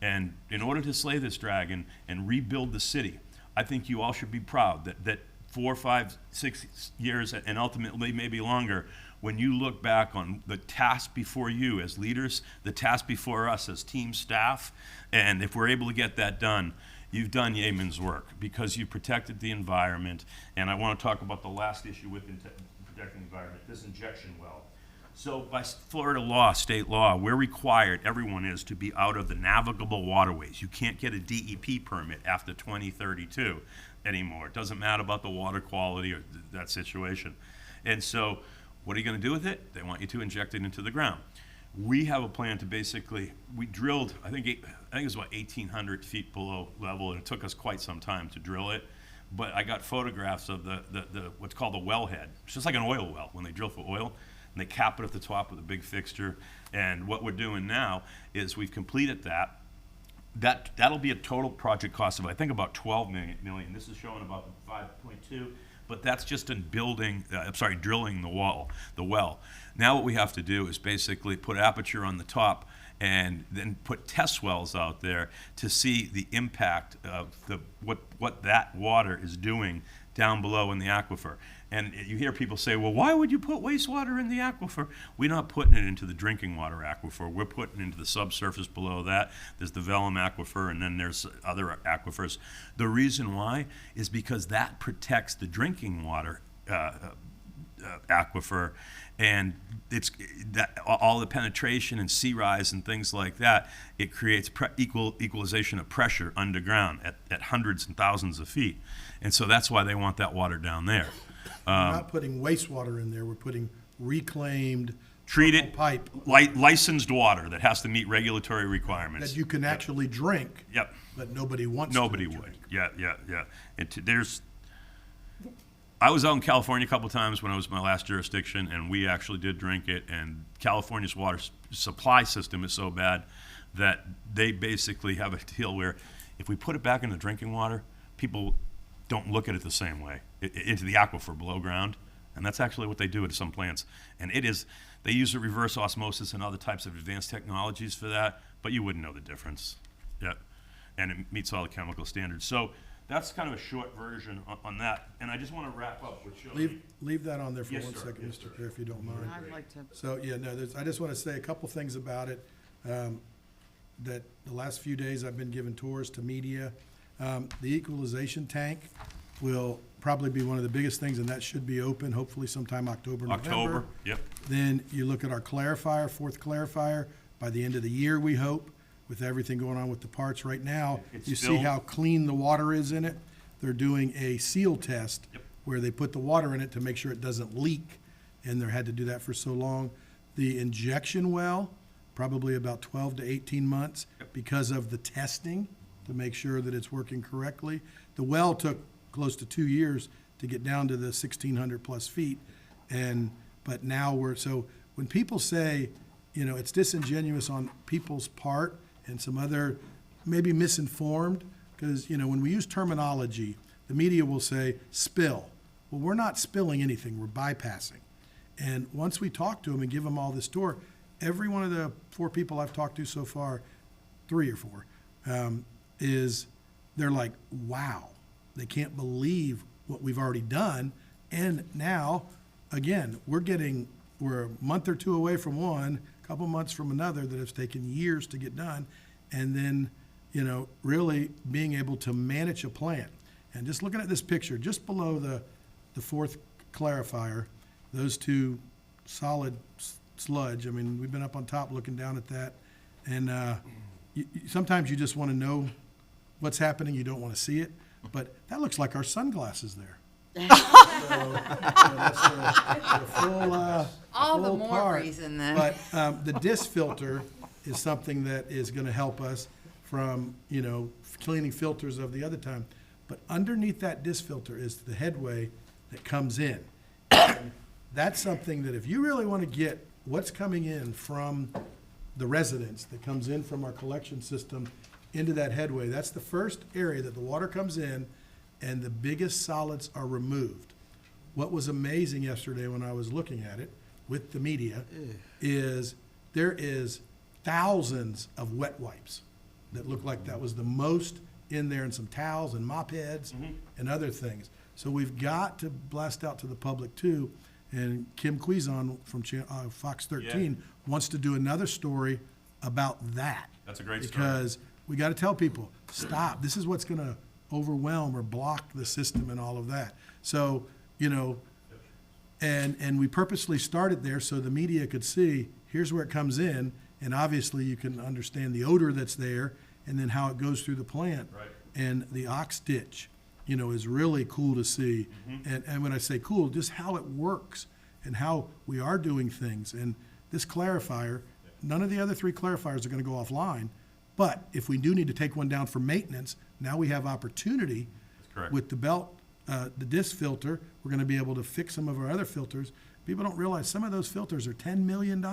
And in order to slay this dragon and rebuild the city, I think you all should be proud that 4, 5, 6 years, and ultimately maybe longer, when you look back on the task before you as leaders, the task before us as team staff, and if we're able to get that done, you've done yeoman's work, because you protected the environment. And I want to talk about the last issue with protecting the environment, this injection well. So by Florida law, state law, we're required, everyone is, to be out of the navigable waterways. You can't get a DEP permit after 2032 anymore. It doesn't matter about the water quality or that situation. And so what are you going to do with it? They want you to inject it into the ground. We have a plan to basically, we drilled, I think it was about 1,800 feet below level, and it took us quite some time to drill it. But I got photographs of the what's called the wellhead. It's just like an oil well when they drill for oil, and they cap it at the top with a big fixture. And what we're doing now is we've completed that. That'll be a total project cost of, I think, about 12 million. This is showing about 5.2, but that's just in building, drilling the well. Now what we have to do is basically put aperture on the top and then put test wells out there to see the impact of what that water is doing down below in the aquifer. And you hear people say, well, why would you put wastewater in the aquifer? We're not putting it into the drinking water aquifer. We're putting it into the subsurface below that. There's the Vellum aquifer, and then there's other aquifers. The reason why is because that protects the drinking water aquifer, and it's that all the penetration and sea rise and things like that. It creates equalization of pressure underground at hundreds and thousands of feet, and so that's why they want that water down there. We're not putting wastewater in there. We're putting reclaimed, treated pipe, licensed water that has to meet regulatory requirements that you can actually drink. Yep. But nobody wants. Nobody to would. drink. Yeah. And I was out in California a couple times when I was in my last jurisdiction, and we actually did drink it. And California's water supply system is so bad that they basically have a deal where if we put it back into drinking water, people don't look at it the same way, into the aquifer below ground. And that's actually what they do at some plants. And they use a reverse osmosis and other types of advanced technologies for that, but you wouldn't know the difference. Yeah. And it meets all the chemical standards. So that's kind of a short version on that. And I just want to wrap up with showing. Leave that on there for Yes, one sir. second, Yes, Mr. sir. Chair, if you don't mind. I'd like to. So, I just want to say a couple things about it. That the last few days I've been giving tours to media. The equalization tank will probably be one of the biggest things, and that should be open hopefully sometime October, November. October, yep. Then you look at our clarifier, fourth clarifier, by the end of the year, we hope, with everything going on with the parts right now. It's You see filled. how clean the water is in it? They're doing a seal test where they put the water in it to make sure it doesn't leak, and they had to do that for so long. The injection well, probably about 12 to 18 months because of the testing to make sure that it's working correctly. The well took close to 2 years to get down to the 1,600 plus feet. But now so when people say, it's disingenuous on people's part and some other, maybe misinformed, because, when we use terminology, the media will say spill. Well, we're not spilling anything, we're bypassing. And once we talk to them and give them all this tour, every one of the 4 people I've talked to so far, 3 or 4, they're like, wow, they can't believe what we've already done. And now, again, we're a month or 2 away from one, a couple months from another that has taken years to get done. And then, really being able to manage a plant. And just looking at this picture, just below the fourth clarifier, those 2 solid sludge. I mean, we've been up on top looking down at that. And sometimes you just want to know what's happening. You don't want to see it. But that looks like our sunglasses there. That's the full, All the full more part. reason then. But the disc filter is something that is going to help us from, cleaning filters of the other time. But underneath that disc filter is the headway that comes in. And that's something that if you really want to get what's coming in from the residents that comes in from our collection system into that headway, that's the first area that the water comes in and the biggest solids are removed. What was amazing yesterday when I was looking at it with the media is there is thousands of wet wipes that look like that was the most in there, and some towels and mop heads and other things. So we've got to blast out to the public too. And Kim Cuizon from Fox 13 wants to do another story about that. That's a great story. Because we got to tell people, stop. This is what's going to overwhelm or block the system and all of that. So, and we purposely started there so the media could see, here's where it comes in, and obviously you can understand the odor that's there and then how it goes through the plant. Right. And the ox ditch, is really cool to see. And when I say cool, just how it works and how we are doing things. And this clarifier, none of the other 3 clarifiers are gonna go offline. But if we do need to take one down for maintenance, now we have opportunity. correct. With the belt, the disc filter, we're gonna be able to fix some of our other filters. People don't realize some of those filters are $10 million.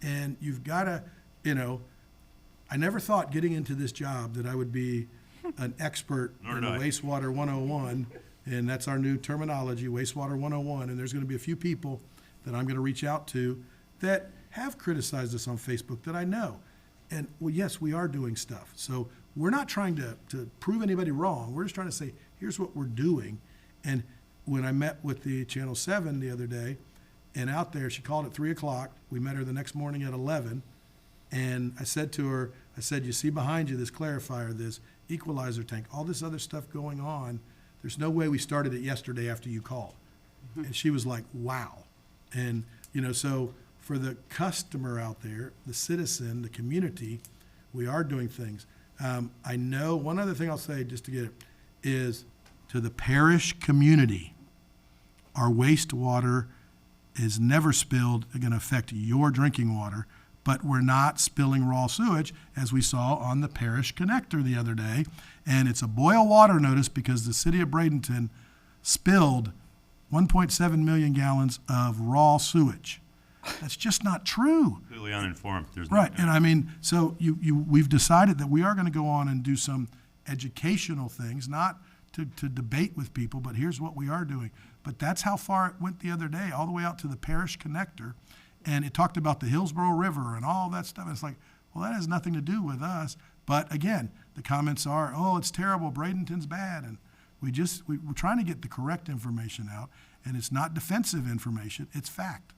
And you've gotta, I never thought getting into this job that I would be an expert Nor in did I. wastewater 101, and that's our new terminology, wastewater 101. And there's going to be a few people that I'm going to reach out to that have criticized us on Facebook that I know. And, well, yes, we are doing stuff. So we're not trying to prove anybody wrong. We're just trying to say, here's what we're doing. And when I met with the Channel 7 the other day, and out there, she called at 3 o'clock. We met her the next morning at 11. And I said to her, you see behind you this clarifier, this equalizer tank, all this other stuff going on. There's no way we started it yesterday after you called. And she was like, wow. And, so for the customer out there, the citizen, the community, we are doing things. I know, one other thing I'll say just to get it, is to the parish community, our wastewater is never spilled, going to affect your drinking water. But we're not spilling raw sewage, as we saw on the parish connector the other day. And it's a boil water notice because the city of Bradenton spilled 1.7 million gallons of raw sewage. That's just not true. Completely uninformed. There's Right, no, and I mean, so we've decided that we are gonna go on and do some educational things, not to debate with people, but here's what we are doing. But that's how far it went the other day, all the way out to the parish connector. And it talked about the Hillsborough River and all that stuff. It's like, well, that has nothing to do with us. But again, the comments are, oh, it's terrible, Bradenton's bad. And we're trying to get the correct information out. And it's not defensive information, it's fact.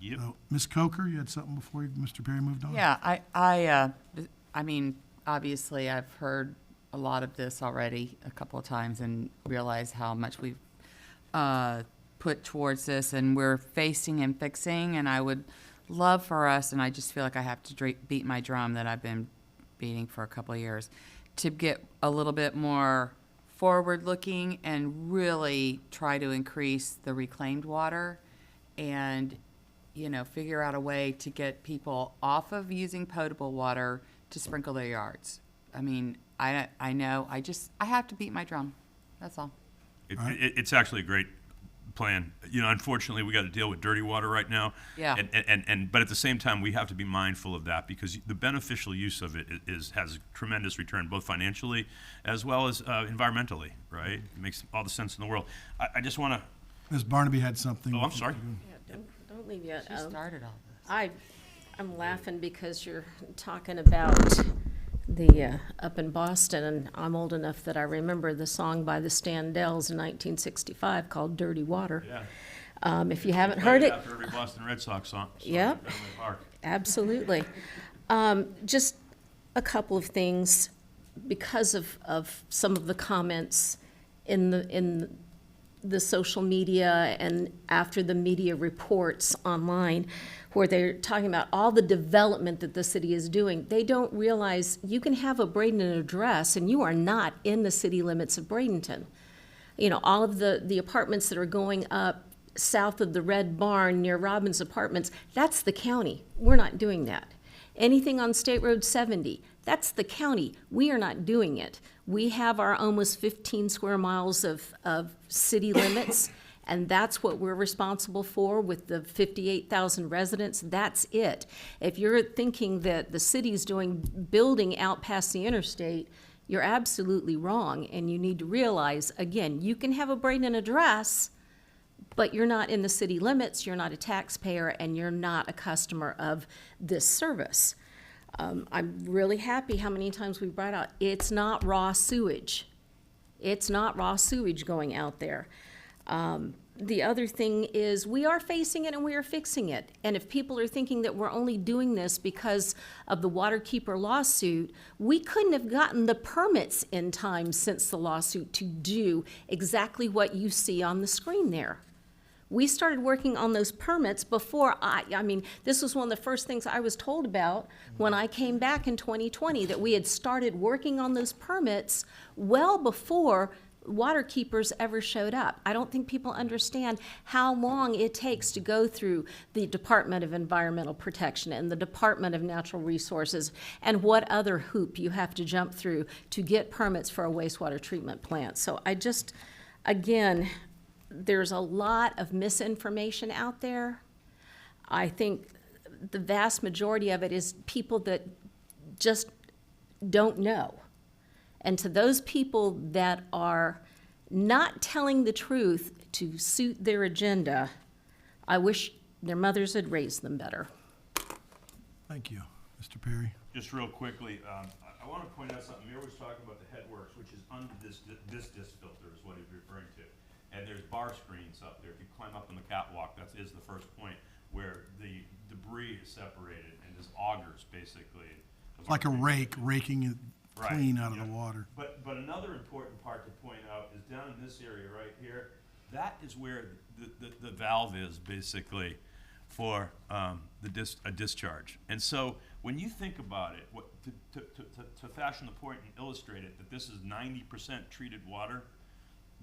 Yep. So, Ms. Coker, you had something before Mr. Perry moved on? Yeah, I mean, obviously, I've heard a lot of this already a couple of times and realize how much we've put towards this, and we're facing and fixing, and I would love for us, and I just feel like I have to beat my drum that I've been beating for a couple of years, to get a little bit more forward-looking and really try to increase the reclaimed water and, figure out a way to get people off of using potable water to sprinkle their yards. I mean, I know, I have to beat my drum. That's all. It's actually a great plan. Unfortunately, we got to deal with dirty water right now. Yeah. But at the same time, we have to be mindful of that because the beneficial use of it has tremendous return, both financially as well as environmentally. Right? It makes all the sense in the world. I just want to. Ms. Barnaby had something. Oh, I'm sorry. Yeah, don't leave yet. She started all this. I'm laughing because you're talking about the up in Boston, and I'm old enough that I remember the song by the Standells in 1965 called "Dirty Water." Yeah. If you haven't heard it, After every Boston Red Sox song. Yep. in Fenway Park. Absolutely. Just a couple of things because of some of the comments in the social media and after the media reports online where they're talking about all the development that the city is doing. They don't realize you can have a Bradenton address and you are not in the city limits of Bradenton. All of the apartments that are going up south of the Red Barn near Robbins Apartments, that's the county. We're not doing that. Anything on State Road 70, that's the county. We are not doing it. We have our almost 15 square miles of city limits, and that's what we're responsible for with the 58,000 residents. That's it. If you're thinking that the city's building out past the interstate, you're absolutely wrong, and you need to realize, again, you can have a Bradenton address, but you're not in the city limits, you're not a taxpayer, and you're not a customer of this service. I'm really happy how many times we brought out, it's not raw sewage. It's not raw sewage going out there. The other thing is we are facing it and we are fixing it. And if people are thinking that we're only doing this because of the Waterkeeper lawsuit, we couldn't have gotten the permits in time since the lawsuit to do exactly what you see on the screen there. We started working on those permits before this was one of the first things I was told about when I came back in 2020, that we had started working on those permits well before water keepers ever showed up. I don't think people understand how long it takes to go through the Department of Environmental Protection and the Department of Natural Resources and what other hoop you have to jump through to get permits for a wastewater treatment plant. So I just, again, there's a lot of misinformation out there. I think the vast majority of it is people that just don't know. And to those people that are not telling the truth to suit their agenda, I wish their mothers had raised them better. Thank you. Mr. Perry? Just real quickly, I want to point out something. Mayor was talking about the headworks, which is under this disc filter is what he's referring to. And there's bar screens up there. If you climb up on the catwalk, that is the first point where the debris is separated, and there's augers, basically. Like a rake, raking it Right, clean out of yeah. the water. But another important part to point out is down in this area right here, that is where the valve is basically for a discharge. And so when you think about it, to fashion the point and illustrate it, that this is 90% treated water,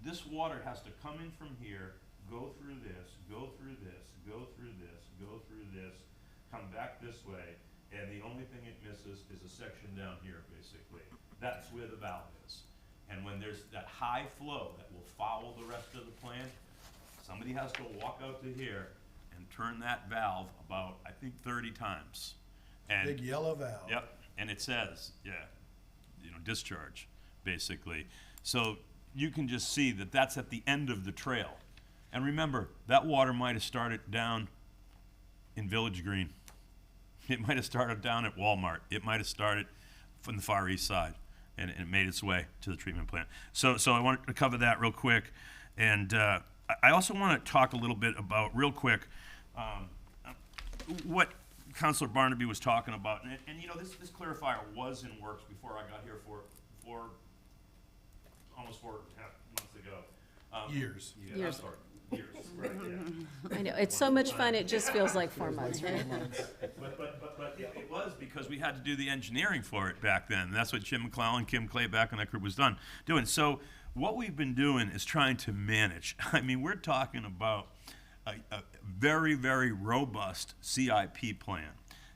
this water has to come in from here, go through this, go through this, go through this, go through this, come back this way, and the only thing it misses is a section down here, basically. That's where the valve is. And when there's that high flow that will foul the rest of the plant, somebody has to walk out to here and turn that valve about, I think, 30 times. And Big yellow valve. Yep, and it says, discharge, basically. So you can just see that that's at the end of the trail. And remember, that water might have started down in Village Green. It might have started down at Walmart. It might have started from the Far East Side, and it made its way to the treatment plant. So I wanted to cover that real quick. And I also want to talk a little bit about, real quick, what Councilor Barnaby was talking about. And this clarifier was in works before I got here for almost 4.5 months ago. Years. Yeah, Years. I'm sorry. Years, right, yeah. I know, it's so much fun, it just feels like 4 months. But it was because we had to do the engineering for it back then. And that's what Jim McClellan, Kim Clayback, and that group was doing. So what we've been doing is trying to manage. I mean, we're talking about a very, very robust CIP plan.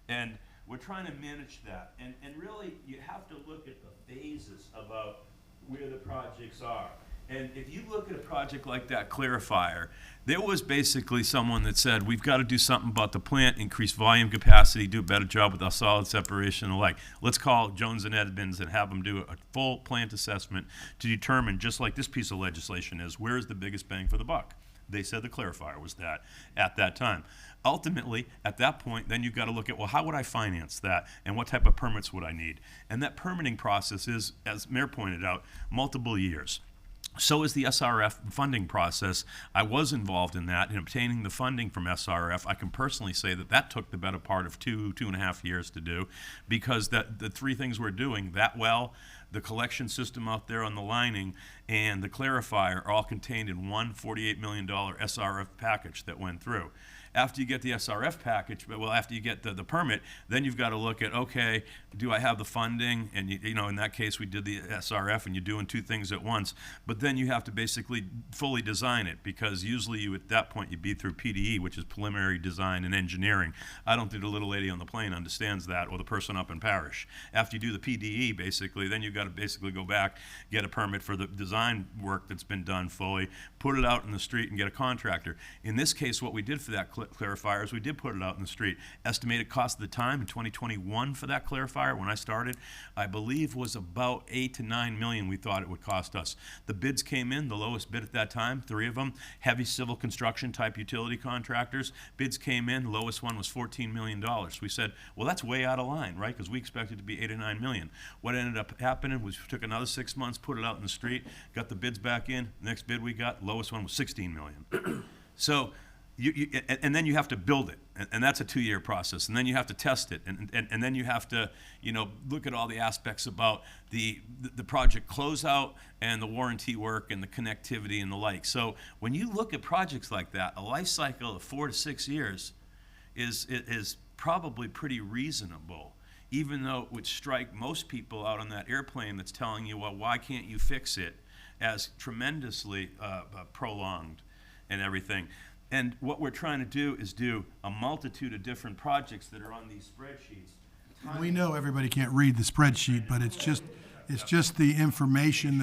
And we're trying to manage that. And really, you have to look at the phases about where the projects are. And if you look at a project like that clarifier, there was basically someone that said, we've got to do something about the plant, increase volume capacity, do a better job with our solid separation and the like. Let's call Jones and Edmonds and have them do a full plant assessment to determine, just like this piece of legislation is, where is the biggest bang for the buck? They said the clarifier was that at that time. Ultimately, at that point, then you've got to look at, well, how would I finance that, and what type of permits would I need? And that permitting process is, as Mayor pointed out, multiple years. So is the SRF funding process. I was involved in that, in obtaining the funding from SRF. I can personally say that took the better part of 2.5 years to do, because the three things we're doing, that well, the collection system out there on the lining, and the clarifier are all contained in one $48 million SRF package that went through. After you get the SRF package, well, after you get the permit, then you've got to look at, okay, do I have the funding? And, in that case, we did the SRF, and you're doing two things at once. But then you have to basically fully design it, because usually at that point, you'd be through PDE, which is preliminary design and engineering. I don't think the little lady on the plane understands that, or the person up in Parish. After you do the PDE, basically, then you've got to basically go back, get a permit for the design work that's been done fully, put it out in the street, and get a contractor. In this case, what we did for that clarifiers, we did put it out in the street. Estimated cost of the time in 2021 for that clarifier, when I started, I believe was about $8 to $9 million we thought it would cost us. The bids came in, the lowest bid at that time, 3 of them, heavy civil construction type utility contractors. Bids came in, lowest one was $14 million. We said, well, that's way out of line, right? Because we expected it to be $8 or $9 million. What ended up happening was we took another 6 months, put it out in the street, got the bids back in. Next bid we got, lowest one was $16 million. So, and then you have to build it, and that's a 2-year process, and then you have to test it, and then you have to, look at all the aspects about the project closeout and the warranty work and the connectivity and the like. So when you look at projects like that, a life cycle of 4 to 6 years is probably pretty reasonable, even though it would strike most people out on that airplane that's telling you, well, why can't you fix it? as tremendously prolonged and everything. And what we're trying to do is do a multitude of different projects that are on these spreadsheets. We know everybody can't read the spreadsheet, but it's just the information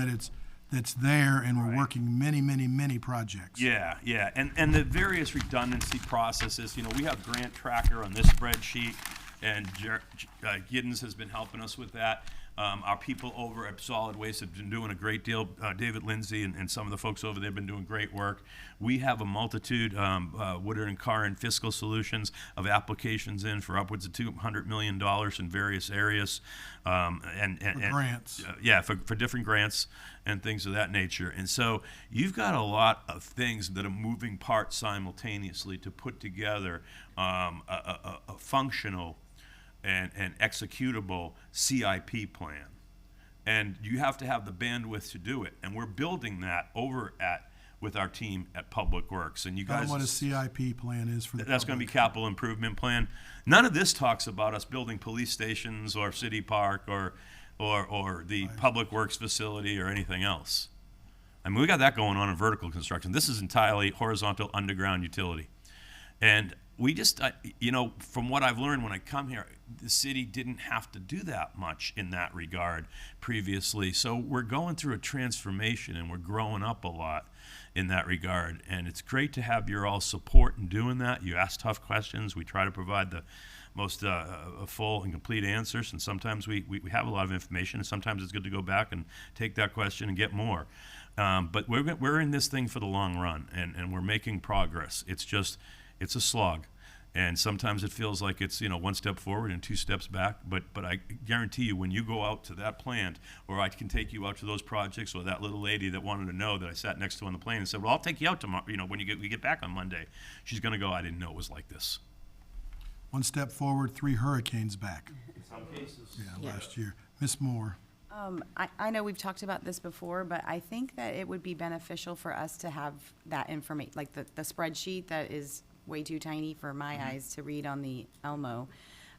that's there, and we're working many, many, many projects. Yeah, yeah, and the various redundancy processes, you know, we have grant tracker on this spreadsheet, and Giddens has been helping us with that. Our people over at Solid Waste have been doing a great deal. David Lindsay and some of the folks over there have been doing great work. We have a multitude, Woodard and Carr and Fiscal Solutions, of applications in for upwards of $200 million in various areas. And grants. Yeah, for different grants and things of that nature. And so you've got a lot of things that are moving parts simultaneously to put together a functional and executable CIP plan. And you have to have the bandwidth to do it. And we're building that over with our team at Public Works. And you Tell guys, them what a CIP plan is for the that's going to public. be capital improvement plan. None of this talks about us building police stations or city park or the Public Works facility or anything else. I mean, we got that going on in vertical construction. This is entirely horizontal underground utility. And we just, you know, from what I've learned when I come here, the city didn't have to do that much in that regard previously. So we're going through a transformation and we're growing up a lot in that regard. And it's great to have your all support in doing that. You ask tough questions. We try to provide the most full and complete answers. And sometimes we have a lot of information, and sometimes it's good to go back and take that question and get more. But we're in this thing for the long run, and we're making progress. It's a slog, and sometimes it feels like it's, you know, one step forward and two steps back. But I guarantee you, when you go out to that plant, or I can take you out to those projects, or that little lady that wanted to know that I sat next to on the plane and said, "Well, I'll take you out tomorrow. You know, when we get back on Monday," she's going to go, "I didn't know it was like this." One step forward, 3 hurricanes back. In some cases. Yeah, last year. Ms. Moore. I know we've talked about this before, but I think that it would be beneficial for us to have that information, like the spreadsheet that is way too tiny for my eyes to read on the Elmo.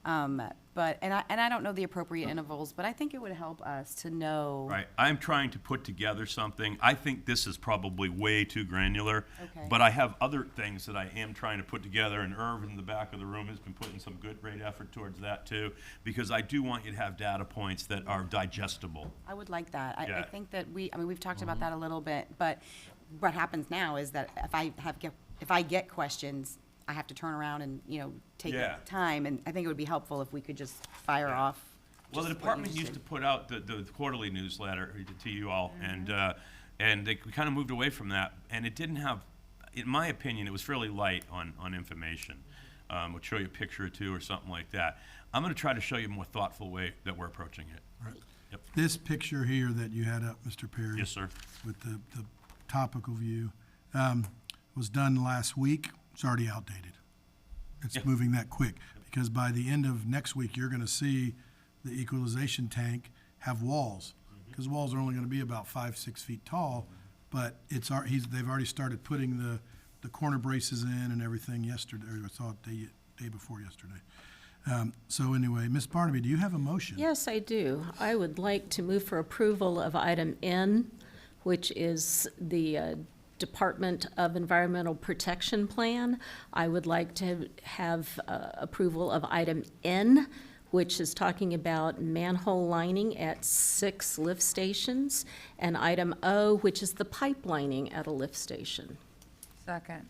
But I don't know the appropriate intervals, but I think it would help us to know. Right. I'm trying to put together something. I think this is probably way too granular. Okay. But I have other things that I am trying to put together, and Irv in the back of the room has been putting some great effort towards that too, because I do want you to have data points that are digestible. I would like that. Yeah. I think that we've talked about that a little bit, but what happens now is that if I get questions, I have to turn around and, you know, take the time, and I think it would be helpful if we could just fire off. Well, the department used to put out the quarterly newsletter to you all, and we kind of moved away from that, and it didn't have, in my opinion, it was fairly light on information. We'll show you a picture or two or something like that. I'm going to try to show you a more thoughtful way that we're approaching it. Right. Yep. This picture here that you had up, Mr. Perry. Yes, sir. With the topical view, was done last week. It's already outdated. It's moving that quick, because by the end of next week, you're going to see the equalization tank have walls, because walls are only going to be about 5-6 feet tall, but they've already started putting the corner braces in and everything yesterday, or I saw it day before yesterday. So anyway, Ms. Barnaby, do you have a motion? Yes, I do. I would like to move for approval of item N, which is the Department of Environmental Protection Plan. I would like to have approval of item N, which is talking about manhole lining at 6 lift stations, and item O, which is the pipelining at a lift station. Second.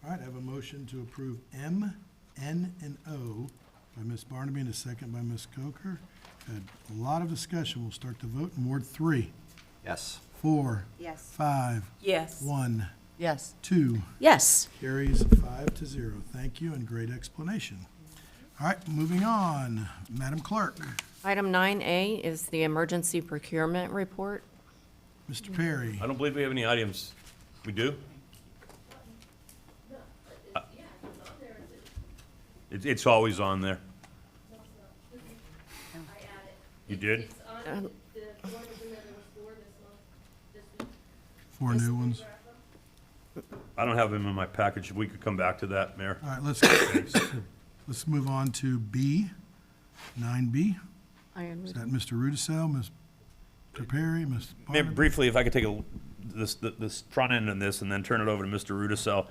All right, I have a motion to approve M, N, and O by Ms. Barnaby and a second by Ms. Coker. Had a lot of discussion. We'll start the vote in Ward 3. Yes. 4. Yes. 5. Yes. 1. Yes. 2. Yes. Carries 5-0. Thank you, and great explanation. All right, moving on. Madam Clerk. Item 9A is the emergency procurement report. Mr. Perry. I don't believe we have any items. We do? It's always on there. You did? 4 new ones. I don't have them in my package. We could come back to that, Mayor. All right, let's move on to B, 9B. Is that Mr. Rudisell, Mr. Perry, Ms. Mayor, Barnaby? briefly, if I could take this front end on this and then turn it over to Mr. Rudisell.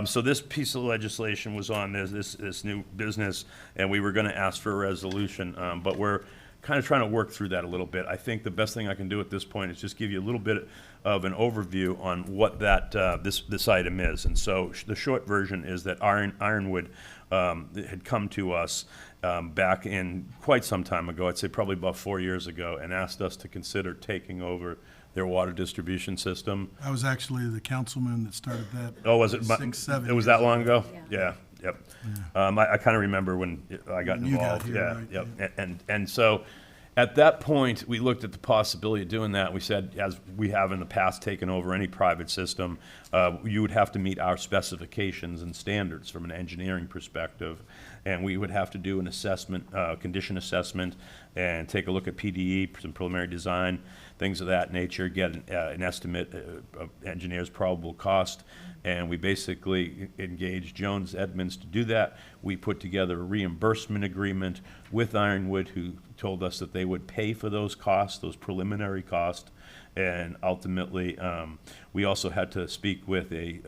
So this piece of legislation was on this new business, and we were going to ask for a resolution, but we're kind of trying to work through that a little bit. I think the best thing I can do at this point is just give you a little bit of an overview on what that this item is. And so the short version is that Ironwood had come to us back in quite some time ago, I'd say probably about 4 years ago, and asked us to consider taking over their water distribution system. I was actually the councilman that started that. Oh, was it? 6, 7 It was years that long ago. ago? Yeah, yep. I kind of remember when I got When you got involved. here, Yeah, right, yep. And so at that point, we looked at the possibility of doing that. We said, as we have in the past taken over any private system, you would have to meet our specifications and standards from an engineering perspective. And we would have to do an assessment, condition assessment, and take a look at PDE, some preliminary design, things of that nature, get an estimate of engineer's probable cost. And we basically engaged Jones Edmonds to do that. We put together a reimbursement agreement with Ironwood, who told us that they would pay for those costs, those preliminary costs. And ultimately, we also had to speak with a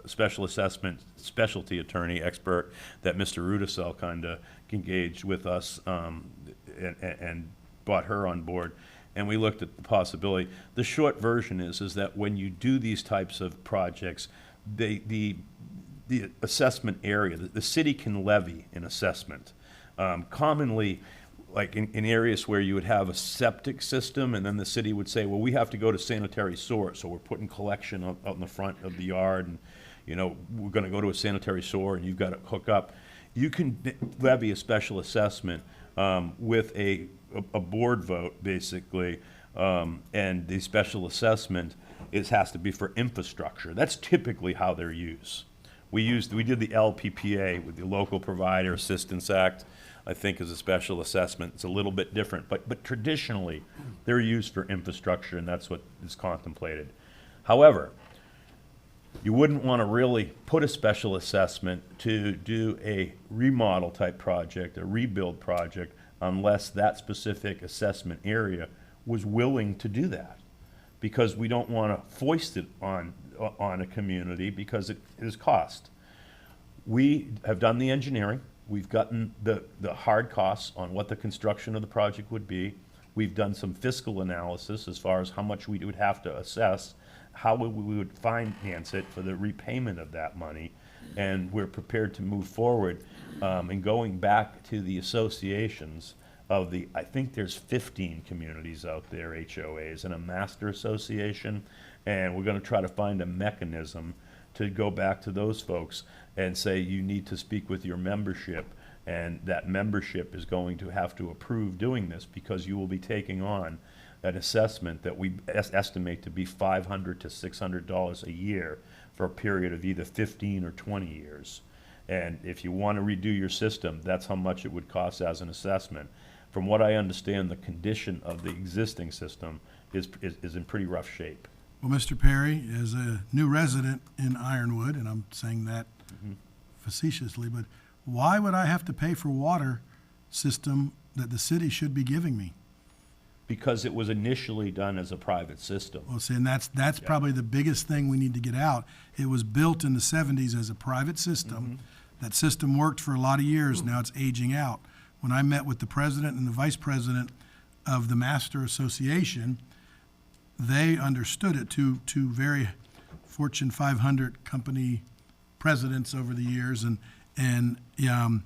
special assessment specialty attorney expert that Mr. Rudisell kind of engaged with us and brought her on board. And we looked at the possibility. The short version is that when you do these types of projects, the assessment area, the city can levy an assessment. Commonly, like in areas where you would have a septic system, and then the city would say, well, we have to go to sanitary sewer, so we're putting collection out in the front of the yard, and we're going to go to a sanitary sewer, and you've got to hook up. You can levy a special assessment with a board vote, basically, and the special assessment has to be for infrastructure. That's typically how they're used. We did the LPPA with the Local Provider Assistance Act, I think, as a special assessment. It's a little bit different, but traditionally they're used for infrastructure, and that's what is contemplated. However, you wouldn't want to really put a special assessment to do a remodel type project, a rebuild project, unless that specific assessment area was willing to do that. Because we don't want to foist it on a community because it is cost. We have done the engineering. We've gotten the hard costs on what the construction of the project would be. We've done some fiscal analysis as far as how much we would have to assess, how we would finance it for the repayment of that money. And we're prepared to move forward and going back to the associations of I think there's 15 communities out there, HOAs, and a master association. And we're going to try to find a mechanism to go back to those folks and say, you need to speak with your membership, and that membership is going to have to approve doing this, because you will be taking on an assessment that we estimate to be $500 to $600 a year for a period of either 15 or 20 years. And if you want to redo your system, that's how much it would cost as an assessment. From what I understand, the condition of the existing system is in pretty rough shape. Well, Mr. Perry, as a new resident in Ironwood, and I'm saying that facetiously, but why would I have to pay for water system that the city should be giving me? Because it was initially done as a private system. Well, see, and that's probably the biggest thing we need to get out. It was built in the 70s as a private system. That system worked for a lot of years. Now it's aging out. When I met with the president and the vice president of the Master Association, they understood it. Two very Fortune 500 company presidents over the years, and the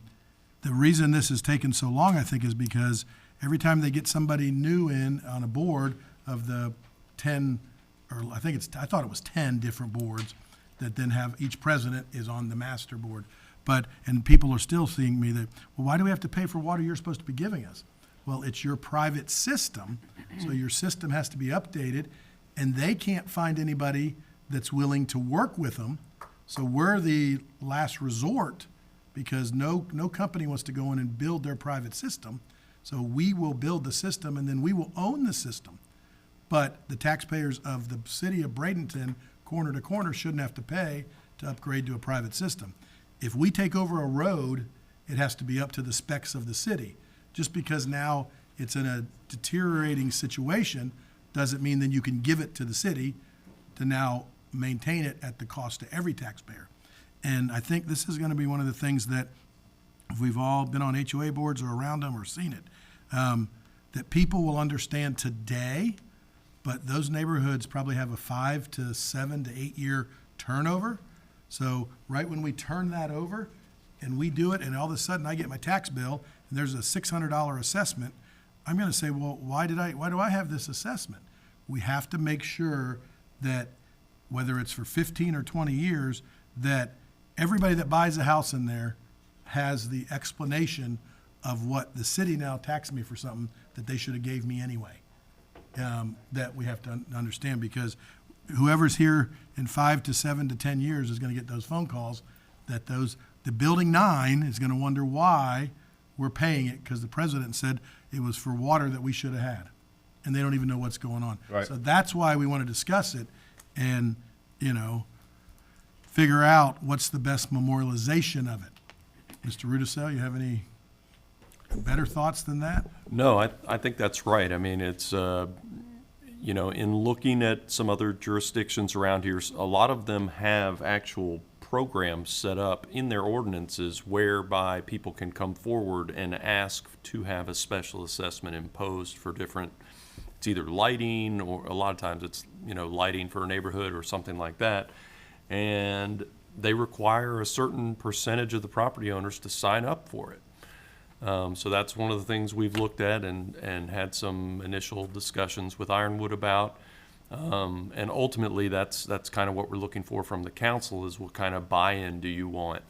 reason this has taken so long, I think, is because every time they get somebody new in on a board of the 10, or I thought it was 10 different boards that then have, each president is on the master board. And people are still seeing me that, well, why do we have to pay for water you're supposed to be giving us? Well, it's your private system, so your system has to be updated, and they can't find anybody that's willing to work with them. So we're the last resort, because no company wants to go in and build their private system. So we will build the system, and then we will own the system. But the taxpayers of the city of Bradenton, corner to corner, shouldn't have to pay to upgrade to a private system. If we take over a road, it has to be up to the specs of the city. Just because now it's in a deteriorating situation doesn't mean that you can give it to the city. to now maintain it at the cost to every taxpayer. And I think this is gonna be one of the things that, if we've all been on HOA boards or around them or seen it, that people will understand today, but those neighborhoods probably have a 5 to 7 to 8 year turnover. So right when we turn that over and we do it, and all of a sudden I get my tax bill and there's a $600 assessment, I'm gonna say, well, why do I have this assessment? We have to make sure that, whether it's for 15 or 20 years, that everybody that buys a house in there has the explanation of what the city now taxed me for something that they should have gave me anyway. That we have to understand, because whoever's here in 5 to 7 to 10 years is gonna get those phone calls that the building 9 is gonna wonder why we're paying it, because the president said it was for water that we should have had. And they don't even know what's going on. Right. So that's why we wanna discuss it and, figure out what's the best memorialization of it. Mr. Rudisell, you have any better thoughts than that? No, I think that's right. I mean, it's, in looking at some other jurisdictions around here, a lot of them have actual programs set up in their ordinances whereby people can come forward and ask to have a special assessment imposed for different, it's either lighting, or a lot of times it's, lighting for a neighborhood or something like that. And they require a certain percentage of the property owners to sign up for it. So that's one of the things we've looked at and had some initial discussions with Ironwood about. And ultimately, that's kind of what we're looking for from the council, is what kind of buy-in do you want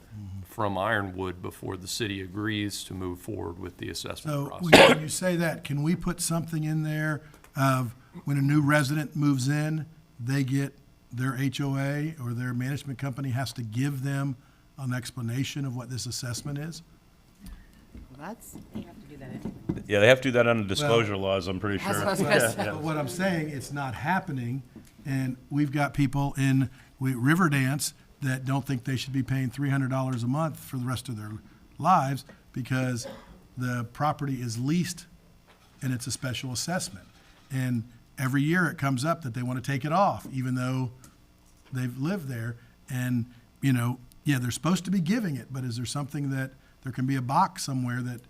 from Ironwood before the city agrees to move forward with the assessment So process. when you say that, can we put something in there of when a new resident moves in, they get their HOA or their management company has to give them an explanation of what this assessment is? Well, you have to do that anyway. Yeah, they have to do that under disclosure laws, I'm pretty sure. That's what I was gonna say. But what I'm saying, it's not happening, and we've got people in Riverdance that don't think they should be paying $300 a month for the rest of their lives because the property is leased and it's a special assessment. And every year it comes up that they want to take it off, even though they've lived there. And, they're supposed to be giving it, but is there something that, there can be a box somewhere that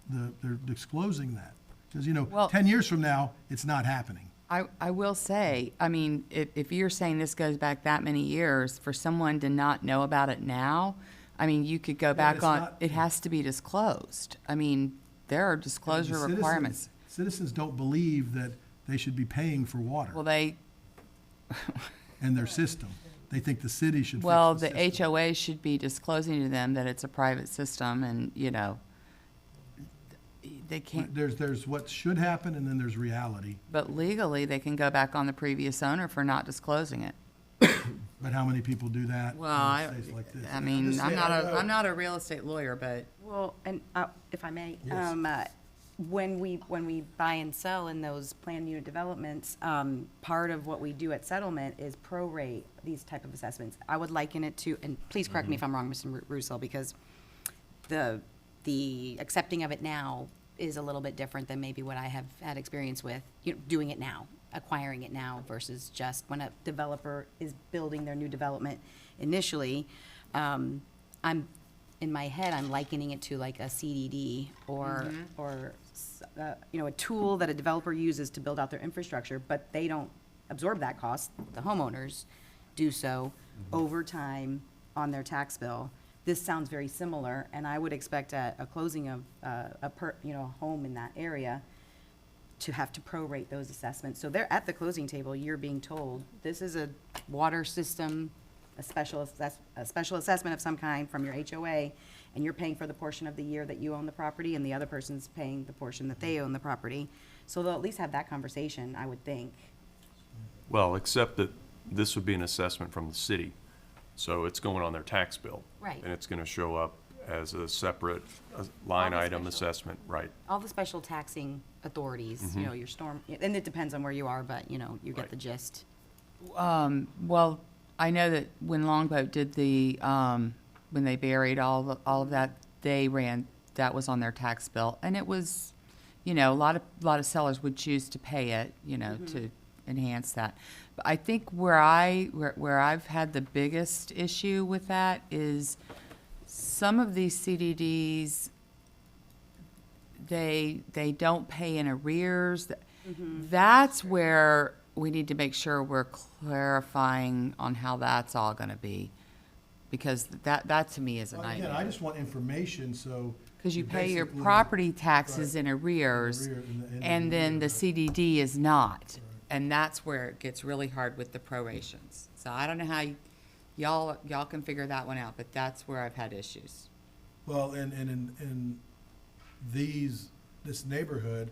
they're disclosing that? Because, Well- 10 years from now, it's not happening. I will say, if you're saying this goes back that many years, for someone to not know about it now, you could go back it's on, not- it has to be disclosed. There are disclosure The citizens- requirements. Citizens don't believe that they should be paying for water Well, they, in their system. They think the city should fix well, the the system. HOA should be disclosing to them that it's a private system and, they can't, There's what should happen, and then there's reality. but legally, they can go back on the previous owner for not disclosing it. But how many people do that in Well, a place like this? just saying, I know. I'm not a real estate lawyer, but. Well, and if I may, Yes. when we buy and sell in those planned unit developments, part of what we do at settlement is prorate these type of assessments. I would liken it to, and please correct me if I'm wrong, Mr. Russell, because the accepting of it now is a little bit different than maybe what I have had experience with, doing it now, acquiring it now versus just when a developer is building their new development initially. In my head, I'm likening it to like a CDD or a tool that a developer uses to build out their infrastructure, but they don't absorb that cost. The homeowners do so over time on their tax bill. This sounds very similar, and I would expect a closing of a home in that area to have to prorate those assessments. So they're at the closing table, you're being told, this is a water system, a special assessment of some kind from your HOA, and you're paying for the portion of the year that you own the property, and the other person's paying the portion that they own the property. So they'll at least have that conversation, I would think. Well, except that this would be an assessment from the city, so it's going on their tax bill. Right. And it's gonna show up as a separate line All the item special- assessment, right. All the special taxing authorities, your storm, and it depends on where you are, but, you get Right. the gist. Well, I know that when Longboat did when they buried all of that, that was on their tax bill. And it was, a lot of sellers would choose to pay it, to enhance that. But I think where I've had the biggest issue with that is some of these CDDs, they don't pay in arrears. That's where we need to make sure we're clarifying on how that's all gonna be. Because that to me is a Well, again, I nightmare. just want information, so. Because you pay your basically- property taxes Right. in arrears, In arrear, in the end of and the then year, the right. CDD is not. And that's where it gets really hard with the prorations. So I don't know how y'all can figure that one out, but that's where I've had issues. Well, and in this neighborhood,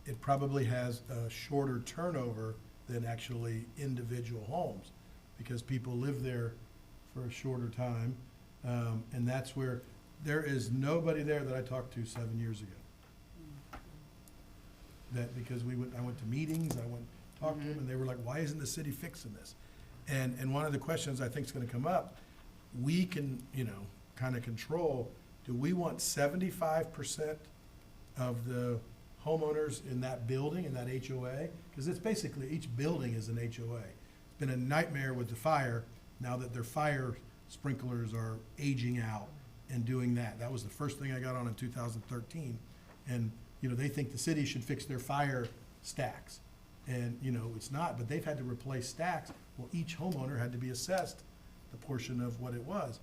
it probably has a shorter turnover than actually individual homes, because people live there for a shorter time. And that's where, there is nobody there that I talked to 7 years ago. That, because I went to meetings, I went, talked to them, and they were like, why isn't the city fixing this? And one of the questions I think is gonna come up, we can, kind of control, do we want 75% of the homeowners in that building, in that HOA? Because it's basically, each building is an HOA. It's been a nightmare with the fire, now that their fire sprinklers are aging out and doing that. That was the first thing I got on in 2013. And, they think the city should fix their fire stacks. And, it's not, but they've had to replace stacks. Well, each homeowner had to be assessed the portion of what it was.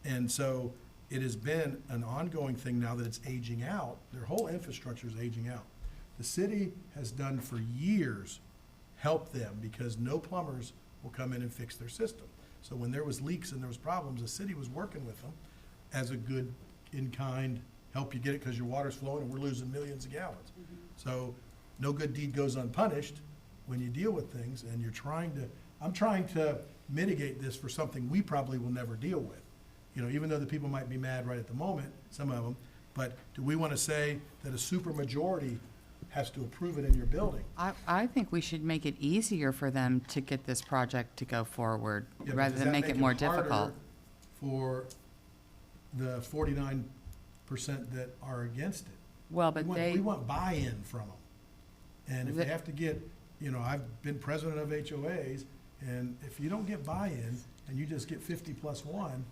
And so it has been an ongoing thing now that it's aging out. Their whole infrastructure is aging out. The city has done for years help them, because no plumbers will come in and fix their system. So when there was leaks and there was problems, the city was working with them as a good in-kind, help you get it because your water's flowing and we're losing millions of gallons. So no good deed goes unpunished when you deal with things, and I'm trying to mitigate this for something we probably will never deal with. Even though the people might be mad right at the moment, some of them, but do we want to say that a supermajority has to approve it in your building? I think we should make it easier for them to get this project to go forward, Yeah, but rather does than that make it more difficult. harder for the 49% that are against it? Well, but We want buy-in from them. And if they have to get, I've been president of HOAs, and if you don't get buy-in and you just get 50 plus one,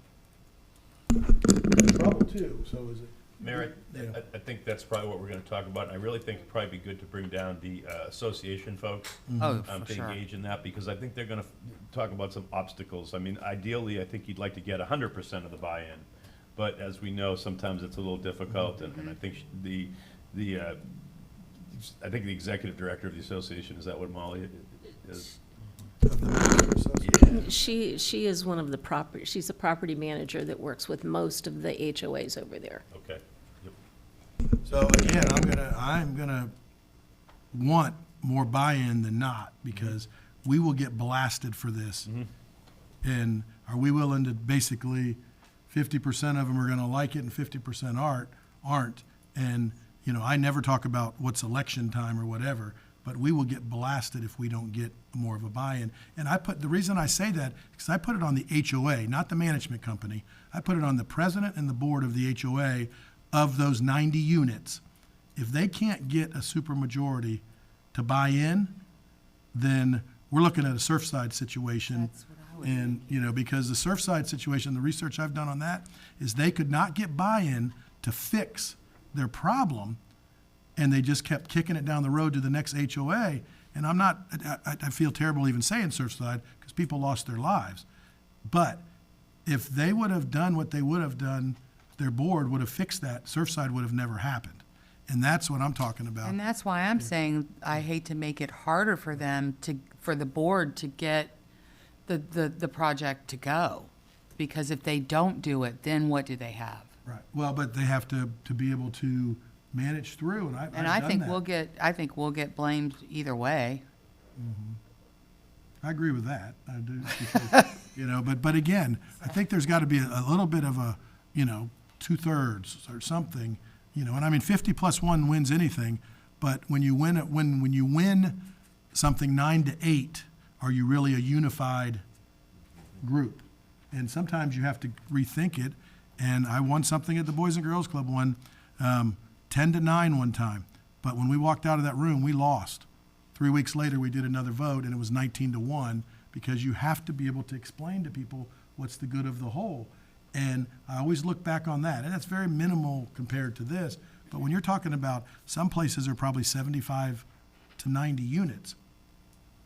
you're in trouble too. So is it? Mayor, Yeah. I think that's probably what we're gonna talk about, and I really think it'd probably be good to bring down the association folks. Oh, To for sure. engage in that, because I think they're gonna talk about some obstacles. I mean, ideally, I think you'd like to get 100% of the buy-in, but as we know, sometimes it's a little difficult, and I think I think the executive director of the association, is that what Molly is? She is one of the she's a property manager that works with most of the HOAs over there. Okay. So again, I'm gonna want more buy-in than not, because we will get blasted for this. And are we willing to basically, 50% of them are gonna like it and 50% aren't? And, I never talk about what's election time or whatever, but we will get blasted if we don't get more of a buy-in. And the reason I say that, because I put it on the HOA, not the management company. I put it on the president and the board of the HOA of those 90 units. If they can't get a supermajority to buy in, then we're looking at a Surfside situation. That's what I would And, because the Surfside situation, the research I've done on that, is they could not get buy-in to fix their problem, and they just kept kicking it down the road to the next HOA. And I feel terrible even saying Surfside, because people lost their lives. But if they would have done what they would have done, their board would have fixed that, Surfside would have never happened. And that's what I'm talking about. And that's why I'm saying I hate to make it harder for them for the board to get the project to go. Because if they don't do it, then what do they have? Right. Well, but they have to be able to manage through, and I've And done I think that. I think we'll get blamed either way. I agree with that. I do. Because, but again, I think there's got to be a little bit of a, 2/3 or something, and I mean, 50 plus one wins anything, but when you win when you win something 9-8, are you really a unified group? And sometimes you have to rethink it. And I won something at the Boys and Girls Club, won 10-9 one time. But when we walked out of that room, we lost 3 weeks later, we did another vote, and it was 19-1, because you have to be able to explain to people what's the good of the whole. And I always look back on that, and that's very minimal compared to this. But when you're talking about, some places are probably 75 to 90 units.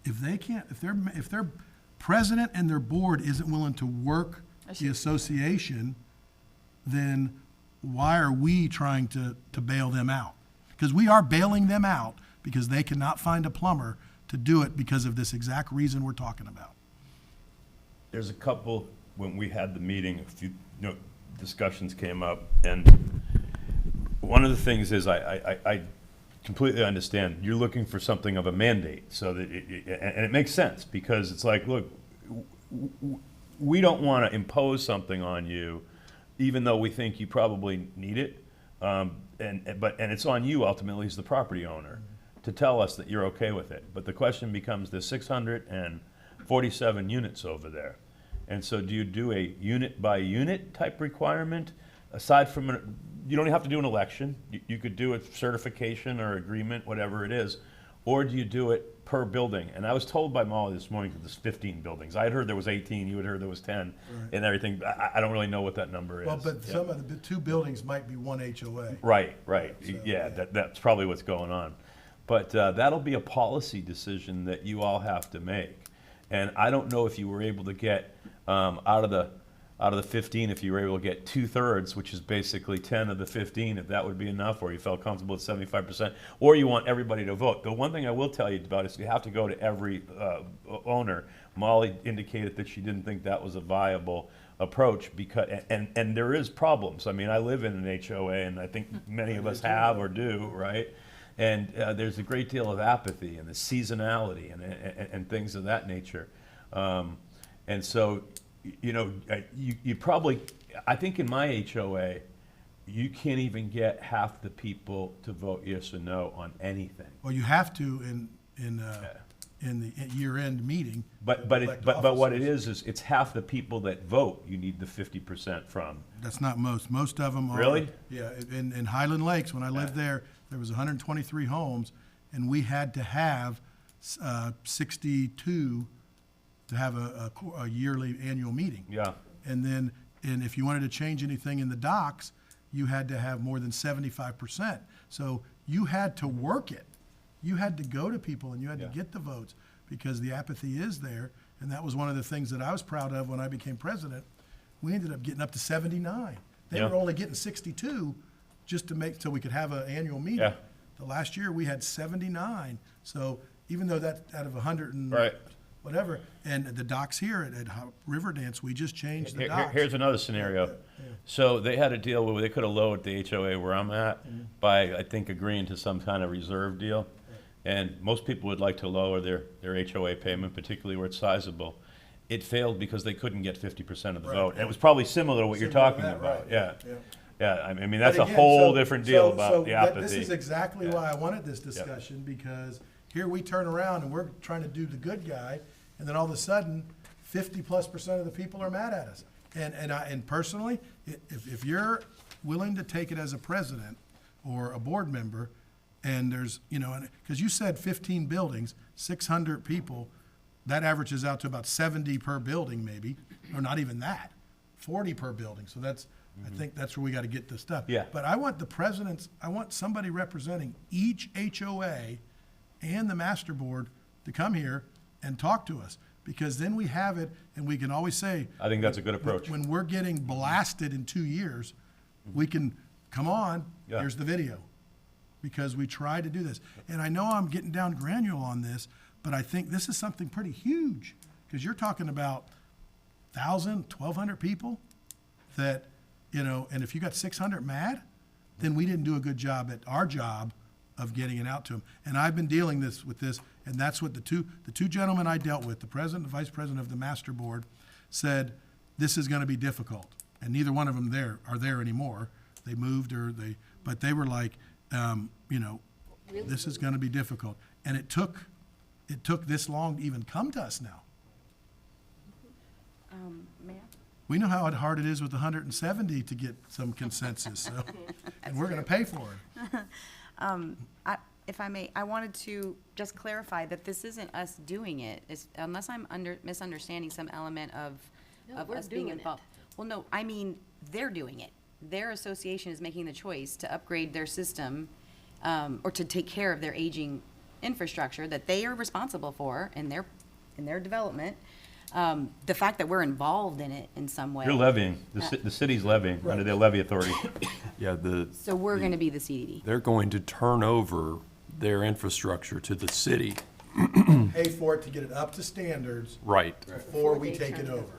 If they can't, if their president and their board isn't willing to work the association, then why are we trying to bail them out? Because we are bailing them out because they cannot find a plumber to do it because of this exact reason we're talking about. There's a couple, when we had the meeting, a few, discussions came up, and one of the things is I completely understand you're looking for something of a mandate, so that and it makes sense, because it's like, look, we don't want to impose something on you, even though we think you probably need it, and it's on you ultimately as the property owner to tell us that you're okay with it. But the question becomes, there's 647 units over there. And so do you do a unit by unit type requirement aside from, you don't have to do an election. You could do a certification or agreement, whatever it is. Or do you do it per building? And I was told by Molly this morning that there's 15 buildings. I had heard there was 18, you had heard there was 10, and everything. I don't really know what that number is. Well, but some of the two buildings might be one HOA. Right. So, Yeah, that's probably what's going on. But that'll be a policy decision that you all have to make. And I don't know if you were able to get out of the 15, if you were able to get 2/3, which is basically 10 of the 15, if that would be enough, or you felt comfortable at 75%, or you want everybody to vote. The one thing I will tell you about is you have to go to every owner. Molly indicated that she didn't think that was a viable approach, because and there is problems. I mean, I live in an HOA, and I think many of us have or do, right? And there's a great deal of apathy and the seasonality and things of that nature. And so, you probably, I think in my HOA, you can't even get half the people to vote yes or no on anything. Well, you have to in the year-end meeting. But what it is it's half the people that vote you need the 50% from. That's not most. Most of them are. Really? Yeah. In Highland Lakes, when I lived there was 123 homes, and we had to have 62 to have a yearly annual meeting. Yeah. And if you wanted to change anything in the docks, you had to have more than 75%. So you had to work it. You had to go to people, and you had to get the votes, because the apathy is there. And that was one of the things that I was proud of when I became president. We ended up getting up to 79. They were only getting 62 just to make, so we could have an annual meeting. Yeah. The last year, we had 79. So even though that's out of 100 and whatever, and the docks here at Riverdance, we just changed the docks. Here's another scenario. So they had a deal where they could have lowered the HOA where I'm at by, I think, agreeing to some kind of reserve deal. And most people would like to lower their HOA payment, particularly where it's sizable. It failed because they couldn't get 50% of the vote. And it was probably similar to what you're talking about. Yeah, I mean, that's But again, a whole so- different deal about so the that- apathy. This is exactly why I wanted this discussion, because here we turn around and we're trying to do the good guy, and then all of a sudden, 50+% of the people are mad at us. And personally, if you're willing to take it as a president or a board member, and there's, because you said 15 buildings, 600 people, that averages out to about 70 per building maybe, or not even that, 40 per building. So that's, I think that's where we got to get this stuff. Yeah. But I want I want somebody representing each HOA and the master board to come here and talk to us, because then we have it, and we can always say. I think that's a good approach. When we're getting blasted in 2 years, we can, come on, here's the video. Because we try to do this. And I know I'm getting down granular on this, but I think this is something pretty huge, because you're talking about 1,000, 1,200 people that, and if you got 600 mad, then we didn't do a good job at our job of getting it out to them. And I've been dealing with this, and that's what the two gentlemen I dealt with, the president and vice president of the master board, said, this is gonna be difficult. And neither one of them are there anymore. They moved, but they were like, this is gonna be difficult. And it took this long to even come to us now. Mayor? We know how hard it is with 170 to get some consensus, so, and we're gonna pay for it. If I may, I wanted to just clarify that this isn't us doing it, unless I'm misunderstanding some element of we're us being doing it. involved. Well, no, I mean, they're doing it. Their association is making the choice to upgrade their system, or to take care of their aging infrastructure that they are responsible for in their development. The fact that we're involved in it in some way. You're levying, the city's levying under their levy authority. Yeah, So we're gonna be the CDD. they're going to turn over their infrastructure to the city. Pay for it to get it up to standards Right. before we take it over.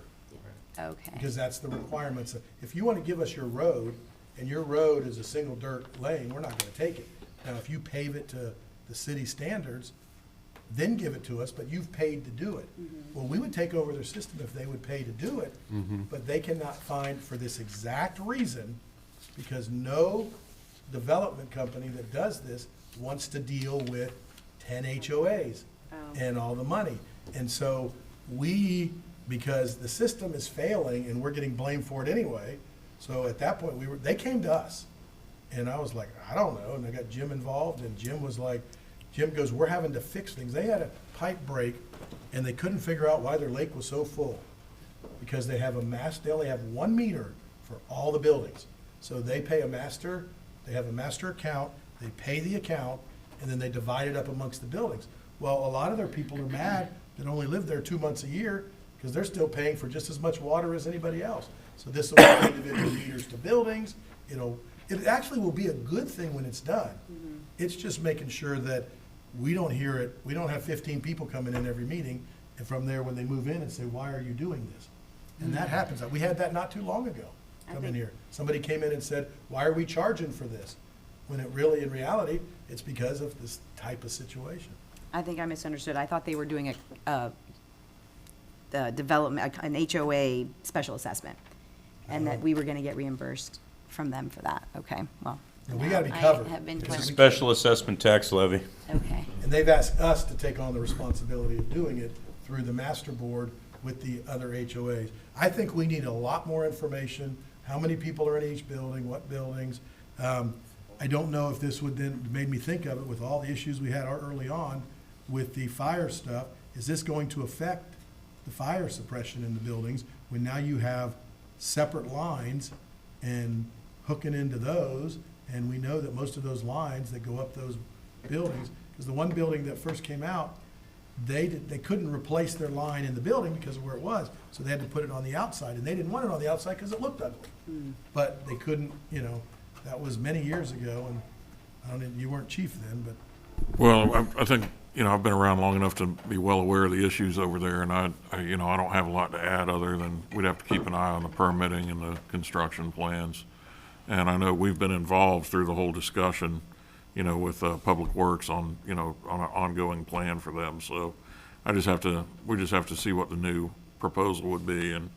Okay. Because that's the requirements. If you want to give us your road, and your road is a single dirt lane, we're not going to take it. Now, if you pave it to the city standards, then give it to us, but you've paid to do it. Well, we would take over their system if they would pay to do it, but they cannot find, for this exact reason, because no development company that does this wants to deal with 10 HOAs and all the money. And so we, because the system is failing and we're getting blamed for it anyway, so at that point, they came to us. And I was like, I don't know, and I got Jim involved, and Jim goes, we're having to fix things. They had a pipe break, and they couldn't figure out why their lake was so full. Because they only have 1 meter for all the buildings. So they have a master account, they pay the account, and then they divide it up amongst the buildings. Well, a lot of their people are mad that only live there 2 months a year, because they're still paying for just as much water as anybody else. So this will be individual meters to buildings. It actually will be a good thing when it's done. It's just making sure that we don't hear it, we don't have 15 people coming in every meeting, and from there, when they move in and say, why are you doing this? And that happens. We had that not too long ago, come in here. Somebody came in and said, why are we charging for this? When in reality, it's because of this type of situation. I think I misunderstood. I thought they were doing the development, an HOA special assessment, and that we were gonna get reimbursed from them for that. Okay, well. And we gotta be now I covered. have been It's a clarified. special assessment tax levy. Okay. And they've asked us to take on the responsibility of doing it through the master board with the other HOAs. I think we need a lot more information, how many people are in each building, what buildings. I don't know if this would then, made me think of it with all the issues we had early on with the fire stuff. Is this going to affect the fire suppression in the buildings when now you have separate lines and hooking into those? And we know that most of those lines that go up those buildings, because the one building that first came out, they couldn't replace their line in the building because of where it was, so they had to put it on the outside, and they didn't want it on the outside because it looked ugly. But they couldn't, that was many years ago, and I don't know, you weren't chief then, but. Well, I think, I've been around long enough to be well aware of the issues over there, and I don't have a lot to add other than we'd have to keep an eye on the permitting and the construction plans. And I know we've been involved through the whole discussion, with Public Works on an ongoing plan for them. So we just have to see what the new proposal would be and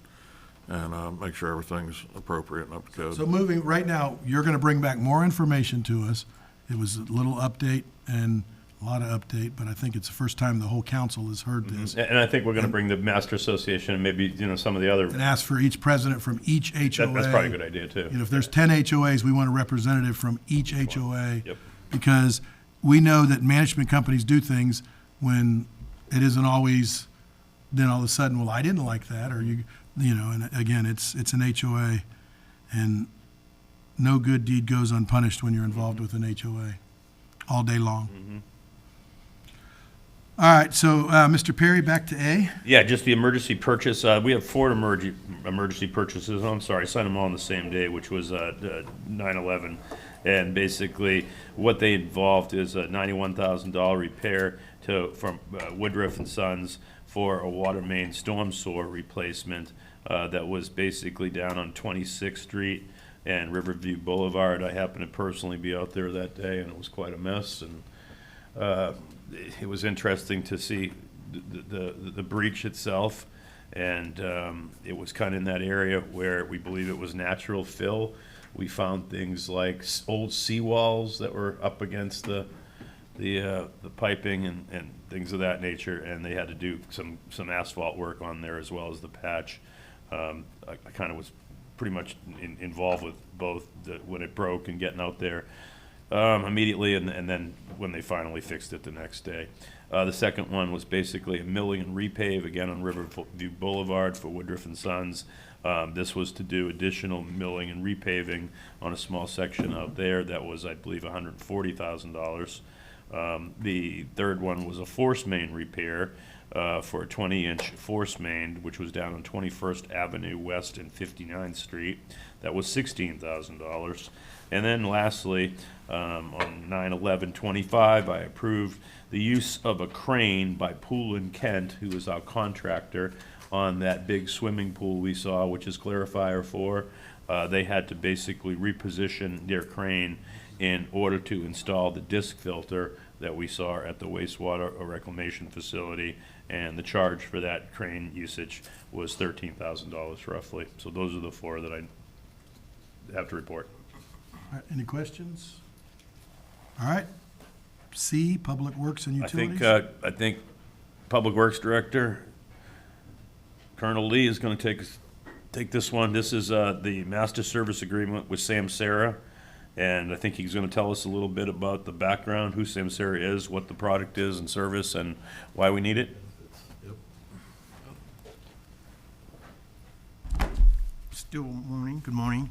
make sure everything's appropriate and up to code. So moving, right now, you're gonna bring back more information to us. It was a little update and a lot of update, but I think it's the first time the whole council has heard this. And I think we're gonna bring the Master Association and maybe, some of the other. And ask for each president from each HOA. That's probably a good idea, too. If there's 10 HOAs, we want a representative from each HOA. Yep. Because we know that management companies do things when it isn't always, then all of a sudden, well, I didn't like that, or and again, it's an HOA, and no good deed goes unpunished when you're involved with an HOA all day long. All right, so, Mr. Perry, back to A. Yeah, just the emergency purchase. We have 4 emergency purchases. I'm sorry, I signed them all on the same day, which was 9/11. And basically, what they involved is a $91,000 repair from Woodruff and Sons for a water main storm sewer replacement that was basically down on 26th Street and Riverview Boulevard. I happened to personally be out there that day, and it was quite a mess. And it was interesting to see the breach itself, and it was kind of in that area where we believe it was natural fill. We found things like old seawalls that were up against the piping and things of that nature, and they had to do some asphalt work on there as well as the patch. I kind of was pretty much involved with both when it broke and getting out there. immediately, and then when they finally fixed it the next day. The second one was basically a milling and repave, again on Riverview Boulevard for Woodruff and Sons. This was to do additional milling and repaving on a small section out there. That was, I believe, $140,000. The third one was a force main repair for a 20-inch force main, which was down on 21st Avenue West and 59th Street. That was $16,000. And then lastly, on 9/11/25, I approved the use of a crane by Pool and Kent, who is our contractor on that big swimming pool we saw, which is Clarifier 4. They had to basically reposition their crane in order to install the disc filter that we saw at the wastewater reclamation facility, and the charge for that crane usage was $13,000 roughly. So those are the four that I have to report. All right, any questions? All right. C, Public Works and Utilities. I think Public Works Director Colonel Lee is going to take this one. This is the master service agreement with Samsara, and I think he's going to tell us a little bit about the background, who Samsara is, what the product is and service, and why we need it. Still morning. Good morning,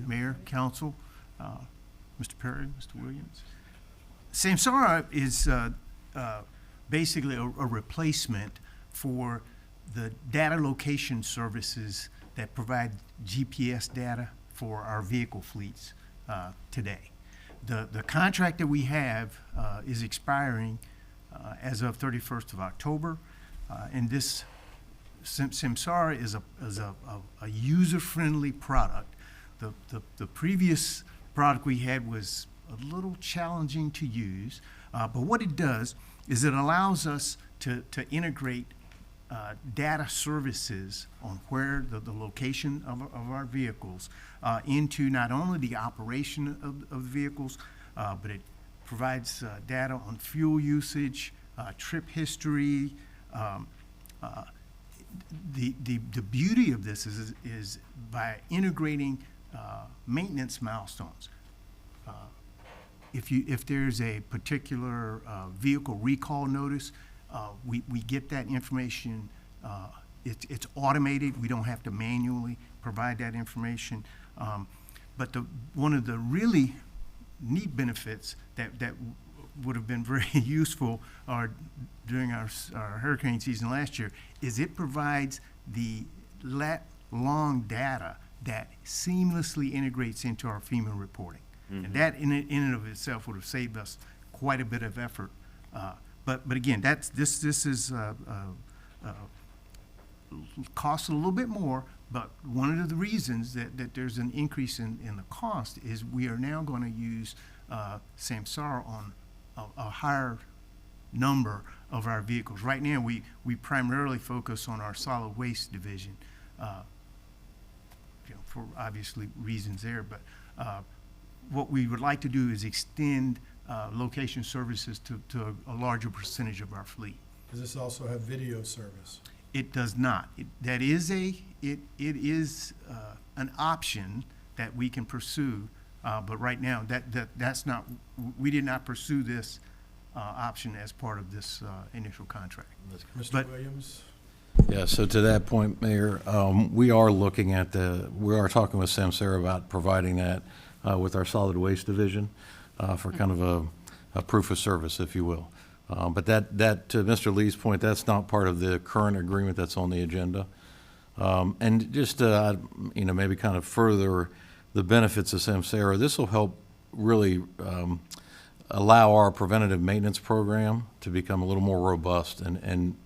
Mayor, Council, Mr. Perry, Mr. Williams. Samsara is basically a replacement for the data location services that provide GPS data for our vehicle fleets today. The contract that we have is expiring as of 31st of October, and this Samsara is a user-friendly product. The previous product we had was a little challenging to use, but what it does is it allows us to integrate data services on where the location of our vehicles into not only the operation of vehicles, but it provides data on fuel usage, trip history. The beauty of this is by integrating maintenance milestones. If there's a particular vehicle recall notice, we get that information. It's automated. We don't have to manually provide that information. But one of the really neat benefits that would have been very useful during our hurricane season last year is it provides the lat-long data that seamlessly integrates into our FEMA reporting. Mm-hmm. And that in and of itself would have saved us quite a bit of effort. But again, this is costs a little bit more, but one of the reasons that there's an increase in the cost is we are now going to use Samsara on a higher number of our vehicles. Right now, we primarily focus on our solid waste division, for obviously reasons there. But what we would like to do is extend location services to a larger percentage of our fleet. Does this also have video service? It does not. It is an option that we can pursue, but right now that's not. We did not pursue this option as part of this initial contract. Mr. Williams? Yeah, so to that point, Mayor, we are talking with Samsara about providing that with our solid waste division for kind of a proof of service, if you will. But that to Mr. Lee's point, that's not part of the current agreement that's on the agenda. And just maybe kind of further the benefits of Samsara, this will help really allow our preventative maintenance program to become a little more robust and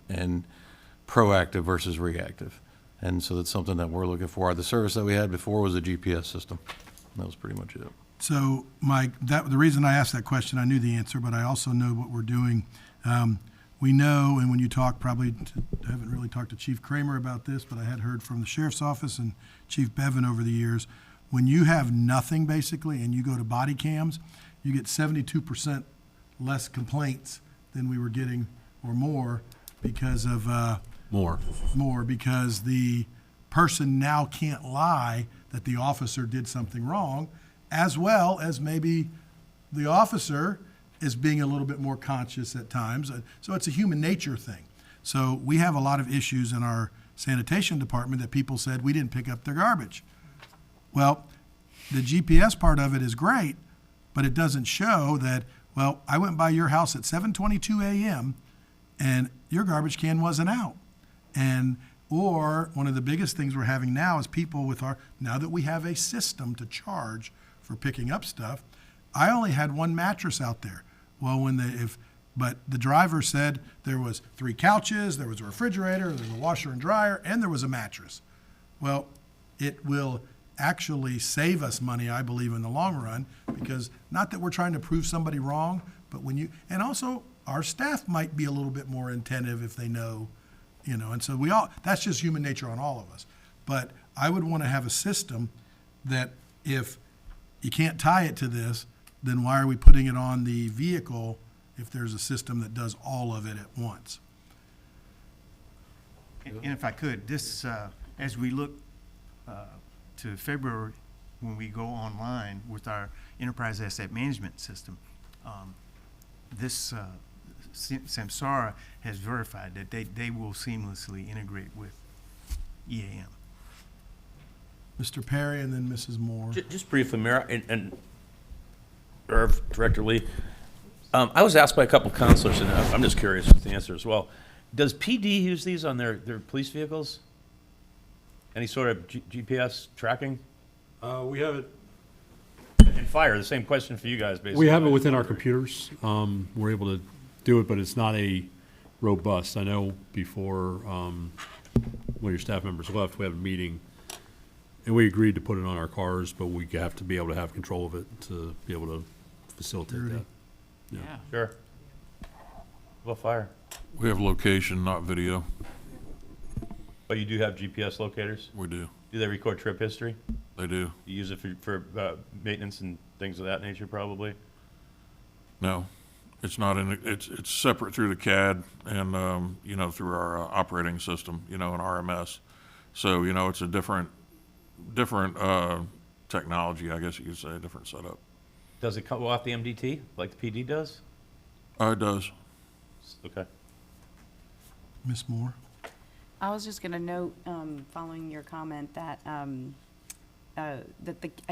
proactive versus reactive. And so that's something that we're looking for. The service that we had before was a GPS system. That was pretty much it. So, Mike, the reason I asked that question, I knew the answer, but I also know what we're doing. We know, and when you talk, I haven't really talked to Chief Kramer about this, but I had heard from the Sheriff's Office and Chief Bevan over the years, when you have nothing basically and you go to body cams, you get 72% less complaints than we were getting, or more, because of more because the person now can't lie that the officer did something wrong, as well as maybe the officer is being a little bit more conscious at times. So it's a human nature thing. So we have a lot of issues in our sanitation department that people said we didn't pick up their garbage. Well, the GPS part of it is great, but it doesn't show that, well, I went by your house at 7:22 a.m. and your garbage can wasn't out. Or one of the biggest things we're having now is people now that we have a system to charge for picking up stuff, I only had one mattress out there. Well, but the driver said there was 3 couches, there was a refrigerator, there was a washer and dryer, and there was a mattress. Well, it will actually save us money, I believe, in the long run, because not that we're trying to prove somebody wrong, but and also our staff might be a little bit more attentive if they know, and so that's just human nature on all of us. But I would want to have a system that if you can't tie it to this, then why are we putting it on the vehicle if there's a system that does all of it at once? And if I could, this, as we look to February, when we go online with our enterprise asset management system, this Samsara has verified that they will seamlessly integrate with EAM. Mr. Perry and then Mrs. Moore. Just briefly, Mayor, and Director Lee, I was asked by a couple councilors, and I'm just curious with the answer as well. Does PD use these on their police vehicles? Any sort of GPS tracking? We have it. And fire, the same question for you guys, basically. We have it within our computers. We're able to do it, but it's not a robust. I know before one of your staff members left, we had a meeting, and we agreed to put it on our cars, but we have to be able to have control of it to be able to facilitate that. Yeah. Sure. Well, fire. We have location, not video. But you do have GPS locators? We do. Do they record trip history? They do. You use it for maintenance and things of that nature, probably? No, it's not it's separate through the CAD and, through our operating system, an RMS. So, it's a different technology, I guess you could say, a different setup. Does it come off the MDT like the PD does? It does. Okay. Ms. Moore? I was just going to note, following your comment, that I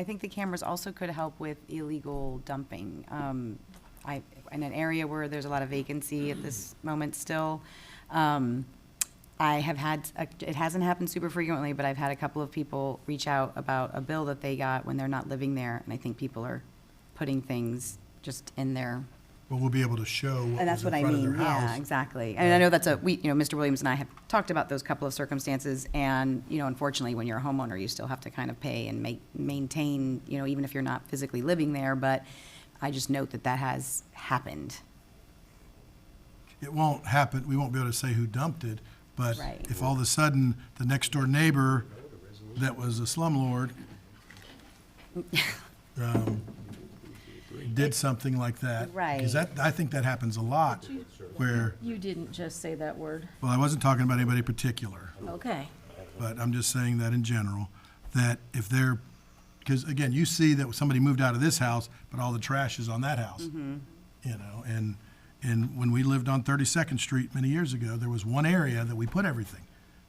think the cameras also could help with illegal dumping. In an area where there's a lot of vacancy at this moment still, I have had, it hasn't happened super frequently, but I've had a couple of people reach out about a bill that they got when they're not living there, and I think people are putting things just in there. Well, we'll be able to show what And that's was in what I front of mean, their yeah, house. exactly. And I know that's Mr. Williams and I have talked about those couple of circumstances, and, unfortunately, when you're a homeowner, you still have to kind of pay and maintain, even if you're not physically living there, but I just note that has happened. It won't happen, we won't be able to say who dumped it, but Right. if all of a sudden the next door neighbor that was a slumlord did something like that. Right. Because I think that happens a lot, where, You didn't just say that word. well, I wasn't talking about anybody particular, Okay. but I'm just saying that in general, that if they're, because again, you see that somebody moved out of this house, but all the trash is on that house. And when we lived on 32nd Street many years ago, there was one area that we put everything,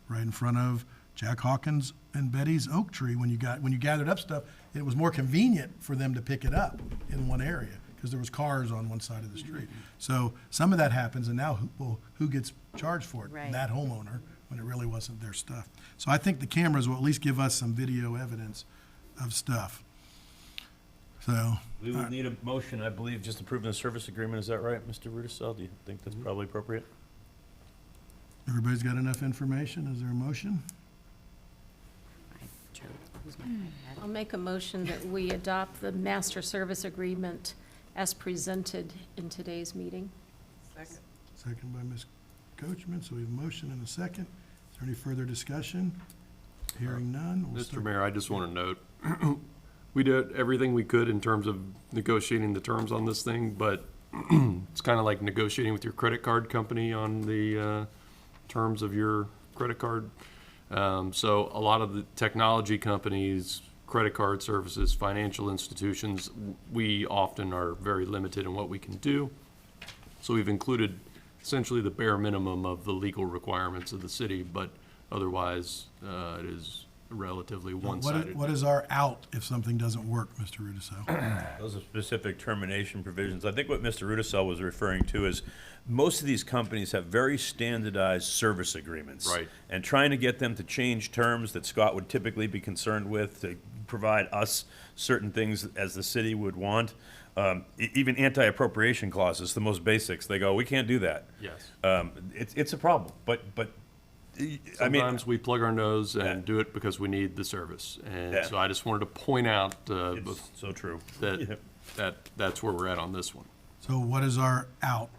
right in front of Jack Hawkins and Betty's oak tree. When you gathered up stuff, it was more convenient for them to pick it up in one area, because there was cars on one side of the street. So some of that happens, and now who gets charged for it? Right. That homeowner, when it really wasn't their stuff. So I think the cameras will at least give us some video evidence of stuff. So. We would need a motion, I believe, just approving the service agreement. Is that right, Mr. Rudisell? Do you think that's probably appropriate? Everybody's got enough information? Is there a motion? I'll make a motion that we adopt the master service agreement as presented in today's meeting. Second by Ms. Coachman, so we have a motion and a second. Is there any further discussion? Hearing none. we'll Mr. start- Mayor, I just want to note, we did everything we could in terms of negotiating the terms on this thing, but it's kind of like negotiating with your credit card company on the terms of your credit card. So a lot of the technology companies, credit card services, financial institutions, we often are very limited in what we can do. So we've included essentially the bare minimum of the legal requirements of the city, but otherwise, it is relatively one-sided. What is our out if something doesn't work, Mr. Rudiso? Those are specific termination provisions. I think what Mr. Rudisell was referring to is most of these companies have very standardized service agreements. Right. And trying to get them to change terms that Scott would typically be concerned with to provide us certain things as the city would want. Even anti-appropriation clauses, the most basics, they go, we can't do that. Yes. It's a problem, but I mean, Sometimes we plug our nose and do it because we need the service. And Yeah. so I just wanted to point out it's so true. that's where we're at on this one. So what is our out?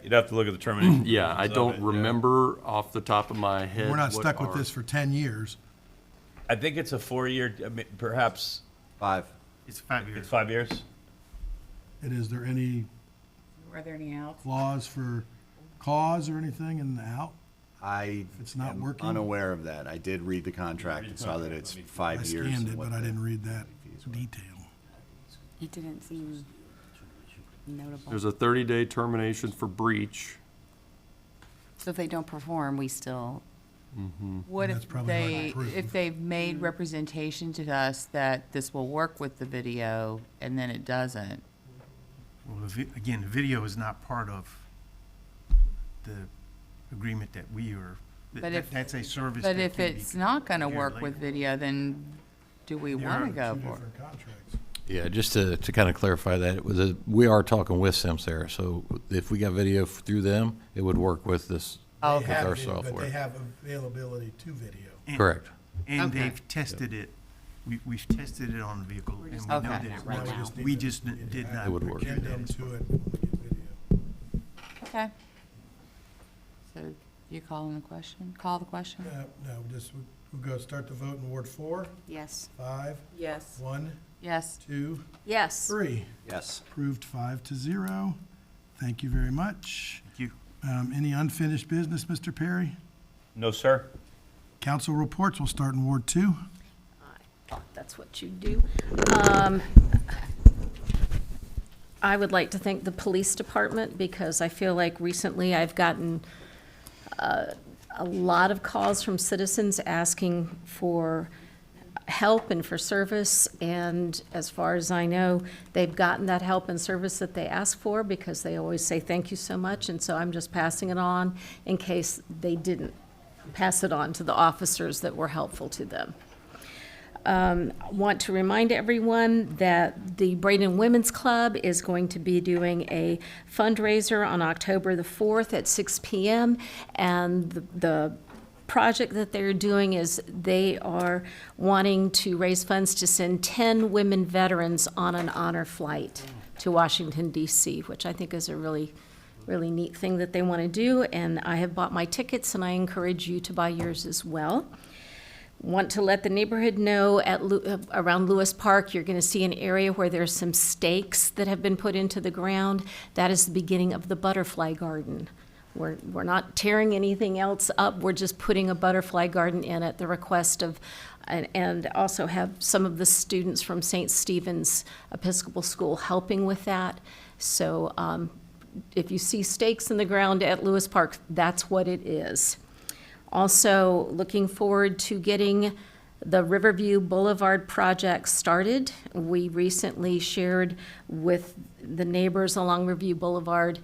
You'd have to look at the termination. Yeah, I provisions of don't it, yeah. remember off the top of my head. We're not what stuck with our- this for 10 years. I think it's a 4-year, perhaps, 5. It's 5 years. it's 5 years? And is there any Are there any outs? clause for cause or anything in the out? I If it's not am working? unaware of that. I did read the contract and saw that it's 5 I years. scanned and it, what but I the didn't read that fees were. detail. It didn't seem notable. There's a 30-day termination for breach. So if they don't perform, we still, What That's if probably hard to they, prove. if they've made representation to us that this will work with the video and then it doesn't? Well, again, the video is not part of the agreement that we are, But if- that's a service But that if can be it's not gonna shared work later. with video, then do we There wanna are go Two for it? different contracts. Yeah, just to kind of clarify that, we are talking with Samsara, so if we got video through them, it would work with this, Oh, with okay. our But they software. have availability to video. And- Correct. And Okay. they've tested it, we've tested it on the vehicle, and we know Okay. that it Now we works. just need We to- just did not. It would work. Get them to it when we get video. Okay. So you calling the question? Call the question? No, just, we'll go start the vote in Ward 4, yes. 5, Yes. 1, Yes. 2, Yes. 3. Yes. Approved 5-0. Thank you very much. Thank you. Any unfinished business, Mr. Perry? No, sir. Council reports, we'll start in Ward 2. Thought that's what you do. I would like to thank the police department because I feel like recently I've gotten a lot of calls from citizens asking for help and for service. And as far as I know, they've gotten that help and service that they ask for because they always say thank you so much. And so I'm just passing it on in case they didn't pass it on to the officers that were helpful to them. Want to remind everyone that the Bradenton Women's Club is going to be doing a fundraiser on October the 4th at 6 p.m. And the project that they're doing is they are wanting to raise funds to send 10 women veterans on an honor flight to Washington, D.C., which I think is a really neat thing that they want to do. And I have bought my tickets, and I encourage you to buy yours as well. Want to let the neighborhood know around Lewis Park, you're going to see an area where there's some stakes that have been put into the ground. That is the beginning of the butterfly garden. We're not tearing anything else up. We're just putting a butterfly garden in at the request of, and also have some of the students from St. Stephen's Episcopal School helping with that. So if you see stakes in the ground at Lewis Park, that's what it is. Also, looking forward to getting the Riverview Boulevard project started. We recently shared with the neighbors along Riverview Boulevard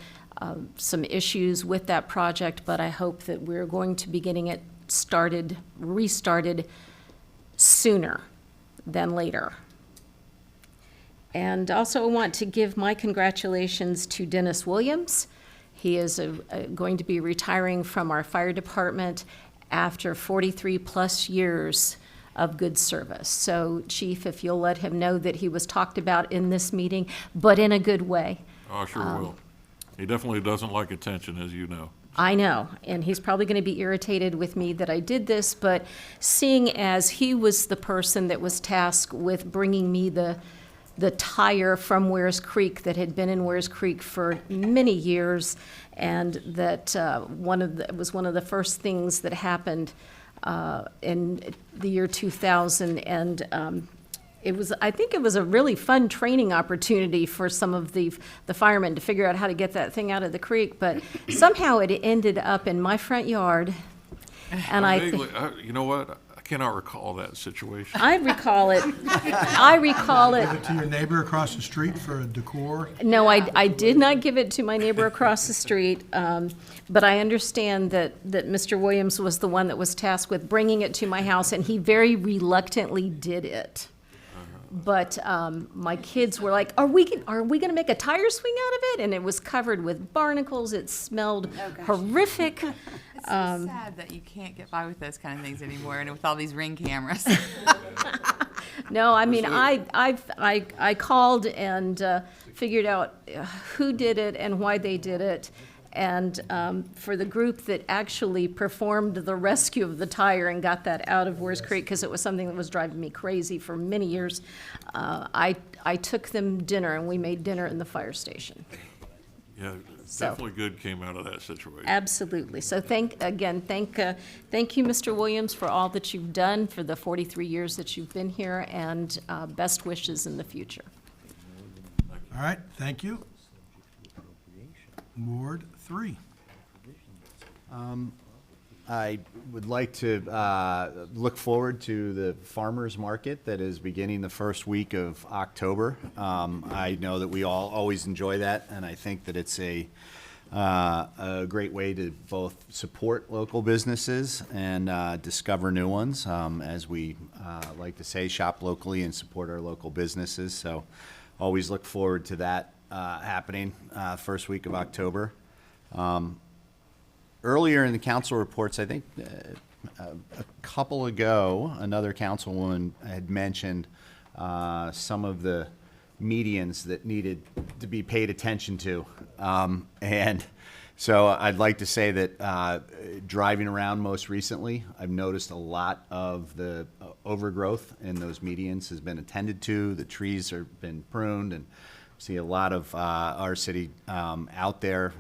some issues with that project, but I hope that we're going to be getting it restarted sooner than later. And also want to give my congratulations to Dennis Williams. He is going to be retiring from our fire department after 43-plus years of good service. So, Chief, if you'll let him know that he was talked about in this meeting, but in a good way. I sure will. He definitely doesn't like attention, as you know. I know, and he's probably going to be irritated with me that I did this, but seeing as he was the person that was tasked with bringing me the tire from Wears Creek that had been in Wears Creek for many years, and that was one of the first things that happened in the year 2000, and I think it was a really fun training opportunity for some of the firemen to figure out how to get that thing out of the creek, but somehow it ended up in my front yard, and You know what? I cannot recall that situation. I recall it. I recall it. Give it to your neighbor across the street for a decor? No, I did not give it to my neighbor across the street, but I understand that Mr. Williams was the one that was tasked with bringing it to my house, and he very reluctantly did it. But my kids were like, "Are we going to make a tire swing out of it?" And it was covered with barnacles. It smelled horrific. It's so sad that you can't get by with those kind of things anymore, and with all these Ring cameras. No, I mean, I called and figured out who did it and why they did it. And for the group that actually performed the rescue of the tire and got that out of Wars Creek, because it was something that was driving me crazy for many years, I took them dinner, and we made dinner in the fire station. Yeah, definitely good came out of that situation. Absolutely. So thank you, Mr. Williams, for all that you've done for the 43 years that you've been here, and best wishes in the future. All right, thank you. Ward 3. I would like to look forward to the farmers market that is beginning the first week of October. I know that we all always enjoy that, and I think that it's a great way to both support local businesses and discover new ones. As we like to say, shop locally and support our local businesses. So always look forward to that happening first week of October. Earlier in the council reports, I think a couple ago, another councilwoman had mentioned some of the medians that needed to be paid attention to. And so I'd like to say that driving around most recently, I've noticed a lot of the overgrowth in those medians has been attended to. The trees have been pruned, and see a lot of our city out there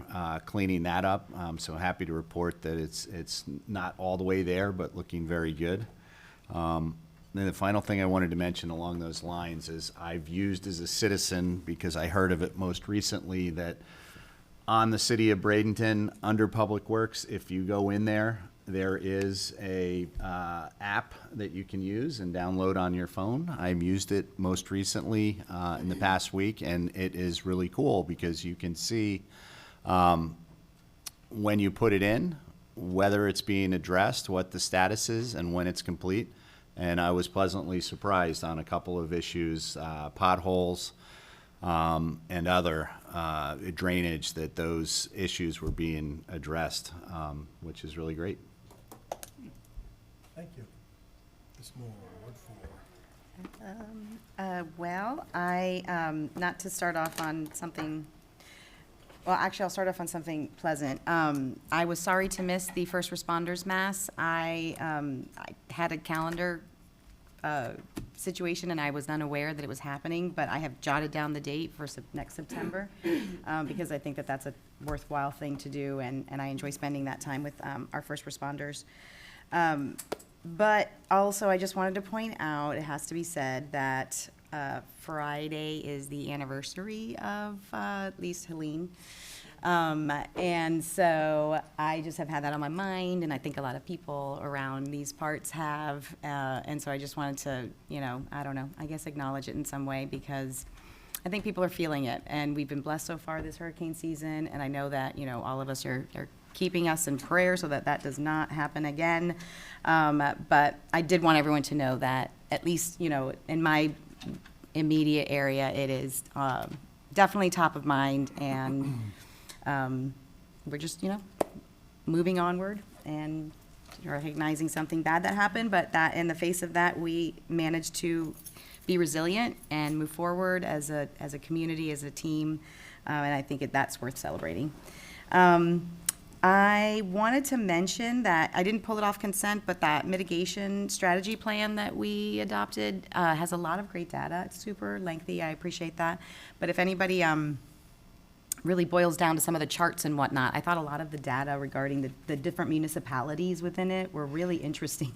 cleaning that up. So happy to report that it's not all the way there, but looking very good. Then the final thing I wanted to mention along those lines is I've used as a citizen, because I heard of it most recently, that on the city of Bradenton, under Public Works, if you go in there, there is a app that you can use and download on your phone. I've used it most recently in the past week, and it is really cool because you can see when you put it in, whether it's being addressed, what the status is, and when it's complete. And I was pleasantly surprised on a couple of issues, potholes and other drainage, that those issues were being addressed, which is really great. Thank you. Ms. Moore, Ward 4. Well, not to start off on something, well, actually, I'll start off on something pleasant. I was sorry to miss the first responders mass. I had a calendar situation, and I was unaware that it was happening, but I have jotted down the date for next September because I think that that's a worthwhile thing to do, and I enjoy spending that time with our first responders. But also, I just wanted to point out, it has to be said that Friday is the anniversary of at least Helene. And so I just have had that on my mind, and I think a lot of people around these parts have. And so I just wanted to, I don't know, I guess acknowledge it in some way, because I think people are feeling it. And we've been blessed so far this hurricane season, and I know that, all of us are keeping us in prayer so that that does not happen again. But I did want everyone to know that, at least, in my immediate area, it is definitely top of mind, and we're just, moving onward and recognizing something bad that happened, but that in the face of that, we managed to be resilient and move forward as a community, as a team, and I think that's worth celebrating. I wanted to mention that I didn't pull it off consent, but that mitigation strategy plan that we adopted has a lot of great data. It's super lengthy. I appreciate that. But if anybody really boils down to some of the charts and whatnot. I thought a lot of the data regarding the different municipalities within it were really interesting.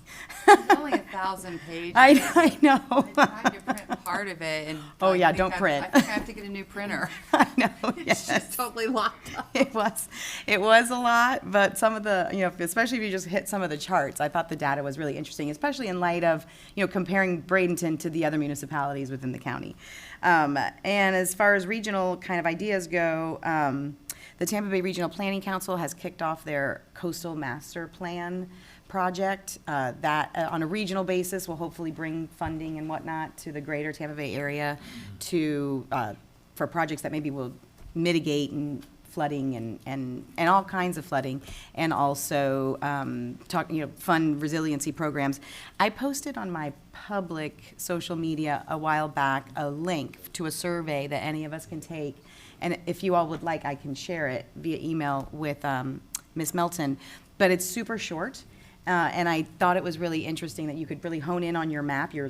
It's only 1,000 pages. I know. I tried to print part of it and. Oh, I yeah, think don't print. I think I have to get a new printer. I know, It's yes. just totally locked up. It was a lot, but some of the, especially if you just hit some of the charts, I thought the data was really interesting, especially in light of, comparing Bradenton to the other municipalities within the county. And as far as regional kind of ideas go, the Tampa Bay Regional Planning Council has kicked off their Coastal Master Plan project that on a regional basis will hopefully bring funding and whatnot to the greater Tampa Bay area for projects that maybe will mitigate and flooding and all kinds of flooding, and also fund resiliency programs. I posted on my public social media a while back a link to a survey that any of us can take, and if you all would like, I can share it via email with Ms. Melton, but it's super short. And I thought it was really interesting that you could really hone in on your map. You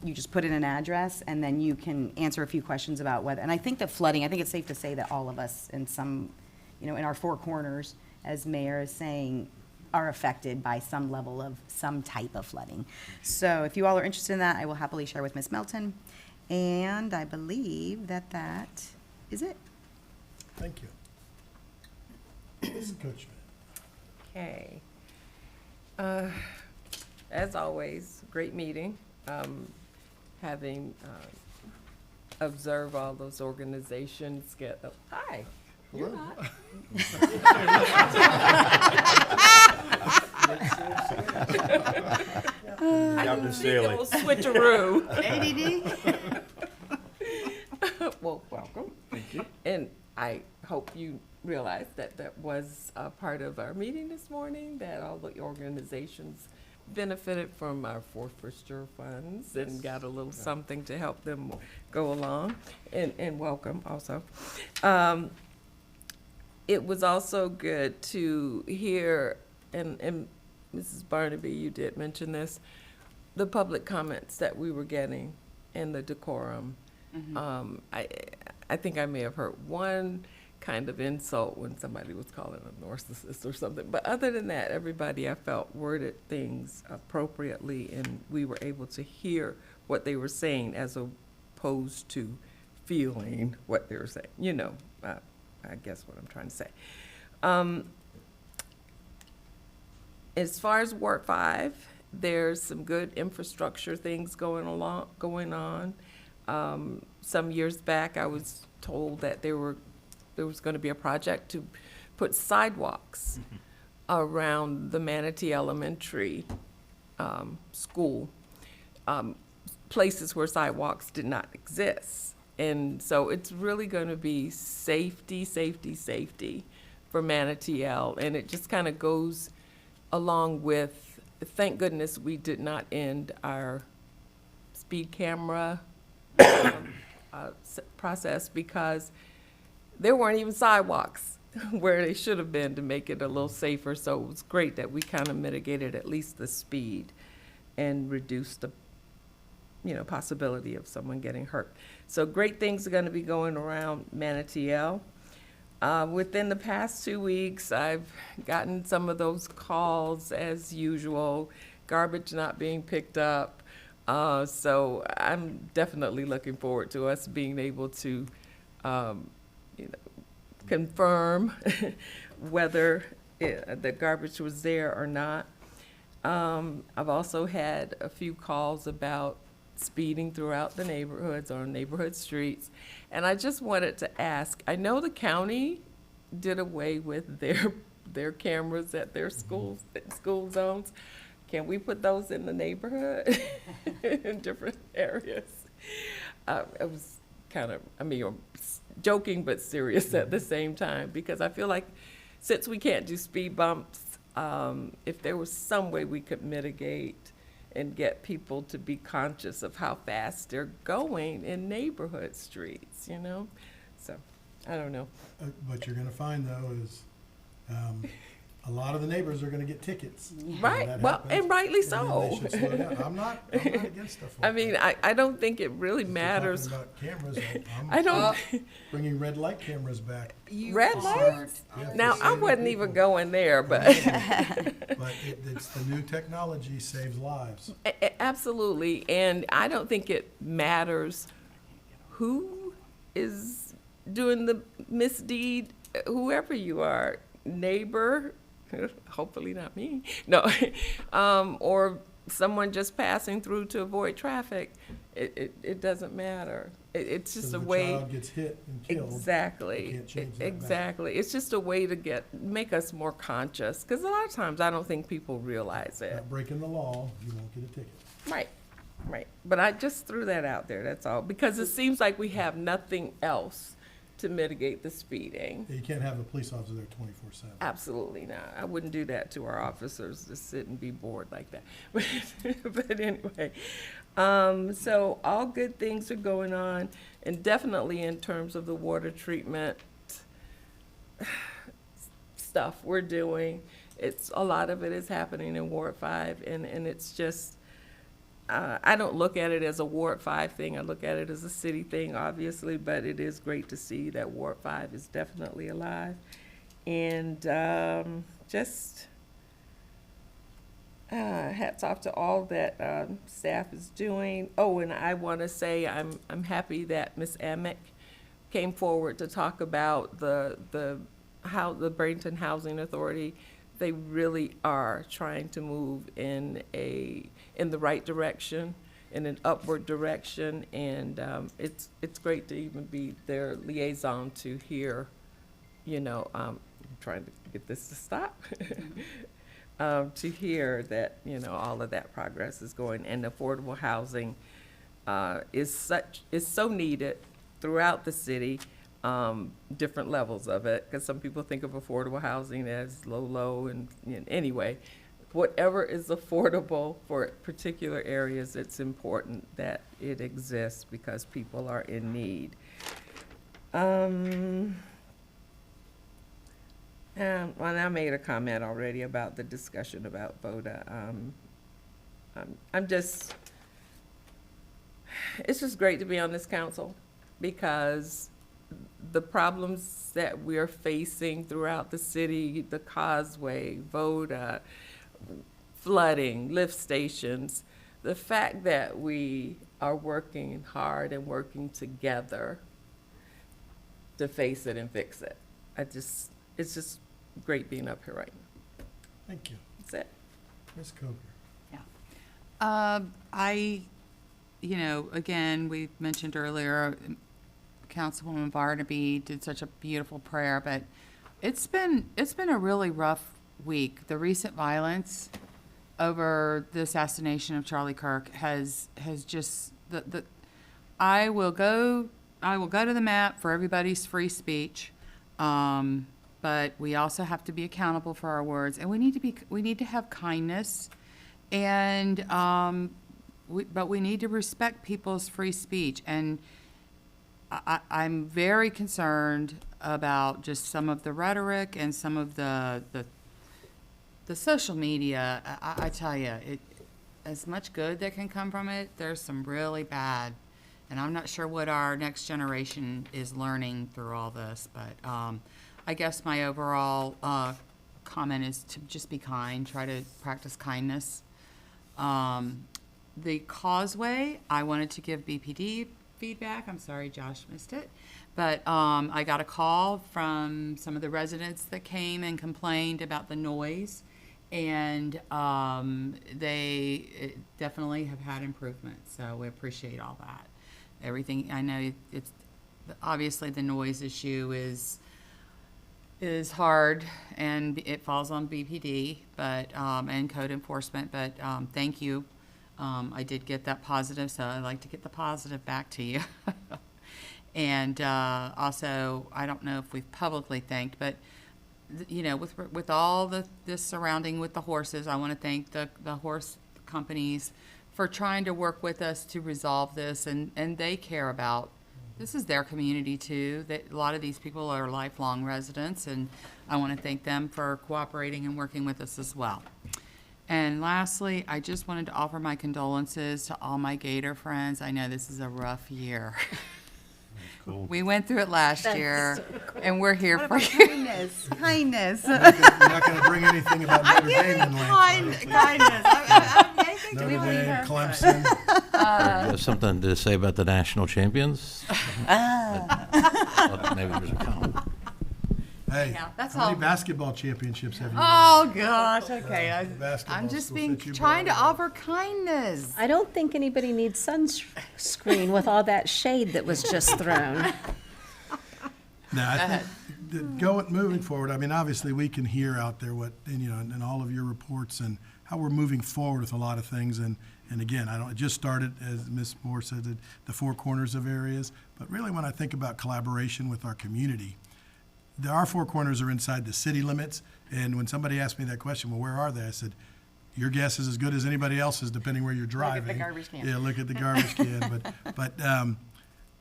just put in an address, and then you can answer a few questions about whether. And I think that flooding, I think it's safe to say that all of us in some, in our four corners, as Mayor is saying, are affected by some level of some type of flooding. So if you all are interested in that, I will happily share with Ms. Melton. And I believe that is it. Thank you. Ms. Coachman. Okay. As always, great meeting. Having observed all those organizations get, hi. You're not. Captain Staley. Switcheroo. ADD. Well, welcome. Thank you. And I hope you realize that that was a part of our meeting this morning, that all the organizations benefited from our forfeiture funds and got a little something to help them go along, and welcome also. It was also good to hear, and Mrs. Barnaby, you did mention this, the public comments that we were getting and the decorum. Mm-hmm. I think I may have heard one kind of insult when somebody was calling a narcissist or something. But other than that, everybody, I felt, worded things appropriately, and we were able to hear what they were saying as opposed to feeling what they were saying. I guess what I'm trying to say. As far as Ward 5, there's some good infrastructure things going on. Some years back, I was told that there was going to be a project to put sidewalks around the Manatee Elementary school, places where sidewalks did not exist. And so it's really going to be safety for Manatee L. And it just kind of goes along with, thank goodness we did not end our speed camera process, because there weren't even sidewalks where they should have been to make it a little safer. So it was great that we kind of mitigated at least the speed and reduced the possibility of someone getting hurt. So great things are going to be going around Manatee L. Within the past 2 weeks, I've gotten some of those calls as usual, garbage not being picked up. So I'm definitely looking forward to us being able to, confirm whether the garbage was there or not. I've also had a few calls about speeding throughout the neighborhoods or neighborhood streets. And I just wanted to ask, I know the county did away with their cameras at their school zones. Can we put those in the neighborhood in different areas? It was kind of, joking but serious at the same time, because I feel like since we can't do speed bumps, if there was some way we could mitigate and get people to be conscious of how fast they're going in neighborhood streets, So, I don't know. What you're going to find, though, is a lot of the neighbors are gonna get tickets. when Right, that well, happens, and rightly and then so. they should slow down. I'm not against stuff I like mean, that. I don't think it really If you're matters. talking about cameras, I don't, bringing red light cameras back. red lights? Yeah, for Now, I saving wasn't even people. going there, but. But it's the new technology saves lives. Absolutely, and I don't think it matters who is doing the misdeed, whoever you are, neighbor, hopefully not me, no, or someone just passing through to avoid traffic. It doesn't matter. It's just Because a if way. a child gets hit and killed, Exactly. you can't change that back. Exactly. It's just a way to make us more conscious, because a lot of times I don't think people realize it. Not breaking the law, you won't get a ticket. Right, right. But I just threw that out there, that's all, because it seems like we have nothing else to mitigate the speeding. You can't have a police officer there 24/7. Absolutely not. I wouldn't do that to our officers, to sit and be bored like that. But anyway, so all good things are going on, and definitely in terms of the water treatment stuff we're doing, a lot of it is happening in Ward 5, and it's just, I don't look at it as a Ward 5 thing. I look at it as a city thing, obviously, but it is great to see that Ward 5 is definitely alive. And just hats off to all that staff is doing. Oh, and I want to say I'm happy that Ms. Amick came forward to talk about the Bradenton Housing Authority. They really are trying to move in the right direction, in an upward direction, and it's great to even be their liaison to hear, I'm trying to get this to stop, to hear that, all of that progress is going, and affordable housing is so needed throughout the city. Different levels of it, because some people think of affordable housing as low, and anyway, whatever is affordable for particular areas, it's important that it exists because people are in need. And I made a comment already about the discussion about VODA. It's just great to be on this council, because the problems that we are facing throughout the city, the causeway, VODA, flooding, lift stations, the fact that we are working hard and working together to face it and fix it. It's just great being up here right now. Thank you. That's it. Ms. Coker. Again, we mentioned earlier, Councilwoman Barnaby did such a beautiful prayer, but it's been a really rough week. The recent violence over the assassination of Charlie Kirk has just I will go to the mat for everybody's free speech, but we also have to be accountable for our words, and we need to have kindness, and but we need to respect people's free speech. And I'm very concerned about just some of the rhetoric and some of the social media. I tell you, as much good that can come from it, there's some really bad. And I'm not sure what our next generation is learning through all this. But I guess my overall comment is to just be kind, try to practice kindness. The causeway, I wanted to give BPD feedback. I'm sorry Josh missed it. But I got a call from some of the residents that came and complained about the noise. And they definitely have had improvements. So we appreciate all that. Everything, I know it's obviously the noise issue is hard, and it falls on BPD, but and code enforcement. But thank you. I did get that positive, so I'd like to get the positive back to you. And also, I don't know if we've publicly thanked, but with all this surrounding with the horses, I want to thank the horse companies for trying to work with us to resolve this, and they care about this is their community too. That a lot of these people are lifelong residents, and I want to thank them for cooperating and working with us as well. And lastly, I just wanted to offer my condolences to all my Gator friends. I know this is a rough year. Cool. We went through it last That's year, so cool. and we're here What for about you. kindness? Kindness. You're not going to bring anything about Notre Dame in kindness. Notre Dame, Clemson. You have something to say about the national champions? Well, maybe there's a comment. Hey, Yeah, that's how many all. basketball championships have you won? Oh gosh, okay. Basketball I'm just school being that you trying to brought up. offer kindness. I don't think anybody needs sunscreen with all that shade that was just thrown. No, I think moving forward, I mean, obviously, we can hear out there what, and, you know, and all of your reports and how we're moving forward with a lot of things. And again, it just started, as Ms. Moore said, the four corners of areas. But really, when I think about collaboration with our community, our four corners are inside the city limits. And when somebody asked me that question, well, where are they? I said, your guess is as good as anybody else's, depending where you're driving. garbage can. Yeah, look at the garbage can. But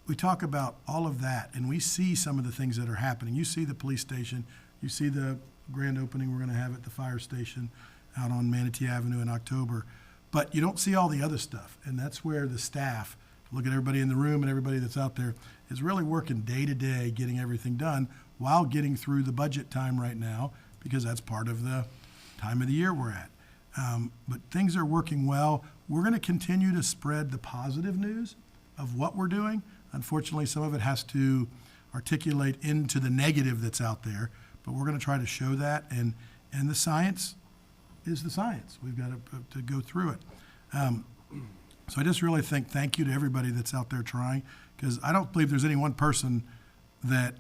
we talk about all of that, and we see some of the things that are happening. You see the police station, you see the grand opening we're going to have at the fire station out on Manatee Avenue in October, but you don't see all the other stuff, and that's where the staff, look at everybody in the room and everybody that's out there, is really working day to day, getting everything done while getting through the budget time right now, because that's part of the time of the year we're at. But things are working well. We're going to continue to spread the positive news of what we're doing. Unfortunately, some of it has to articulate into the negative that's out there, but we're going to try to show that, and the science is the science. We've got to go through it. So I just really think thank you to everybody that's out there trying, because I don't believe there's any one person that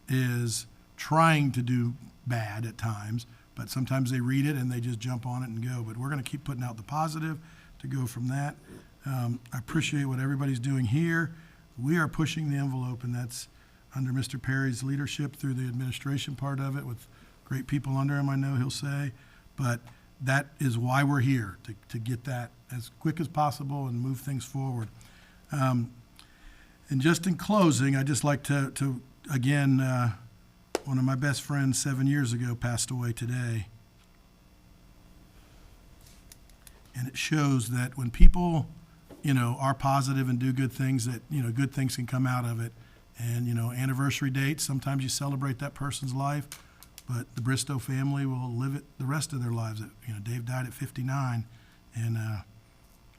is trying to do bad at times, but sometimes they read it and they just jump on it and go. But we're going to keep putting out the positive to go from that. I appreciate what everybody's doing here. We are pushing the envelope, and that's under Mr. Perry's leadership through the administration part of it, with great people under him, I know he'll say. But that is why we're here, to get that as quick as possible and move things forward. And just in closing, I'd just like to again, one of my best friends 7 years ago passed away today. And it shows that when people, you know, are positive and do good things, that, you know, good things can come out of it. And, you know, anniversary dates, sometimes you celebrate that person's life, but the Bristow family will live it the rest of their lives. You know, Dave died at 59, and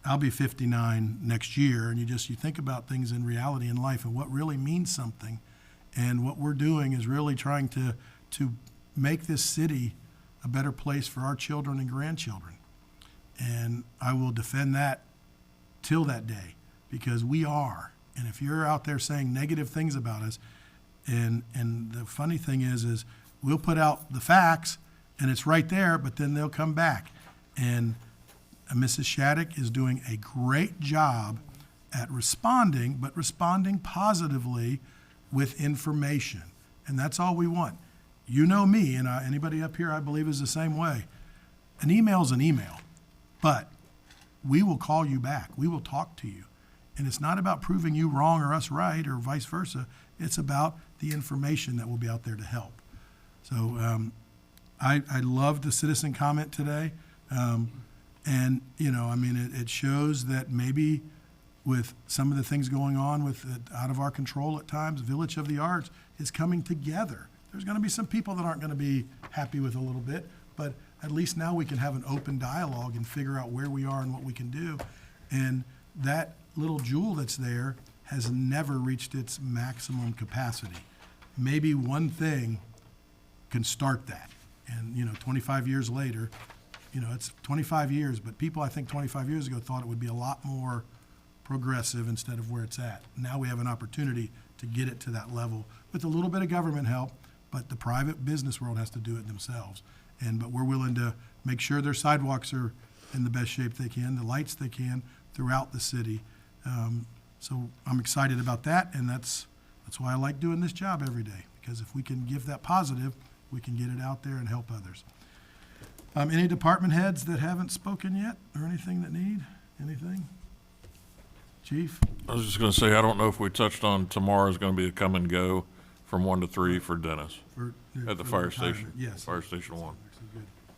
I'll be 59 next year. And you think about things in reality in life and what really means something. And what we're doing is really trying to make this city a better place for our children and grandchildren. And I will defend that till that day, because we are. And if you're out there saying negative things about us, and the funny thing is we'll put out the facts and it's right there, but then they'll come back. And Mrs. Shattuck is doing a great job at responding, but responding positively with information. And that's all we want. You know me, and anybody up here I believe is the same way. An email's an email, but we will call you back. We will talk to you. And it's not about proving you wrong or us right or vice versa. It's about the information that will be out there to help. So I loved the citizen comment today. And, you know, I mean, it shows that maybe with some of the things going on with out of our control at times, Village of the Arts is coming together. There's going to be some people that aren't going to be happy with a little bit, but at least now we can have an open dialogue and figure out where we are and what we can do. And that little jewel that's there has never reached its maximum capacity. Maybe one thing can start that. And, you know, 25 years later, you know, it's 25 years, but people, I think 25 years ago, thought it would be a lot more progressive instead of where it's at. Now we have an opportunity to get it to that level with a little bit of government help, but the private business world has to do it themselves. But we're willing to make sure their sidewalks are in the best shape they can, the lights they can throughout the city. So I'm excited about that, and that's why I like doing this job every day, because if we can give that positive, we can get it out there and help others. Any department heads that haven't spoken yet, or anything that need anything? Chief? I was just gonna say, I don't know if we touched on tomorrow's gonna be a come and go from 1 to 3 for Dennis at the fire station. Yes. Fire Station 1.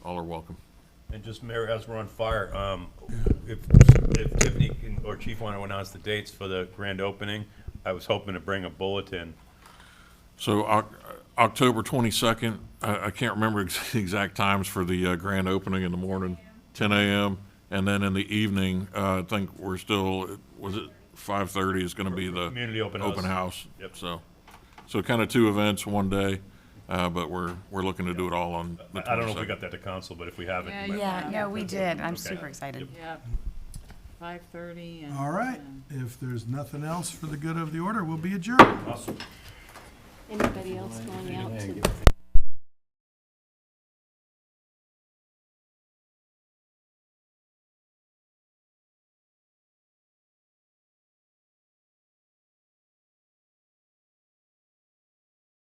All are welcome. And just, Mayor, as we're on fire, if Tiffany or Chief want to announce the dates for the grand opening, I was hoping to bring a bulletin. So October 22nd, I can't remember the exact times for the grand opening in the morning, 10 a.m. And then in the evening, I think we're still, was it 5:30 is going to be the Community open house. house. Yep. So kind of 2 events one day, but we're looking to do it all on the 22nd. I don't know if we got that to council, but if we haven't. you might- Yeah, no, we did. I'm Okay. super excited. Yep. 5:30 and. All right. If there's nothing else for the good of the order, we'll be adjourned. Awesome. Anybody else going out to